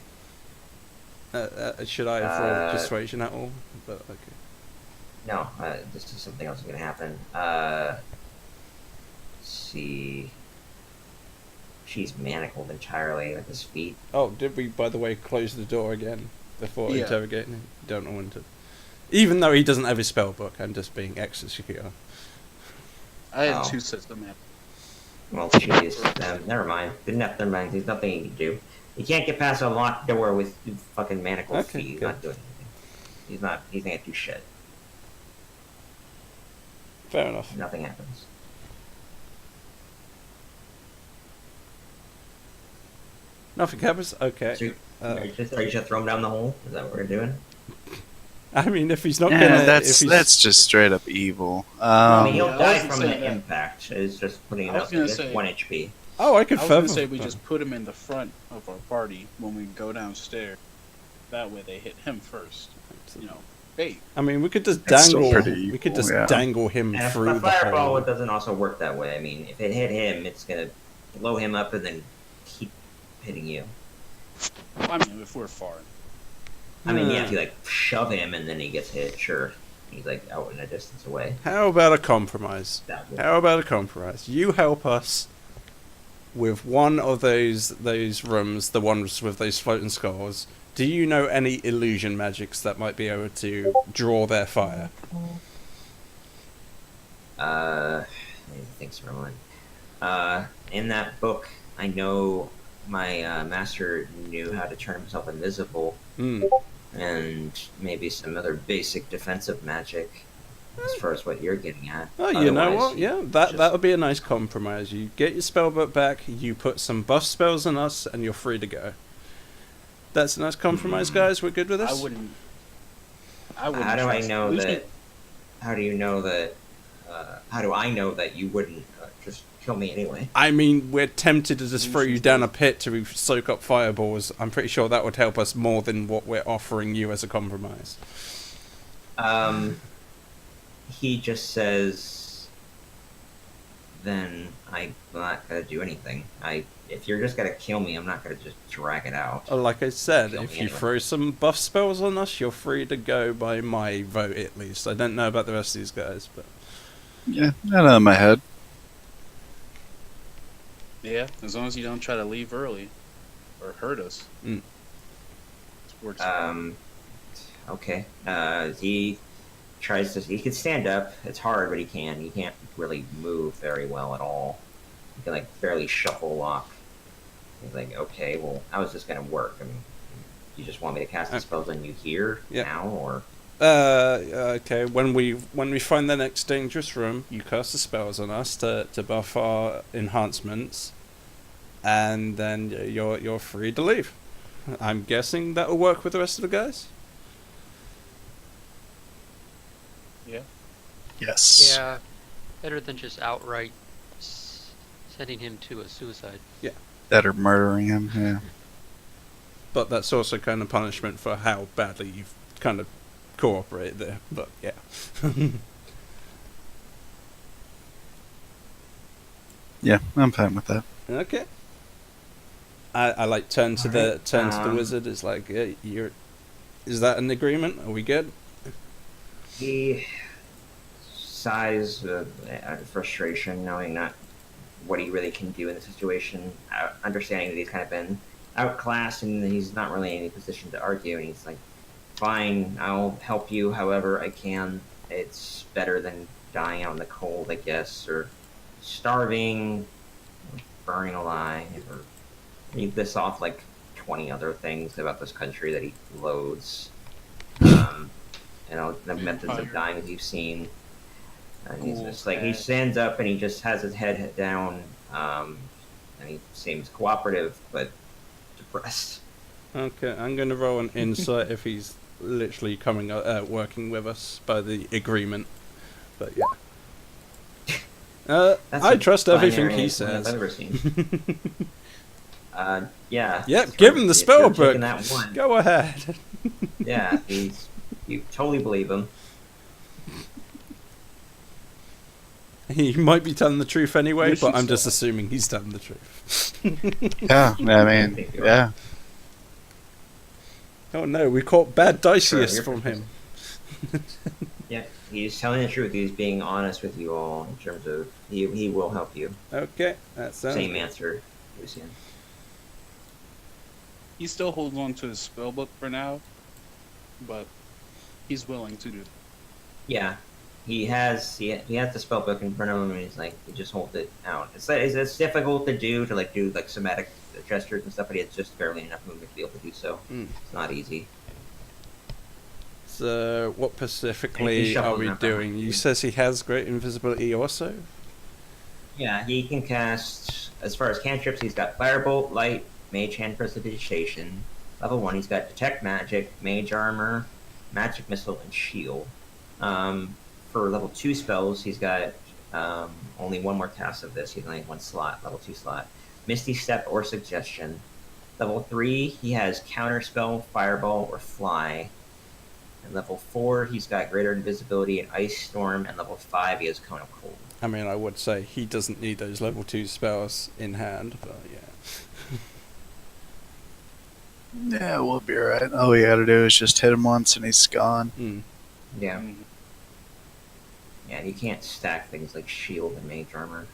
should I have rolled Uh, persuasion at all? But okay. No, this is something else is gonna happen. Let's see. She's manacled entirely at his feet. Oh, did we, by the way, close the door again before Yeah. interrogating him? Don't know when to. Even though he doesn't have his spell book, I'm just being extra secure. I had Oh. 2 sets of mana. Well, jeez. Never mind. Never mind. There's nothing he can do. He can't get past a locked door with fucking manacled Okay, feet. He's good. not doing anything. He's not gonna do shit. Fair enough. Nothing happens. Nothing happens? Okay. So, Uh, are you just throw him down the hole? Is that what we're doing? I mean, if he's not Yeah, gonna. that's if he's, that's just straight up evil. I mean, he'll I die wasn't from saying the that. impact. It's just putting him I was up gonna to say- 1 HP. Oh, I could I was feather. gonna say we just put him in the front of our party when we go downstairs. That way they hit him first. You know, bait. I mean, we could just That's still dangle. pretty We could evil, just yeah. dangle him And through a the fireball hole. doesn't also work that way. I mean, if it hit him, it's gonna blow him up and then keep hitting you. I mean, if we're far. I mean, yeah, Hmm. if you like shove him and then he gets hit, sure. He's like out in a distance away. How about a compromise? That would- How about a compromise? You help us with one of those rooms, the ones with those floating skulls. Do you know any illusion magics that might be able to draw their fire? Let me think for a moment. In that book, I know my master knew how to turn himself invisible, Hmm. and maybe some other basic defensive magic. As far as what you're getting at. Oh, you know Otherwise, what? Yeah, that just- would be a nice compromise. You get your spellbook back, you put some buff spells on us, and you're free to go. That's a nice compromise, guys. We're good with this? I wouldn't. How do I trust- know we that? should- How do you know that? How do I know that you wouldn't just kill me anyway? I mean, we're tempted to just throw you down a pit to soak up fireballs. I'm pretty sure that would help us more than what we're offering you as a compromise. He just says, "Then I'm not gonna do anything. If you're just gonna kill me, I'm not gonna just drag it out." Like I said, Kill if me you anyway. throw some buff spells on us, you're free to go by my vote, at least. I don't know about the rest of these guys, but... Yeah, not on my head. Yeah, as long as you don't try to leave early or hurt us. Mm. It works. Okay. He tries to. He can stand up. It's hard, but he can. He can't really move very well at all. He can like barely shuffle walk. He's like, okay, well, I was just gonna work. I mean, you just want me to cast the spells on you here Yeah. now, or Okay, when we find the next dangerous room, you cast the spells on us to buff our enhancements, and then you're free to leave. I'm guessing that'll work with the rest of the guys? Yeah. Yes. Yeah, better than just outright sending him to a suicide. That or murdering him. Yeah. But that's also kind of punishment for how badly you've kind of cooperated there. But yeah. Yeah, I'm fine with that. Okay. I like turn to Alright, the wizard. It's like, you're. Is that an agreement? Are we good? he sighs out of frustration, knowing not what he really can do in the situation, understanding that he's kind of been outclassed and he's not really in any position to argue. And he's like, "Fine, I'll help you however I can. It's better than dying out in the cold, I guess, or starving, or burning alive, or read this off like 20 other things about this country that he loathes. The methods of dying that you've seen. And he's just like, he stands up and he just has his head down And he seems cooperative, but depressed. Okay, I'm going to roll an insight if he's literally coming working with us by the agreement. But yeah. That's I a trust everything binary he thing I've says. ever seen. Yeah. Yep, as give far him the as- if spell you're book. taking that one, Go ahead. yeah, you totally believe him. He might be telling the truth anyway, Mission but I'm just set. assuming he's telling the truth. Yeah, I mean, yeah. Oh no, we caught bad Diceus Sure, from him. Yeah, he's telling the truth. He's being honest with you all in terms of he will help you. Okay, that sounds Same good. answer, Lucian. He still holds on to his spell book for now, but he's willing to do. Yeah, he has the spell book in front of him, and he's like he just holds it out. It's difficult to do somatic gestures and stuff, but he has just barely enough movement to be able to do so. Mm. It's not easy. So, what And specifically he are shuffles we that doing? back. You says he has great invisibility also? Yeah, he can cast, as far as cantrips, he's got Firebolt, Light, Mage Hand Prestidigitation. Level 1, he's got Detect Magic, Mage Armor, Magic Missile, and Shield. For level 2 spells, he's got only one more cast of this. He's only one slot, level 2 slot. Misty Step or Suggestion. Level 3, he has Counterspell, Fireball, or Fly. And level 4, he's got Greater Invisibility and Ice Storm. And level 5, he has Cone of Cold. I mean, I would say he doesn't need those level 2 spells in hand, but yeah. Yeah, we'll be alright. All we gotta do is just hit him once and he's gone. Mm. Yeah. Mhm. Yeah, and you can't stack things like Shield and Mage Armor.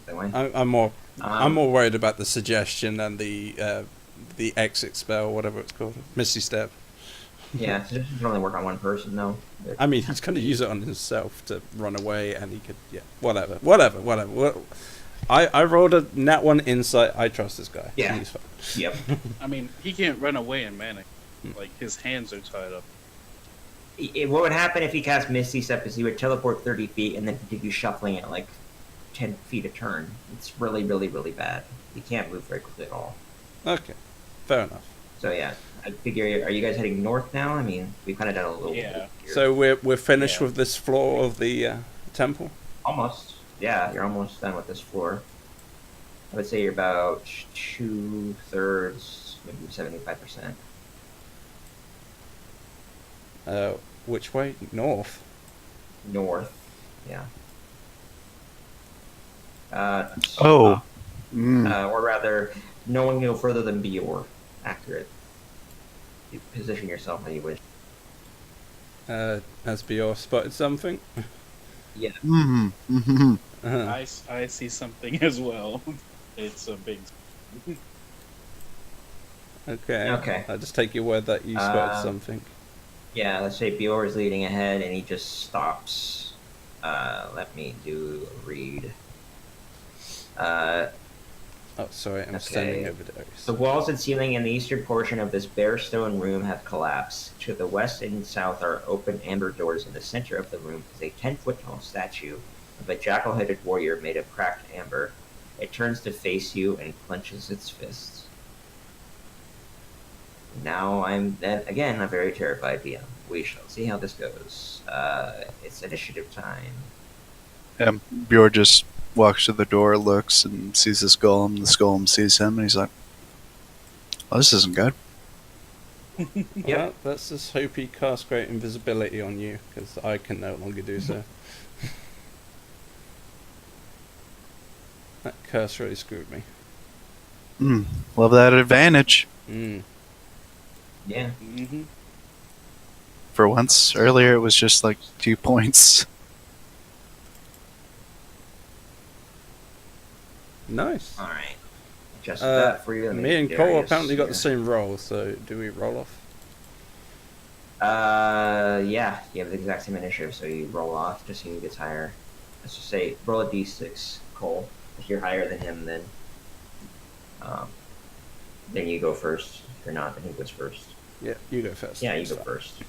That way. I'm more I'm Um, more worried about the suggestion and the exit spell, whatever it's called, Misty Step. Yeah, suggestions can only work on one person, though. I mean, he's going to use it on himself to run away, and he could, yeah, whatever. I rolled a nat 1 insight. I trust this guy. Yeah. He's fine. Yep. I mean, he can't run away in Manic. Like, his hands are tied up. What would happen if he cast Misty Step is he would teleport 30 feet and then continue shuffling at like 10 feet a turn. It's really, really, really bad. He can't move very quickly at all. Okay, fair enough. So yeah, I figure, are you guys heading north now? I mean, we've kind of done a little Yeah. bit here. So we're finished Yeah. with this floor of the temple. Almost. Yeah, you're almost done with this floor. I would say you're about 2/3, maybe 75%. Which way? North. North. Yeah. Oh. Mm. Or rather, no one can go further than Bior. Accurate. You position yourself how you wish. Has Bior spotted something? Yeah. Mm-hmm. Mm-hmm. Uh-huh. I see something as well. It's a big. Okay. Okay. I'll just take your word that you spotted Um, something. Yeah, let's say Bior is leading ahead and he just stops. Let me do a read. Oh, sorry, I'm okay. standing over there. The walls and ceiling in the eastern portion of this bare stone room have collapsed. To the west and south are open amber doors. In the center of the room is a 10-foot tall statue of a jackal-headed warrior made of cracked amber. It turns to face you and clenches its fists. Now I'm then again a very terrified DM. We shall see how this goes. It's initiative time. Bjorn just walks to the door, looks, and sees this golem. The golem sees him, and he's like, "Oh, this isn't good." Well, let's just hope he casts great invisibility on you, because I can no longer do so. That curse really screwed me. Love that advantage. Mm. Yeah. Mm-hmm. For once, earlier it was just like 2 points. Nice. All right. Adjust that for you. Let Me and get Cole Darius apparently got here. the same roll, so do we roll off? Yeah, you have the exact same initiative, so you roll off just so he gets higher. Let's just say roll a d6, Cole. If you're higher than him, then you go first. If you're not, then he goes first. Yeah, you go first. Yeah, you That's go fine. first.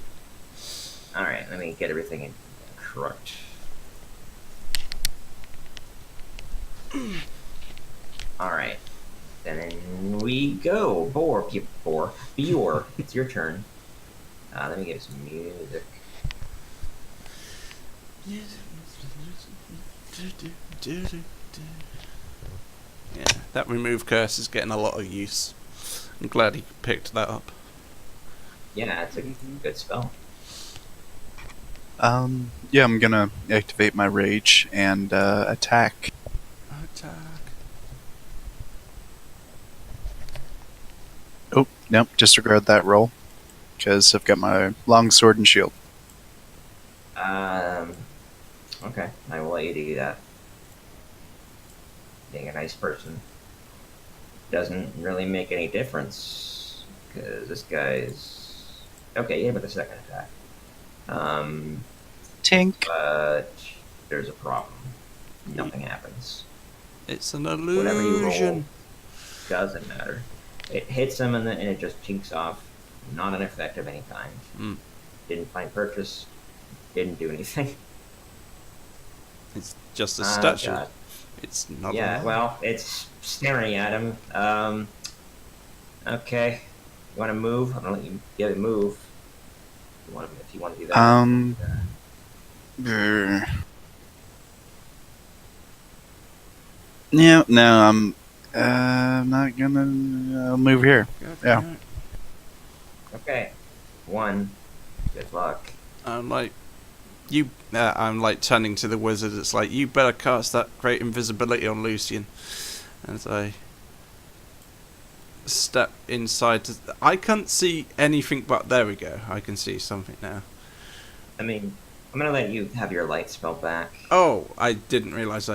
All right, let me get everything in correct. Alright. Then we go. Bior, it's your turn. Let me get some music. Yeah, that remove curse is getting a lot of use. I'm glad he picked that up. Yeah, it's a good spell. Yeah, I'm gonna activate my rage and attack. Attack. Oh, nope, disregard that roll. Because I've got my long sword and shield. Okay, I will let you do that. Being a nice person doesn't really make any difference because this guy's okay. Yeah, with the second attack. Tink. But there's a problem. Nothing happens. It's an Whatever you roll illusion. doesn't matter. It hits him and it just tinks off. Not an effect of any kind. Mm. Didn't find purchase. Didn't do anything. It's just a Oh, statue. God. It's not. Yeah, alive. well, it's staring at him. Okay. You want to move? I'm gonna let you get a move. If you want to do that. Yeah, no, I'm not gonna move here. Yeah. Okay. 1. Good luck. I'm like, I'm like turning to the wizard. It's like, you better cast that great invisibility on Lucian. As I step inside, I can't see anything, but there we go. I can see something now. I mean, I'm gonna let you have your light spell back. Oh, I didn't realize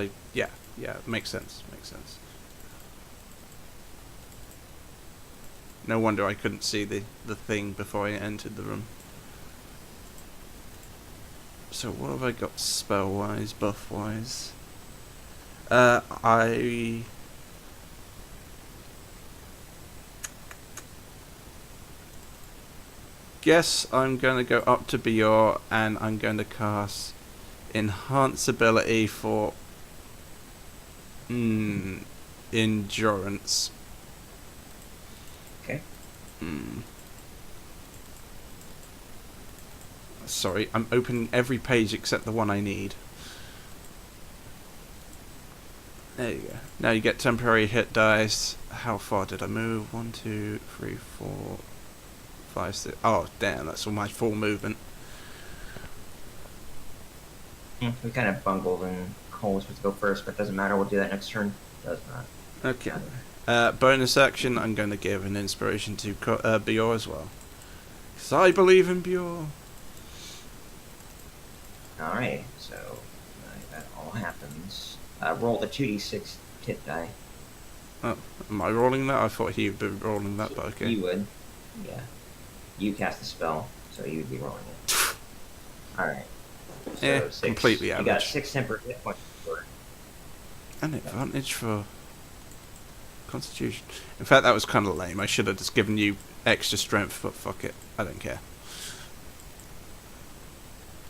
Yeah, makes sense. No wonder I couldn't see the thing before I entered the room. So what have I got spell-wise, buff-wise? I... guess I'm going to go up to Bior and I'm going to cast Enhance ability for... Endurance. Okay. Sorry, I'm opening every page except the one I need. There you go. Now you get temporary hit dice. How far did I move? 1, 2, 3, 4, 5, 6. Oh, damn, that's all my full movement. We kind of bungled and Cole was supposed to go first, but it doesn't matter. We'll do that next turn. Does not. Okay. Bonus action, I'm going to give an inspiration to Bior as well. Because I believe in Bior. Alright, so that all happens. Roll the 2d6 hit die. Oh, am I rolling that? I thought he would be rolling that, but okay. You would. Yeah. You cast the spell, so you would be rolling it. Alright. So Yeah, 6. completely You got average. 6 temporary hit points. An advantage for Constitution. In fact, that was kind of lame. I should have just given you extra strength, but fuck it. I don't care.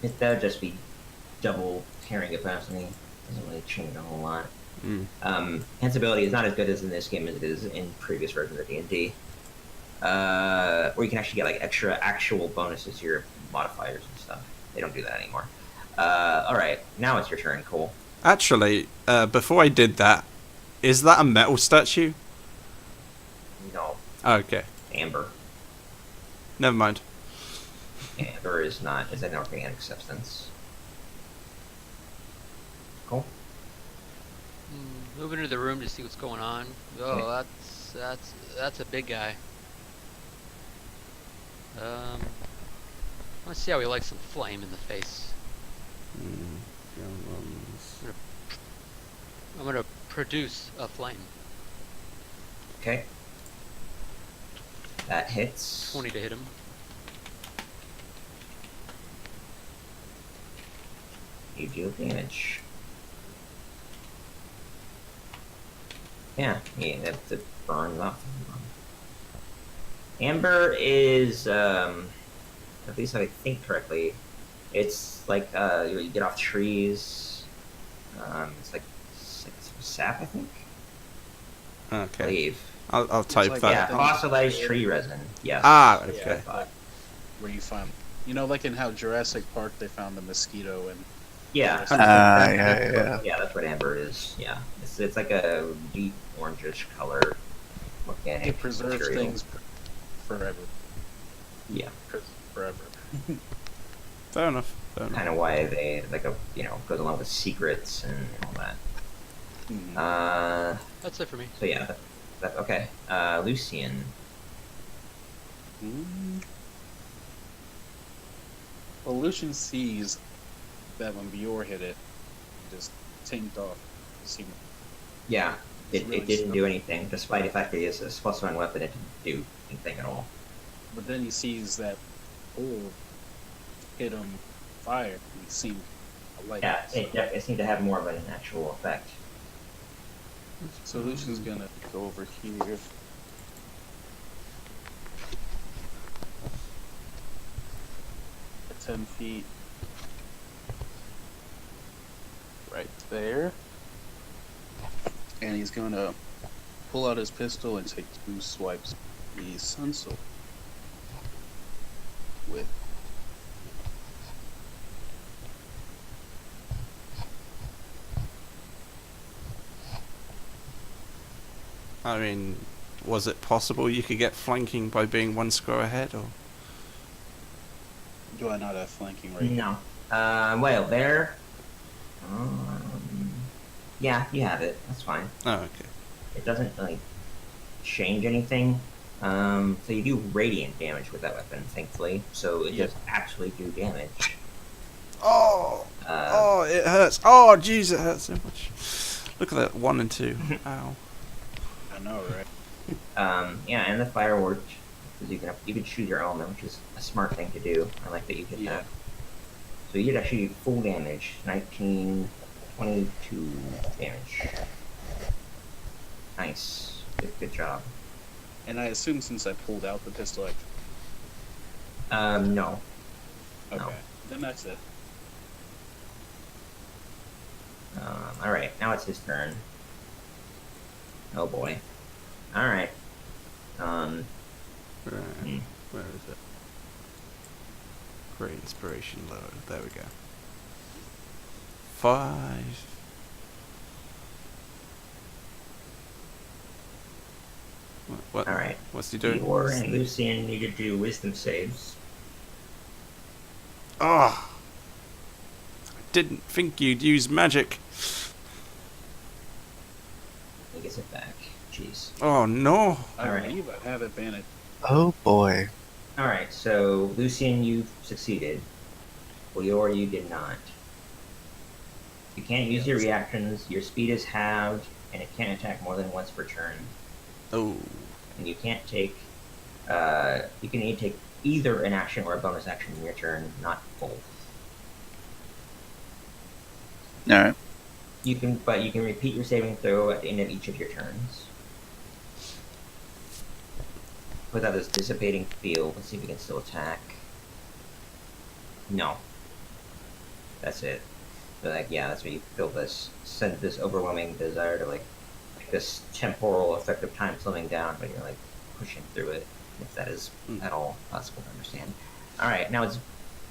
That would just be double tearing capacity. Doesn't really change a whole lot. Enhance ability is not as good as in this game as it is in previous versions of D&D. Where you can actually get like extra actual bonuses to your modifiers and stuff. They don't do that anymore. Alright, now it's your turn, Cole. Actually, before I did that, is that a metal statue? No, Okay, amber. never mind. Amber is an organic substance. Cool. Moving into the room to see what's going on. Oh, that's a big guy. Let's see how he likes some flame in the face. I'm gonna produce a flame. Okay. That hits. 20 to hit him. You deal damage. Yeah, that burns off. Amber is, at least if I think correctly, it's like you get off trees. It's like sap, I think. I Okay. believe. I'll type like that. Yeah, that. fossilized tree resin. Yes. Ah, that's what okay. I thought. Where you find, like in how Jurassic Park they found the mosquito and Yeah. Yeah. That's what amber is. Yeah. It's like a deep orangish color organic it preserves material. things forever. Yeah. Forever. Fair enough. Fair enough. Kind of why they goes along with secrets and all that. Mhm. That's it for me. So yeah, okay. Lucian. Well, Lucian sees that when Bior hit it, it just tinked off. It seemed Yeah, It's it really didn't do stuck. anything, despite the fact that it's a +1 weapon. It didn't do anything at all. But then he sees that orb hit him fire, and he seemed a light. Yeah, it seemed to have more of an actual effect. So Lucian's gonna go over here. At 10 feet. Right there. And he's gonna pull out his pistol and take 2 swipes. The Sunsoul. With I mean, was it possible you could get flanking by being 1 square ahead, or? do I not have flanking right No. Well, there. Yeah, you have it. That's fine. Oh, okay. It doesn't really change anything. So you do radiant damage with that weapon, thankfully. So it Yeah. does actually do damage. Oh! Uh, It hurts. Oh, jeez, it hurts so much. Look at that, 1 and 2. Ow. I know, right? Yeah, and the fire worked because you can choose your element, which is a smart thing to do. I like that you did Yeah. that. So you did actually full damage, 19, 22 damage. Nice, good job. And I assume since I pulled out the pistol, No. okay, No. then that's it. All right, now it's his turn. Oh boy. All right. Right. Hmm. Where is it? Great inspiration load. There we go. 5. What? All right. What's he doing? Eeyore and Lucian need to do wisdom saves. Oh! I didn't think you'd use magic. He gets it back. Jeez. Oh no! I Alright. believe I have advantage. Oh boy. All right. So Lucian, you succeeded. Eeyore, you did not. You can't use your reactions. Your speed is halved, and it can't attack more than once per turn. Oh. And you can't take. You can only take either an action or a bonus action in your turn, not both. Alright. But you can repeat your saving throw at the end of each of your turns. Without this dissipating field, let's see if we can still attack. No. That's it. But that's where you feel this overwhelming desire to this temporal effect of time slowing down, but you're pushing through it, if that is at all possible to understand. All right, now it's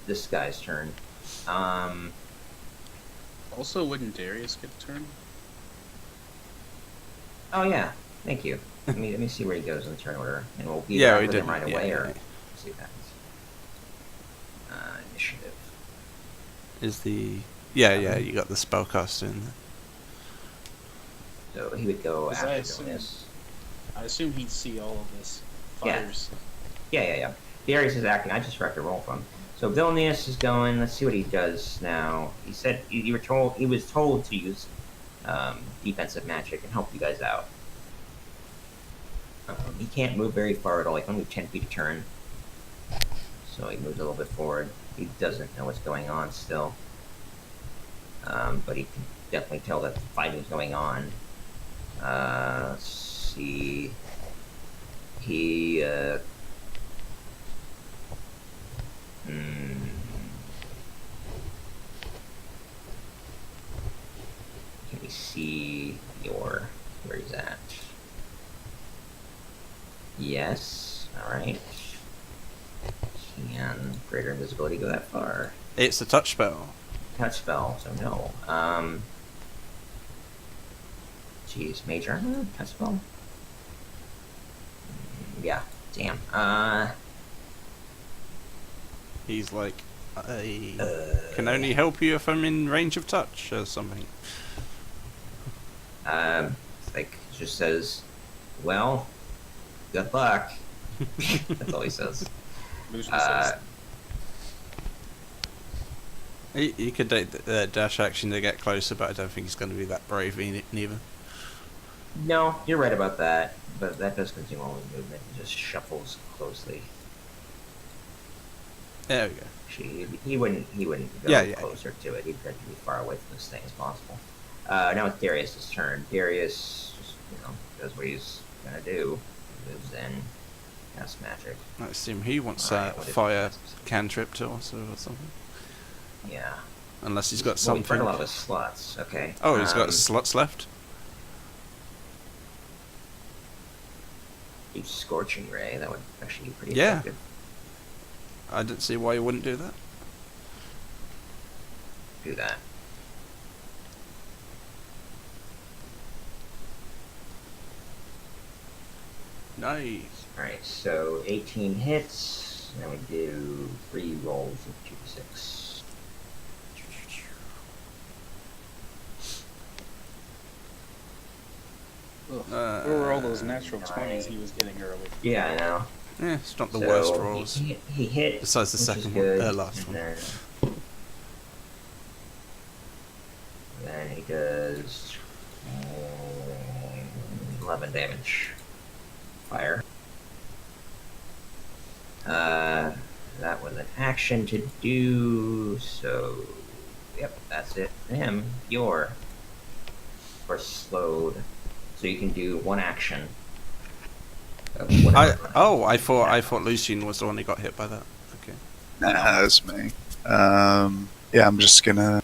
this guy's turn. Also, wouldn't Darius get a turn? Oh yeah, thank you. Let me see where he goes in the turn order, and we'll be Yeah, back we with him did. right Yeah, away, yeah, or yeah. see what happens. Initiative. Is the yeah? You got the spellcaster in there. So he would go 'Cause I after assume- Vilnius. I assume he'd see all of this Yeah. fires. Yeah. Darius is acting. I just forgot to roll from. So Vilnius is going. Let's see what he does now. He said he was told to use defensive magic and help you guys out. He can't move very far at all. He can move 10 feet a turn. So he moves a little bit forward. He doesn't know what's going on still. But he can definitely tell that the fighting is going on. Let's see. He, Can we see where he's at? Yes. Alright. Can greater invisibility go that far? It's a touch spell. Touch spell, so no. Jeez, mage armor? Touch spell? Yeah, damn. He's like, I can only help you if I'm in range of touch or something. Like, just says, well, good luck. That's all he says. Lucian says, He could take the dash action to get closer, but I don't think he's going to be that brave neither. No, you're right about that, but that does consume all his movement. He just shuffles closely. There we go. Actually, he wouldn't go Yeah. closer to it. He'd try to be far away from this thing as possible. Now it's Darius' turn. Darius just, does what he's gonna do. He moves in, casts magic. I assume he wants Alright, a what is fire it? cantrip to also or something. Yeah. Unless he's got Well, something. he burned a lot of his slots. Okay. Oh, he's got slots left? Use Scorching Ray. That would actually be pretty Yeah. effective. I don't see why you wouldn't do that. Do that. Nice. Alright, so 18 hits. Then we do 3 rolls of 2d6. ugh, Uh, where were all those natural nine. 20s he was getting early? Yeah, I know. Yeah, it's not the So worst rolls. He hit. Besides the which is second one, good, last and one. Then he does 11 damage. Fire. That was an action to do, so yep, that's it for him. You're slowed, so you can do one action. I thought Lucian was the one who got hit by that. Okay. Nah, that's me. Yeah, I'm just gonna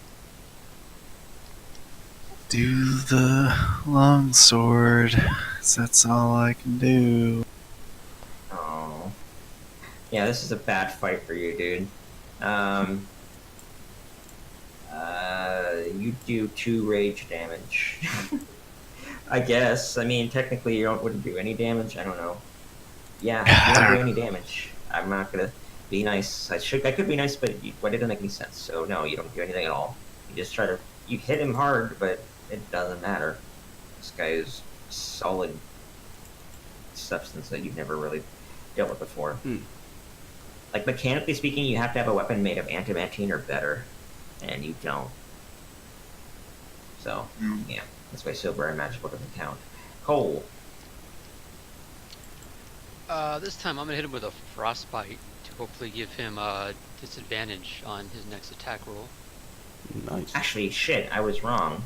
do the longsword, 'cause that's all I can do. Oh. Yeah, this is a bad fight for you, dude. You do 2 rage damage. I guess. I mean, technically, you wouldn't do any damage. I don't know. Yeah, you don't do any damage. I'm not gonna be nice. I could be nice, but it doesn't make any sense. So no, you don't do anything at all. You just you hit him hard, but it doesn't matter. This guy is solid substance that you've never really dealt with before. Like, mechanically speaking, you have to have a weapon made of adamantine or better, and you don't. So, yeah, that's why silver and magical doesn't count. Cole. This time I'm gonna hit him with a frostbite to hopefully give him a disadvantage on his next attack roll. Nice. Actually, shit, I was wrong.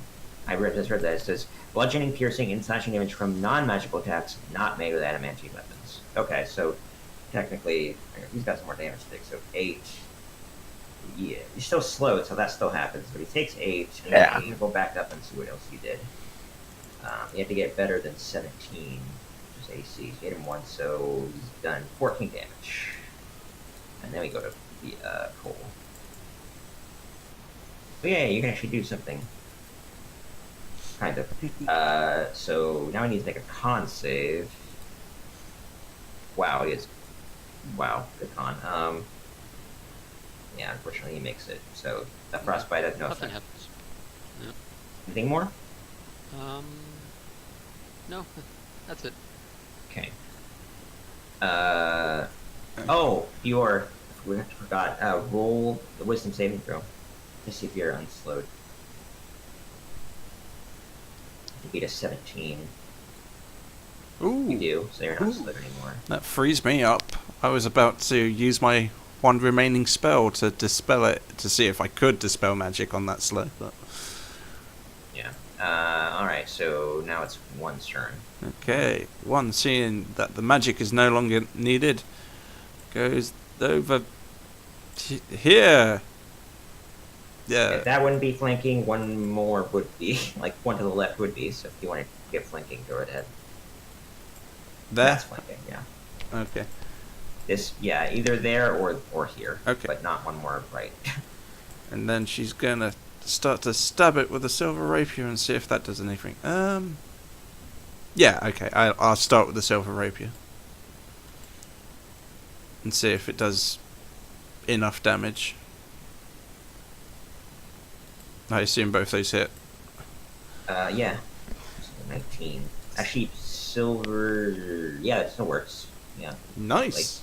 Just read that. It says, bludgeoning, piercing, and slashing damage from non-magical attacks not made with adamantine weapons. Okay, so technically, he's got some more damage to take, so 8. Yeah, he's still slowed, so that still happens, but he takes 8, and Yeah. then you go back up and see what else he did. You have to get better than 17, which is AC. You hit him once, so he's done 14 damage. And then we go to the Cole. But yeah, you can actually do something. Kind of. So now I need to make a con save. Wow, good con. Yeah, unfortunately he makes it. So the frostbite has no Nothing effect. happens. Anything more? No, that's it. Okay. Oh, we forgot. Roll the wisdom saving throw to see if you're unslowed. You beat a 17. You Ooh, do, so you're not slowed anymore. that frees me up. I was about to use my one remaining spell to dispel it, to see if I could dispel magic on that slow. But Yeah. Alright, so now it's one's turn. okay, one seeing that the magic is no longer needed, goes over here. Yeah. If that wouldn't be flanking, one more would be. Like, one to the left would be, so if you want to get flanking, go right ahead. There? That's flanking, yeah. Okay. This, yeah, either there or here. Okay. But not one more right. And then she's gonna start to stab it with a silver rapier and see if that does anything. Yeah, okay. I'll start with the silver rapier. And see if it does enough damage. I assume both those hit. Yeah. So 19. Actually, silver. Yeah, it still works. Yeah. Nice.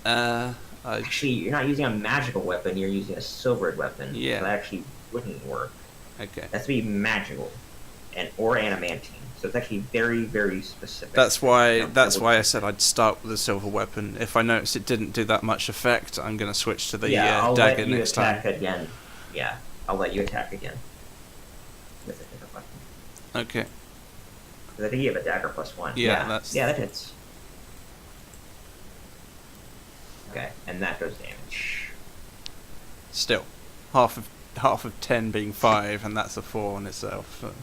Actually, you're not using a magical weapon. You're using a silvered weapon. Yeah. So that actually wouldn't work. Okay. That's to be magical, or adamantine. So it's actually very, very specific. That's why. You know, That's double- why I said I'd start with a silver weapon. If I notice it didn't do that much effect, I'm gonna switch to the I'll dagger let you next attack time. again. Yeah, I'll let you attack again. With a different weapon. Okay. 'Cause I think you have a dagger +1. Yeah, that's- Yeah, that hits. Okay, and that does damage. Still, half of 10 being 5, and that's a 4 on itself. So.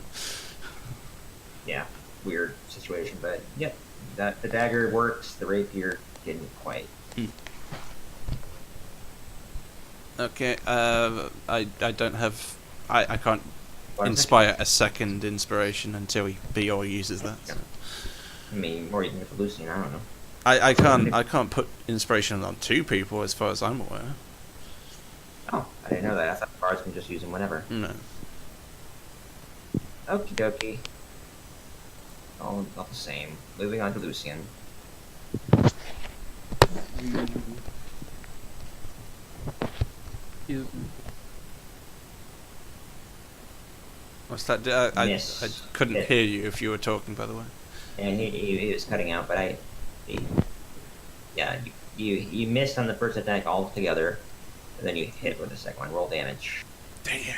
Yeah, weird situation, but yep, that the dagger works. The rapier didn't quite. Okay. I don't have. I can't What is it? inspire a second inspiration until Bior uses that. So. I mean, or even with Lucian, I don't know. I can't put inspiration on 2 people as far as I'm aware. Oh, I didn't know that. I thought bards can just use them whenever. No. Okie dokie. All the same. Moving on to Lucian. What's that? I Miss. couldn't Hit. hear you if you were talking, by the way. And he was cutting out, but you missed on the first attack altogether, and then you hit with the second one. Roll damage.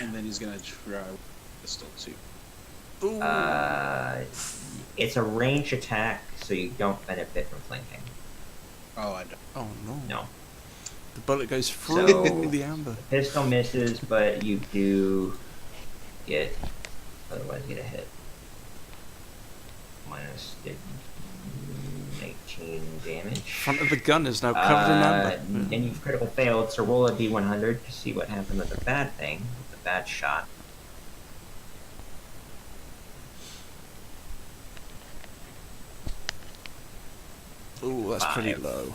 And then he's gonna try pistol too. Ooh. It's a range attack, so you don't benefit from flanking. Oh, I don't. Oh no. No. The bullet goes through So- the amber. Pistol misses, but you do get, otherwise get a hit. Minus 19 damage. Front of the gun is now covered in amber. And you've critical failed, so roll a d100 to see what happened with the bad thing, with the bad shot. Ooh, that's pretty 5. low.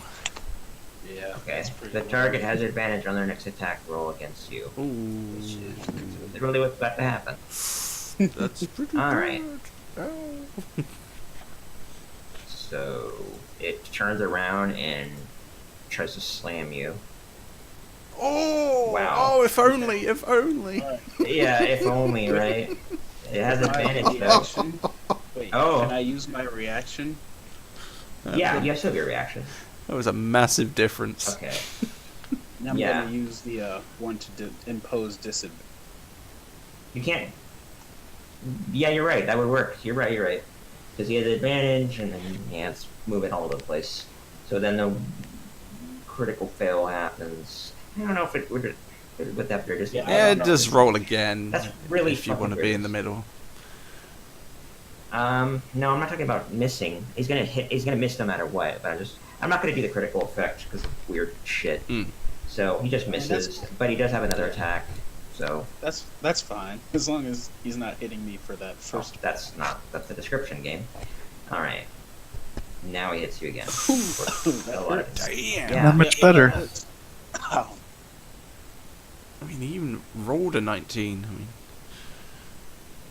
Yeah. Okay, That's pretty the low. target has advantage on their next attack roll against you. Which Ooh. is literally what's about to happen. That's pretty Alright. good. Oh. So it turns around and tries to slam you. Oh, Wow. oh, if only, if only. Yeah, if only, right? It has My advantage though. reaction. Wait, Oh. can I use my reaction? Yeah, you have still your reaction. That was a massive difference. Okay. And I'm Yeah. gonna use the one to impose disadvantage. You can't. Yeah, you're right. That would work. You're right. Because he has advantage, and then it's moving all over the place. So then the critical fail happens. I don't know if it would that be disadvantage. Yeah, I don't know. just roll again. That's really if you fucking want to be in weird. the middle. No, I'm not talking about missing. He's gonna hit. He's gonna miss no matter what. But I'm not gonna do the critical effect because of weird shit. Mm. So he just misses, but he does have another attack. So That's fine as long as he's not hitting me for that first, first. that's the description game. All right. Now he hits you again. That A lot of- hurts. Damn. Yeah. Not much better. Ow. I mean, he even rolled a 19. I mean,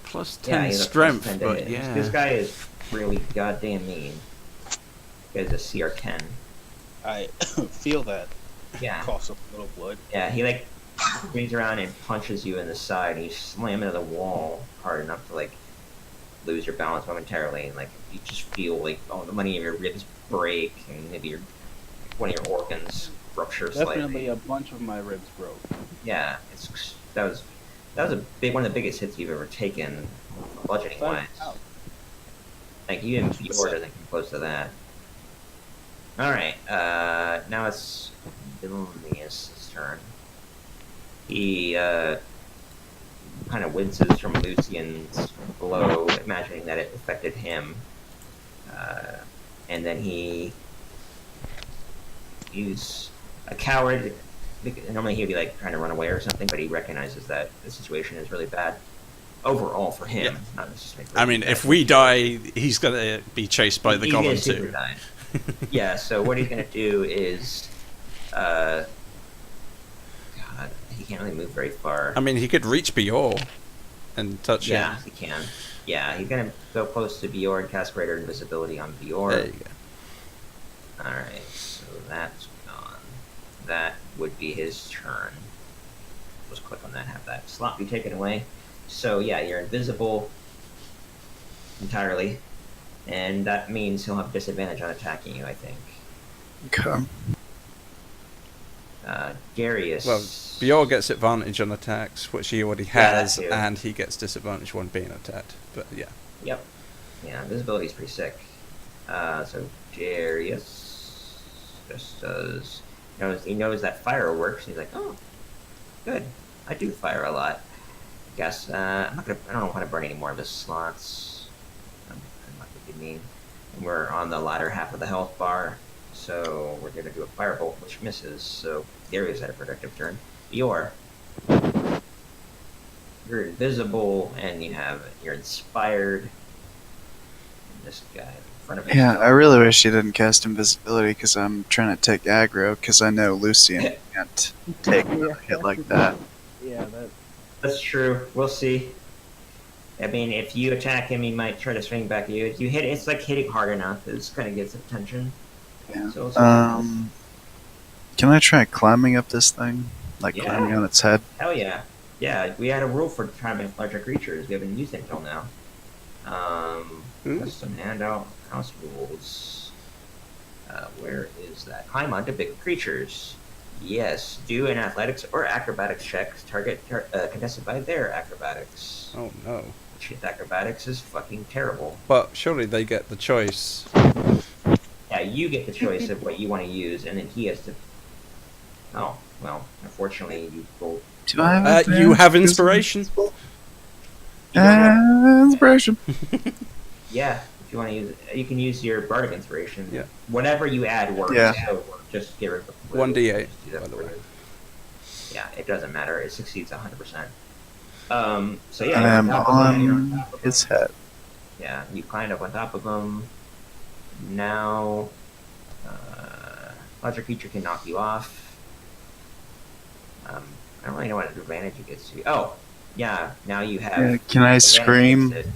plus 10 Yeah, he's a strength, +10 to but hit. yeah. This guy is really goddamn mean. This guy's a CR10. I feel that. Yeah. Coughs up a little blood. Yeah, he like swings around and punches you in the side, and you slam into the wall hard enough to like lose your balance momentarily, and like you just feel like the money of your ribs break, and maybe one of your organs rupture Definitely slightly. a bunch of my ribs broke. Yeah, that was a one of the biggest hits you've ever taken, budgeting wise. Ow. Like even Fior doesn't come close to that. All right, now it's Vilnius' turn. He kind of winces from Lucian's blow, imagining that it affected him. And then he's a coward. Normally he'd be like trying to run away or something, but he recognizes that the situation is really bad overall for him. Yeah. Not necessarily. I mean, if we die, he's gonna be chased by the He's gonna golem super too. die. Yeah. So what he's gonna do is, God, he can't really move very far. I mean, he could reach Bior and touch Yeah, him. he can. Yeah, he's gonna go close to Bior and cast Greater Invisibility on Bior. There you go. Alright, so that's gone. That would be his turn. Just click on that, have that slot be taken away. So yeah, you're invisible entirely. And that means he'll have disadvantage on attacking you, I think. Okay. Darius. Well, Bior gets advantage on attacks, which he already Yeah, that has, too. and he gets disadvantage when being attacked. But yeah. Yep. Yeah, invisibility's pretty sick. So Darius just does. He knows that fire works. And he's like, oh, good. I do fire a lot. I guess I'm not gonna. I don't want to burn any more of his slots. I'm not gonna be mean. And we're on the latter half of the health bar, so we're gonna do a firebolt, which misses. So Darius had a productive turn. You're invisible, and you're inspired. This guy in front of me. Yeah, I really wish he didn't cast invisibility because I'm trying to take aggro because I know Lucian can't take a hit like that. Yeah, That's true. We'll see. I mean, if you attack him, he might try to swing back at you. If you hit, it's like hitting hard enough. It kind of gets attention. Yeah. So Can I try climbing up this thing? Like Yeah. climbing on its head? hell yeah, yeah. We had a rule for climbing larger creatures. We haven't used it until now. Ooh. Custom handout house rules. Where is that? Climb onto bigger creatures. Yes. Do an athletics or acrobatics check. Target contested by their acrobatics. Oh no. Shit, acrobatics is fucking terrible. But surely they get the choice. Yeah, you get the choice of what you want to use, and then he has to. Oh well, unfortunately, you rolled. Do I have You have inspiration. You don't have- Inspiration. Yeah, if you want to use it, you can use your bardic inspiration. Yeah. Whatever you add works. Yeah. So just get rid of the 1d8, just do that by the for way. you. Yeah, it doesn't matter. It succeeds 100%. So I yeah, you're am top of him, you're on top of his him. head. Yeah, you climb up on top of him. Now, larger creature can knock you off. I don't really know what advantage it gets to. Oh, yeah. Now you have. Yeah, can I advantage scream? against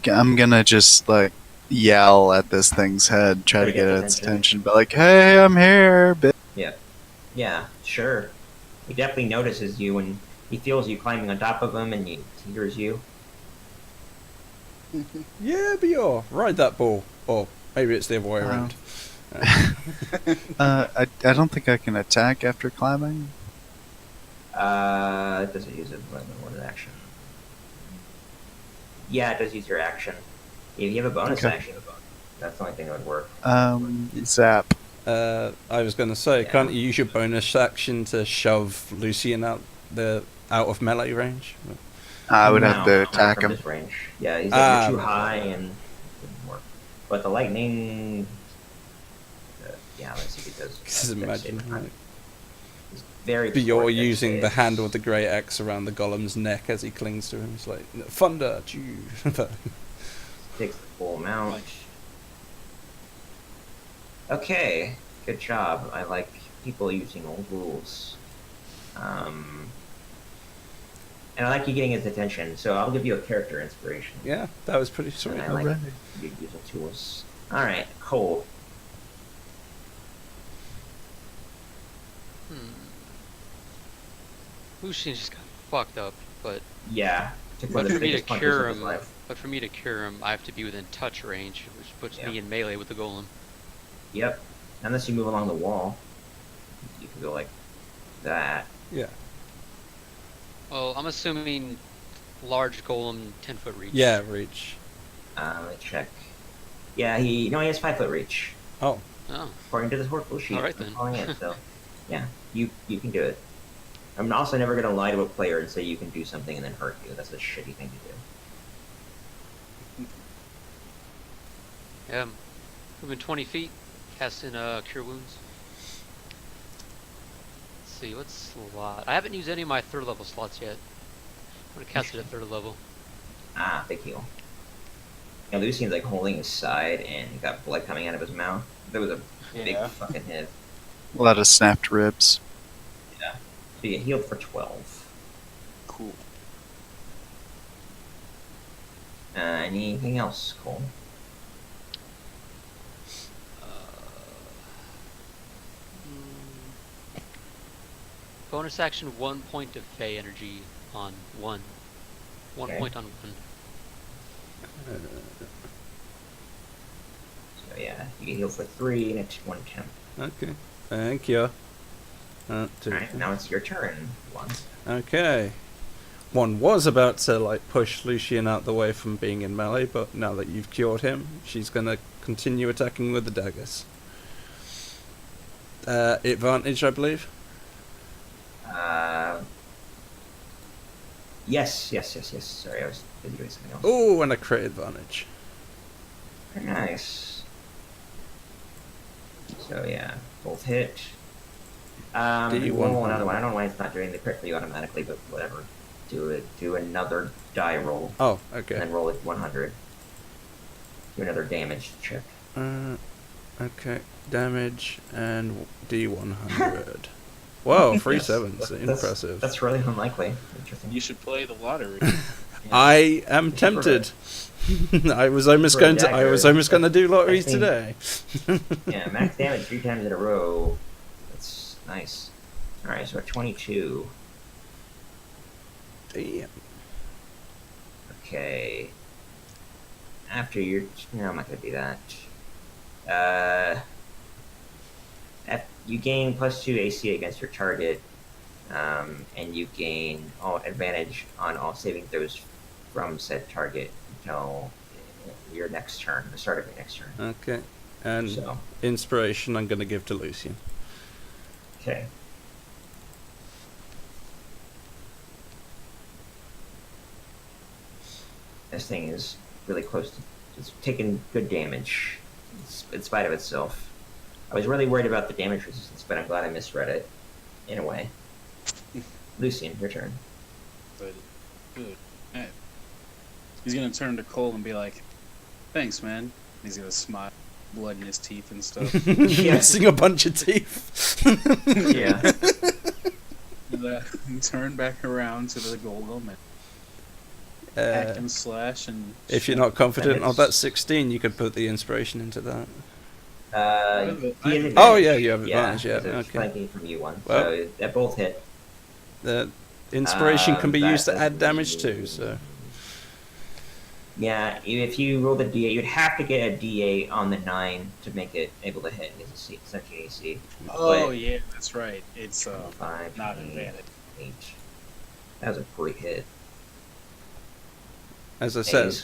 it. I'm gonna just like yell at this thing's head, try to get its attention, but like, hey, I'm here, bitch. Yeah, sure. He definitely notices you and he feels you climbing on top of him and he hears you. Yeah, Bior, ride that ball. Or maybe it's the other way around. I don't think I can attack after climbing. It doesn't use a one action. Yeah, it does use your action. If you have a bonus Okay. action, that's the only thing that would work. Zap. I was going to say, Yeah. can't you use your bonus action to shove Lucian out of melee range? I would No, have to not attack from him. this range. Yeah, he's Ah, like, you're too right. high and it wouldn't work. But the lightning. Yeah, let's see if it does. Because imagine like, It's very. Bior poor dex using the saves. handle of the Grey X around the golem's neck as he clings to him. It's like, thunder, chew. Takes the full amount. Okay, good job. I like people using old rules. And I like you getting his attention, so I'll give you a character inspiration. Yeah, that was pretty sweet. And I like Alright. you using tools. Alright, Cole. Lucian just got fucked up, but Yeah. Took one but of for the me to biggest punches cure of his him, life. I have to be within touch range, which puts Yeah. me in melee with the golem. Yep. Unless you move along the wall. You can go like that. Yeah. Well, I'm assuming large golem, 10-foot reach. Yeah, reach. Let me check. Yeah, he has 5-foot reach. Oh, Oh, According to this workflow sheet. Alright I'm then. calling it, so yeah, you can do it. I'm also never gonna lie to a player and say you can do something and then hurt you. That's a shitty thing to do. yeah. Within 20 feet, casting Cure Wounds. Let's see, what slot? I haven't used any of my 3rd level slots yet. I'm gonna cast it at 3rd level. Ah, big heal. Yeah, Lucian's like holding his side and got blood coming out of his mouth. That was a big Yeah. fucking hit. A lot of snapped ribs. So you healed for 12. Cool. Anything else, Cole? Bonus action, 1 point of Fey energy on 1. 1 Okay. point on 1. So yeah, you can heal for 3 and it's 1 temp. Okay. Thank you. Alright, now it's your turn. 1. Okay. One was about to like push Lucian out the way from being in melee, but now that you've cured him, she's gonna continue attacking with the daggers. Advantage, I believe. Yes. Sorry, I was busy doing something else. Oh, and a crit advantage. Very nice. So yeah, both hit. Roll another one. I don't know why it's not doing the crit for you automatically, but whatever. Do another die roll, Oh, and okay. then roll it 100. Do another damage check. Okay. Damage and D100. Whoa, 3 sevens. Impressive. That's really unlikely. Interesting. You should play the lottery. I am tempted. I was almost going to. I was almost going to do lottery I think- today. Yeah, max damage 3 times in a row. That's nice. Alright, so at 22. Damn. Okay. After your... No, I'm not going to do that. You gain +2 AC against your target, and you gain advantage on all saving throws from said target until your next turn, the start of your next turn. Okay. And So, inspiration, I'm going to give to Lucian. okay. This thing is really close to... It's taking good damage, in spite of itself. I was really worried about the damage resistance, but I'm glad I misread it, in a way. Lucian, your turn. But, good. Alright. He's gonna turn to Cole and be like, "Thanks, man." He's gonna smile, blood in his teeth and stuff. Missing a bunch of teeth. Yeah. And turn back around to the golem and hack and slash and. If you're not confident of That that 16, you could put the inspiration into that. He has Oh, advantage. yeah, you have advantage, yeah, because it's okay. flanking from you one. Well- So they both hit. The inspiration can be That used to add doesn't- damage too, so. Yeah, if you roll the D8, you'd have to get a D8 on the 9 to make it able to hit. It's essentially AC. Oh But- yeah, that's right. It's 5, not 8, advantage. 8. That was a great hit. As I said,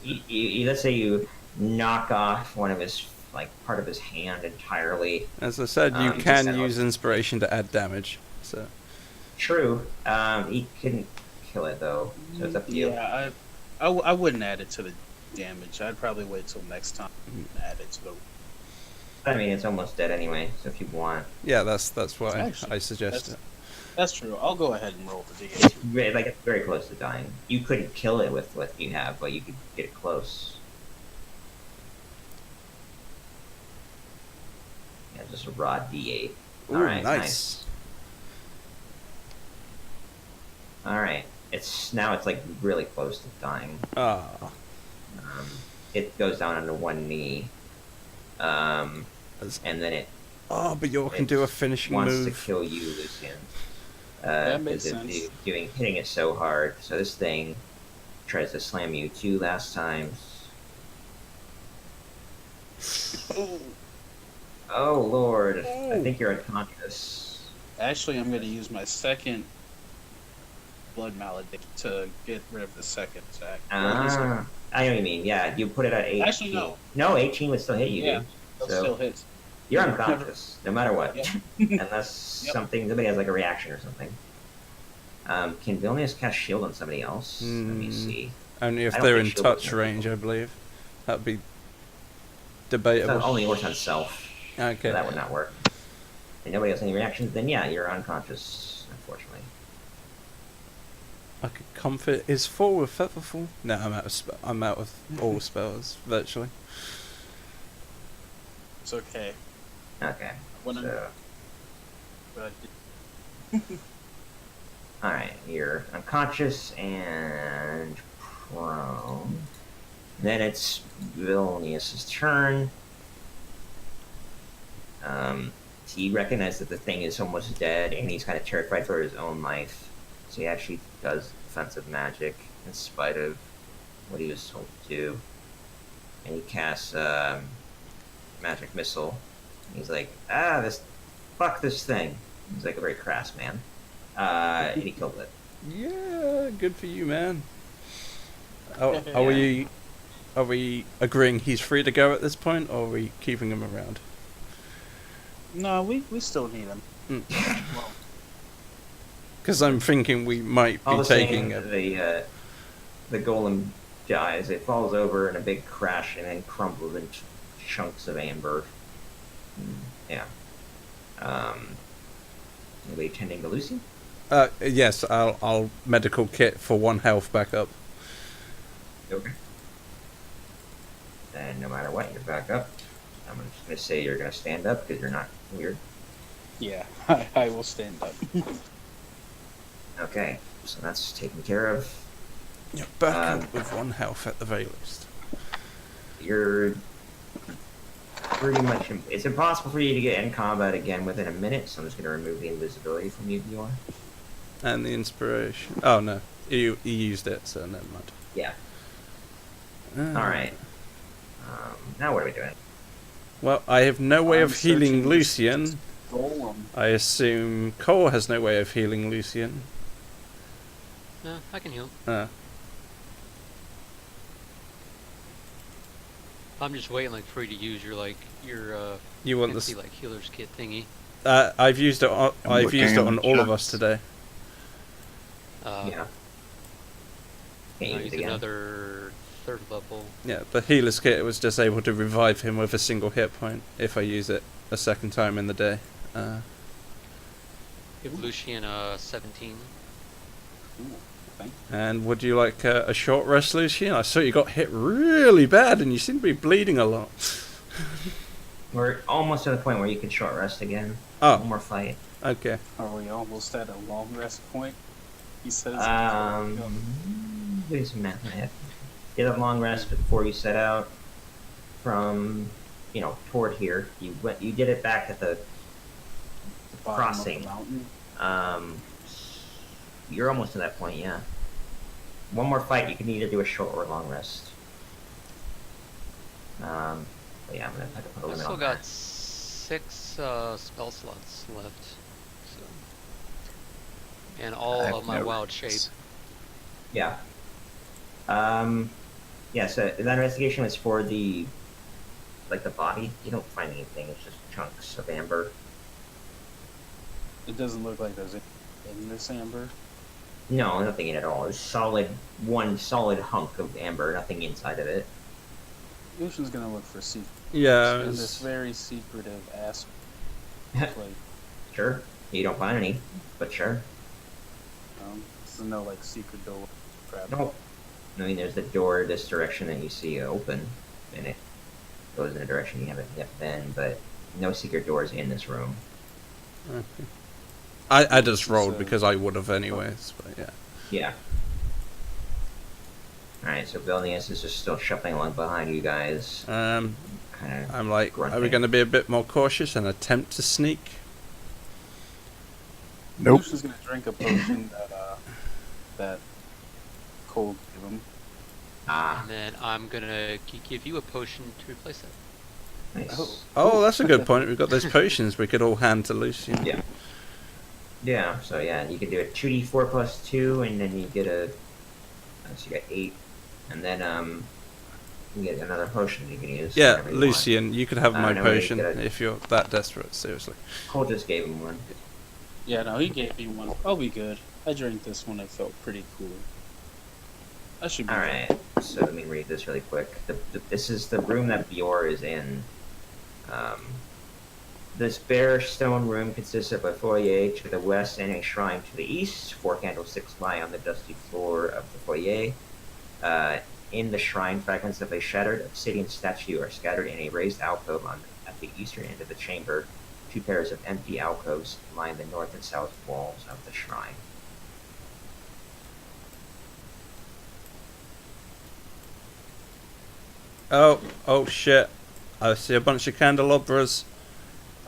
Let's say you knock off one of his, like, part of his hand entirely. you just can sound use inspiration to add damage. So True. He couldn't kill it though, so it's up to you. Yeah, I wouldn't add it to the damage. I'd probably wait till next time and add it to the. I mean, it's almost dead anyway. So if you want, yeah, that's why Actually, I suggest it. That's true. I'll go ahead and roll the d8. like, it's very close to dying. You couldn't kill it with what you have, but you could get it close. Yeah, just a raw D8. Ooh, Alright, nice. All right. It's like really close to dying. Ah, It goes down onto one knee, and As- then it oh, but you can do a finishing wants move. to kill you, Lucian. That makes 'cause sense. Hitting it so hard. So this thing tries to slam you 2 last times. Oh Lord! I think you're unconscious. Actually, I'm going to use my second blood malediction to get rid of the second attack. Ah, I know what you mean. Yeah, you put it at 18. Actually, no. No, 18 would still hit you, Yeah, dude. That So still hits. you're unconscious, no matter what. Yeah. Unless Yep. somebody has like a reaction or something. Can Vilnius cast shield on somebody else? Let me see. Only if I don't they're think in shield would touch hurt range, people. I believe. That'd be Debatable. It only works on self. Okay. So that would not work. And nobody has any reactions, then yeah, you're unconscious, unfortunately. I could comfort is full with Featherfall. No, I'm out of all spells virtually. It's okay. Okay. When I'm- So, But alright, you're unconscious and prone. Then it's Vilnius's turn. He recognizes that the thing is almost dead, and he's kind of terrified for his own life. So he actually does defensive magic in spite of what he was told to do. And he casts magic missile. And he's like, fuck this thing. He's like a very crass man. And he killed it. Yeah, good for you, man. Oh, Yeah. are we agreeing he's free to go at this point, or are we keeping him around? no, we still need him. Well, Because I'm thinking we might All be the taking same, the golem dies. It falls over in a big crash and then crumbles into chunks of amber. Yeah. Anybody tending to Lucy? Yes, I'll medical kit for 1 health back up. Okay. And no matter what, you're back up. I'm just gonna say you're gonna stand up because you're not weird. yeah, I will stand up. Okay, so that's taken care of. You're back up with 1 health at the very least. You're pretty much. It's impossible for you to get in combat again within a minute, so I'm just gonna remove the invisibility from you, Bjorn. And the inspiration. Oh no, you used it, so never mind. Yeah. Ah. All right. Now what are we doing? Well, I have no way I'm of healing searching Lucian. Golem. I assume Cole has no way of healing Lucian. No, I can heal. I'm just waiting like for you to use your You want fancy, this? like healer's kit thingy. I've used it. I've used it looking on at all of the us today. Yeah. I'll Can't use use it again. another 3rd level. Yeah, the healer's kit was just able to revive him with a single hit point if I use it a second time in the day. Give Lucian 17. Ooh, thank And would you like a short rest, Lucian? I saw you got hit really bad and you seem to be bleeding a lot. We're almost to the point where you can short rest again. Oh. One more fight. Okay. Are we almost at a long rest point? He says. Doing some math in my head. Get a long rest before you set out from, toward here. You did it back at the bottom crossing. Of the mountain. You're almost to that point, yeah. One more fight, you can either do a short or a long rest. But yeah, I'm gonna have to put a I limit still on got that. 6 spell slots left. So. And I all have of my no wild rest. shape. Yeah. Yeah, so that investigation was for the body. You don't find anything, it's just chunks of amber. It doesn't look like there's anything in this amber. No, nothing in it at all. It's one solid hunk of amber, nothing inside of it. Lucian's gonna look for secrets Yeah. in this very secretive ass place. Sure. You don't find any, but sure. This is no like secret door crap. Nope. I mean, there's the door this direction that you see open, and it goes in a direction you haven't yet been, but no secret doors in this room. Okay. I just rolled So- because I would have anyways, but yeah. Yeah. Alright, so Vilnius is just still shuffling along behind you guys. Kind of. I'm like, are we grunting. going to be a bit more cautious and attempt to sneak? Nope. Lucian's gonna drink a potion that Cole gave him. Ah, And then I'm gonna give you a potion to replace that. nice. Oh. Oh, that's a good point. We've got those potions we could all hand to Lucian. Yeah. Yeah, so yeah, you can do a 2d4 plus 2, and then you get so you got 8. And then, you get another potion you can use. Yeah, whenever you want. Lucian, you could have my no, wait, potion you gotta- if you're that desperate, seriously. Cole just gave him one. Yeah, no, he gave me one. I'll be good. I drank this one. It felt pretty cool. That should be All right. So let me read this really quick. This is the room that Bjor is in. This bare stone room consists of a foyer to the west and a shrine to the east. 4 candlesticks lie on the dusty floor of the foyer. In the shrine, fragments of a shattered obsidian statue are scattered in a raised alcove at the eastern end of the chamber. 2 pairs of empty alcoves line the north and south walls of the shrine. Oh shit. I see a bunch of candelabras.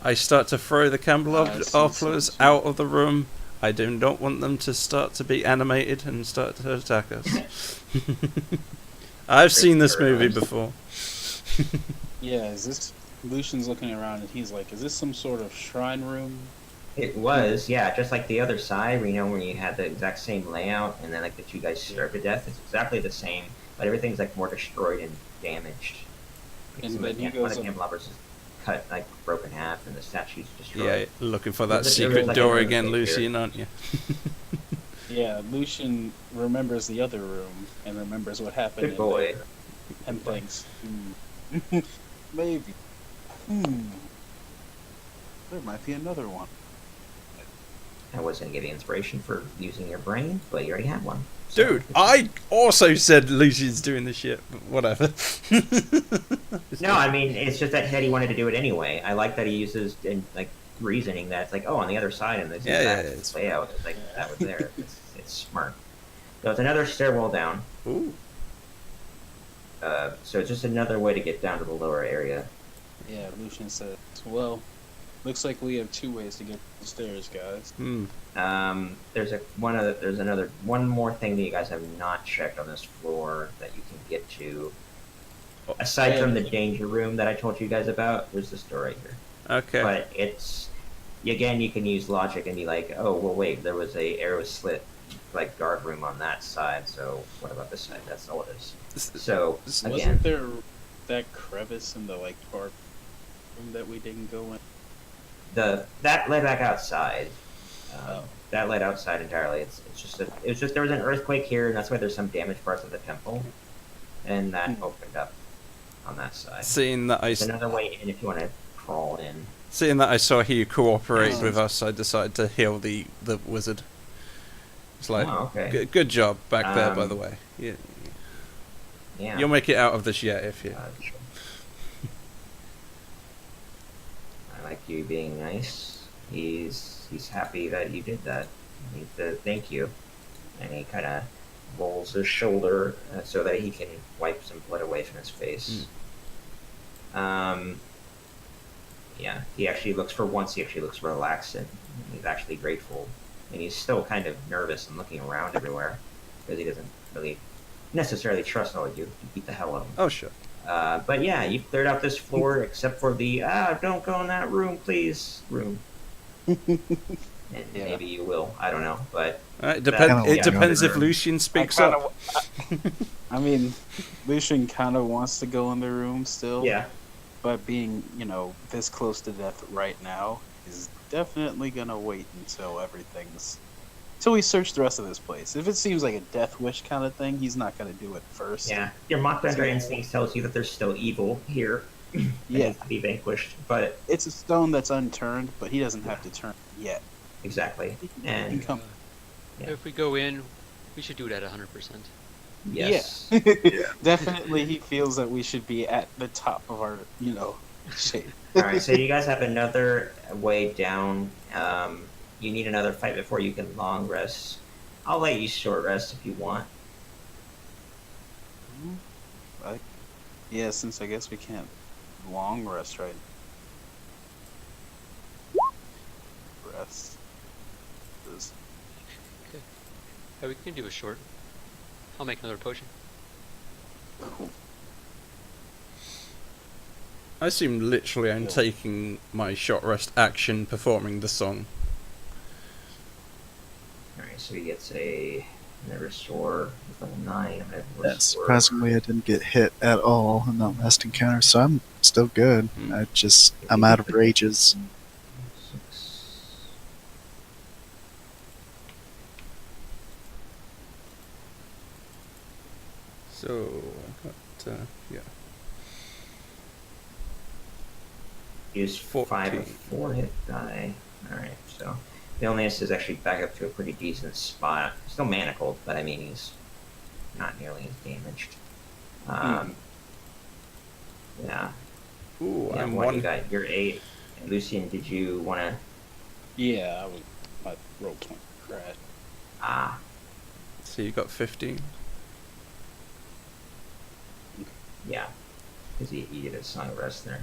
I start to throw the candelabras out of the room. I do not want them to start to be animated and start to attack us. I've seen this movie before. Yeah, is this... Lucian's looking around and he's like, is this some sort of shrine room? It was, yeah, just like the other side, where you had the exact same layout, and then like the 2 guys starved to death. It's exactly the same, but everything's like more destroyed and damaged. Like, And some then of he one of goes the up- candelabras is cut, like broken in half, and the statue's destroyed. Yeah, looking for that There's secret like door a again, room here. Lucian, aren't you? Yeah, Lucian remembers the other room and remembers what happened Good in boy. there and thinks, maybe. There might be another one. I was gonna give you inspiration for using your brain, but you already have one. So- Dude, I also said Lucian's doing this shit, but whatever. No, I mean it's just that Teddy wanted to do it anyway. I like that he uses like reasoning that it's like, oh, on the other side and this Yeah, exact it's layout. It's like that was there. It's smart. So it's another stairwell down. Ooh. So it's just another way to get down to the lower area. Yeah, Lucian says, well, looks like we have 2 ways to get the stairs, guys. There's one more thing that you guys have not checked on this floor that you can get to. Aside from the danger room that I told you guys about, there's this door right here. Okay. But it's again, you can use logic and be like, oh well, wait, there was a arrow slit like guard room on that side. So what about this side? That's all it is. So again, Wasn't there that crevice in the part room that we didn't go in? that led back outside. That led outside entirely. It's just there was an earthquake here, and that's why there's some damaged parts of the temple, and that opened up on that side. Seeing that There's another way in if you want to crawl in. I saw he cooperated with us, I decided to heal the wizard. It's like, Oh, okay. good job back there, by the way. Yeah. You'll make it out of this yet if you. Sure. I like you being nice. He's happy that you did that. He needs to thank you. And he kind of rolls his shoulder so that he can wipe some blood away from his face. Yeah, he actually looks relaxed and he's actually grateful. And he's still kind of nervous and looking around everywhere because he doesn't really necessarily trust all of you. You beat the hell out of him. Oh, sure. But yeah, you've cleared out this floor except for the don't go in that room, please room. And maybe you will. I don't know, but It Yeah. depends if Lucian speaks up. I mean, Lucian kind of wants to go in the room still. yeah, But being, this close to death right now, is definitely gonna wait until we search the rest of this place. If it seems like a death wish kind of thing, he's not gonna do it first. yeah. Your Mockbender instinct tells you that there's still evil here. that Yeah. needs to be vanquished. But It's a stone that's unturned, but he doesn't have to turn it yet. exactly, He can and come. Yeah. If we go in, we should do it at 100%. yes, Definitely, he feels that we should be at the top of our, shape. All right. So you guys have another way down. You need another fight before you can long rest. I'll let you short rest if you want. Yeah, since I guess we can't long rest right. Rest. Yeah, we can do a short. I'll make another potion. I assume literally I'm taking my short rest action performing the song. Alright, so he gets a restore with level 9. That's surprisingly I didn't get hit at all in that last encounter, so I'm still good. I'm out of rages. 6. So, I got, yeah. Use 5 14. of 4 hit die. Alright, so Vilnius is actually back up to a pretty decent spot. Still manacled, but I mean, he's not nearly as damaged. Yeah. Ooh, Yeah, I'm what one. you got? You're 8. And Lucian, did you want to... Yeah, I rolled 20 crash. Ah, So you got 15. yeah. Because he did a Song of Rest there.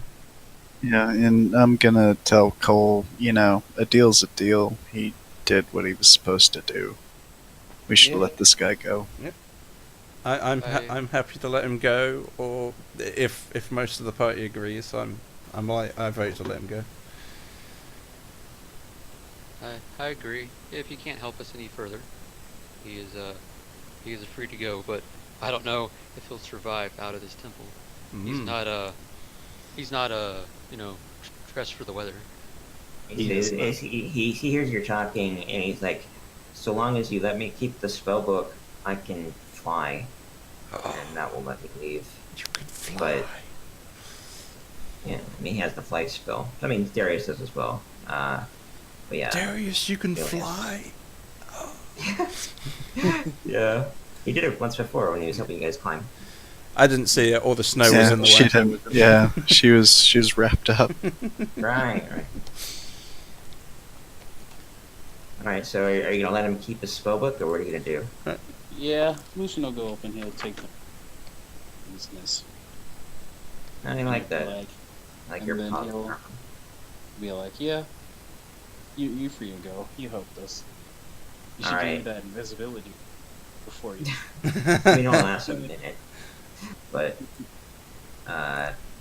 Yeah, and I'm gonna tell Cole, a deal's a deal. He did what he was supposed to do. We should Yeah. let this guy go. I'm happy to let him go, or if most of the party agrees, I vote to let him go. I agree. If he can't help us any further, he is free to go. But I don't know if he'll survive out of this temple. He's not dressed for the weather. He hears you're talking, and he's like, so long as you let me keep the spell book, I can fly, and that will let me leave. You can fly. But yeah, I mean, he has the flight spell. I mean, Darius does as well. But yeah. Darius, you can Darius. fly. Yeah. He did it once before when he was helping you guys climb. I didn't see it. All the snow was in the she way. didn't. Yeah, she was wrapped up. Right. Alright, so are you gonna let him keep his spell book, or what are you gonna do? Yeah, Lucian will go up and he'll take the business. I like that. Like and your then pop. he'll be like, yeah, you free to go. You helped us. You should Alright. do that invisibility before you. I mean, it'll last a minute. But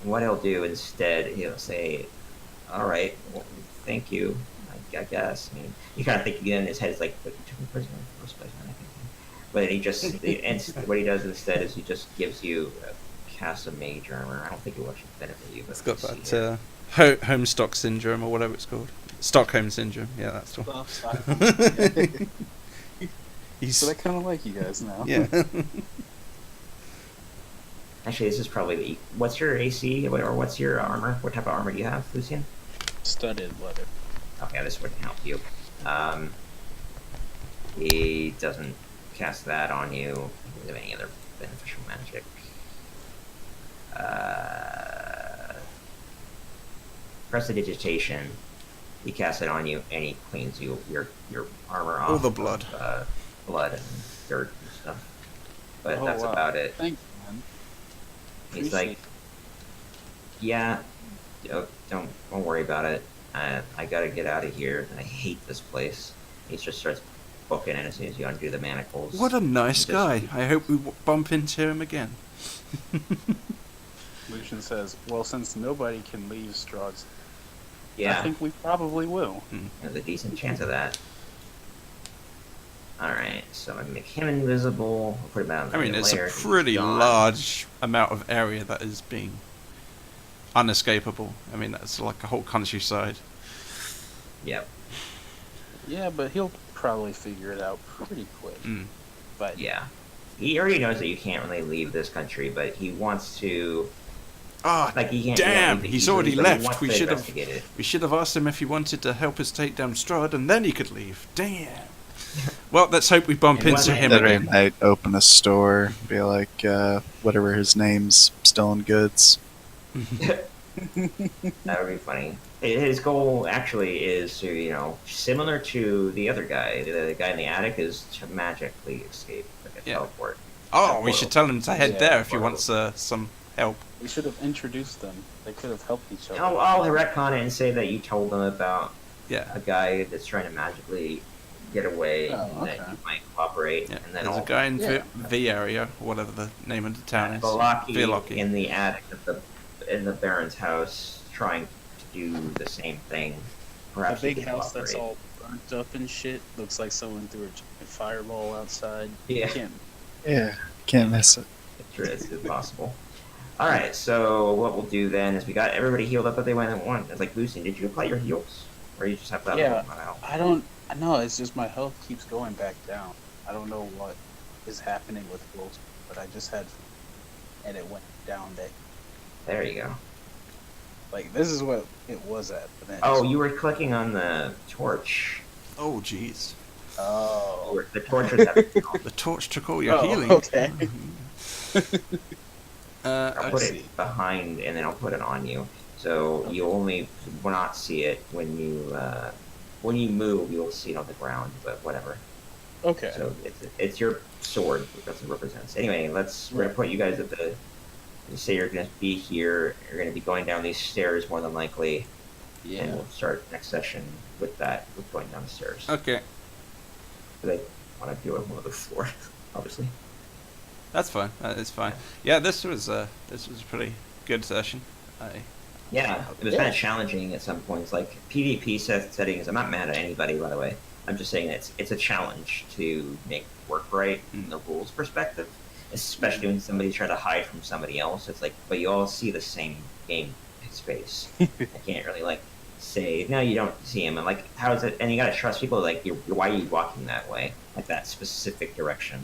what he'll do instead, he'll say, alright, well, thank you, I guess. I mean, you kind of think again in his head, it's like, but you took me prisoner in the first place, man. But he just, what he does instead is he just gives you a cast of mage armor. I don't think it will actually benefit you. But It's got let's see here. that Homestock syndrome or whatever it's called. Stockholm syndrome. Yeah, that's the one. He's So I kind of like you guys now. yeah. Actually, this is probably what's your AC, or what's your armor? What type of armor do you have, Lucian? Studded leather. Okay, this wouldn't help you. He doesn't cast that on you. He doesn't have any other beneficial magic. Prestidigitation. He casts it on you, and he cleans your armor off. All the blood. Of, blood and dirt and stuff. But Oh, that's wow. about it. Thank you, man. He's Appreciate like, yeah, don't worry about it. I gotta get out of here. I hate this place. He just starts booking in as soon as you undo the manacles. What a nice Just- guy. I hope we bump into him again. Lucian says, well, since nobody can leave Strahd, I Yeah, think we probably will. there's a decent chance of that. Alright, so I make him invisible. I'll put him out in the I mean, it's a layer. He's pretty gone. large amount of area that is being unescapable. I mean, that's like a whole countryside. Yep. Yeah, but he'll probably figure it out pretty quick. Mm. But Yeah. He already knows that you can't really leave this country, but he wants to. Ah, Like, he can't. damn, leave it he's easily, already but he left. wants We to should have. investigate it. We should have asked him if he wanted to help us take down Strahd, and then he could leave. Damn. Well, let's hope we bump And into wasn't him it- Then again. I might open a store, be like, whatever his name's, stolen goods. That would be funny. His goal actually is to, similar to the other guy. The guy in the attic is to magically escape, like a Yeah. teleport. Oh, we should tell him to head Yeah, there if he portal. wants some help. we should have introduced them. They could have helped each other. I'll retcon it and say that you told them about Yeah. a guy that's trying to magically get away, Oh, and that okay. you might cooperate, Yeah. and then There's a I'll guy in Yeah. V area, or whatever the name of the town is. Valaki Vilaki. in the attic in the Baron's house, trying to do the same thing. A Perhaps he big can house that's cooperate. all burnt up and shit. Looks like someone threw a giant fireball outside. Yeah. You can't. Yeah, can't miss it. It's possible. All right, so what we'll do then is we got everybody healed up that they went at once. It's like Lucy, did you apply your heals, or you just have that? Yeah. one out? I don't. No, it's just my health keeps going back down. I don't know what is happening with both but I just had, and it went down that. There you go. Like this is what it was at. But then Oh, you were clicking on the torch. Oh, jeez. Oh. The torch was at The torch took all your Oh, healing. okay. I'll put see. it behind, and then I'll put it on you. So you only will not see it when you move. You'll see it on the ground, but whatever. Okay. So it's your sword. That's what it represents. Anyway, we're gonna put you guys at the. You say you're gonna be here. You're gonna be going down these stairs more than likely, and Yeah. we'll start next session with that. With going down the stairs. Okay, Because I want to do it on one of the floor, obviously. that's fine. It's fine. Yeah, this was a pretty good session. Yeah, it was kind of challenging at some points. Like PvP settings, I'm not mad at anybody, by the way. I'm just saying it's a challenge to make work right from the rules perspective, especially when somebody's trying to hide from somebody else. It's like, but you all see the same game space. I can't really like say no, you don't see him. And like, how is it? And you gotta trust people. Like, why are you walking that way? Like that specific direction.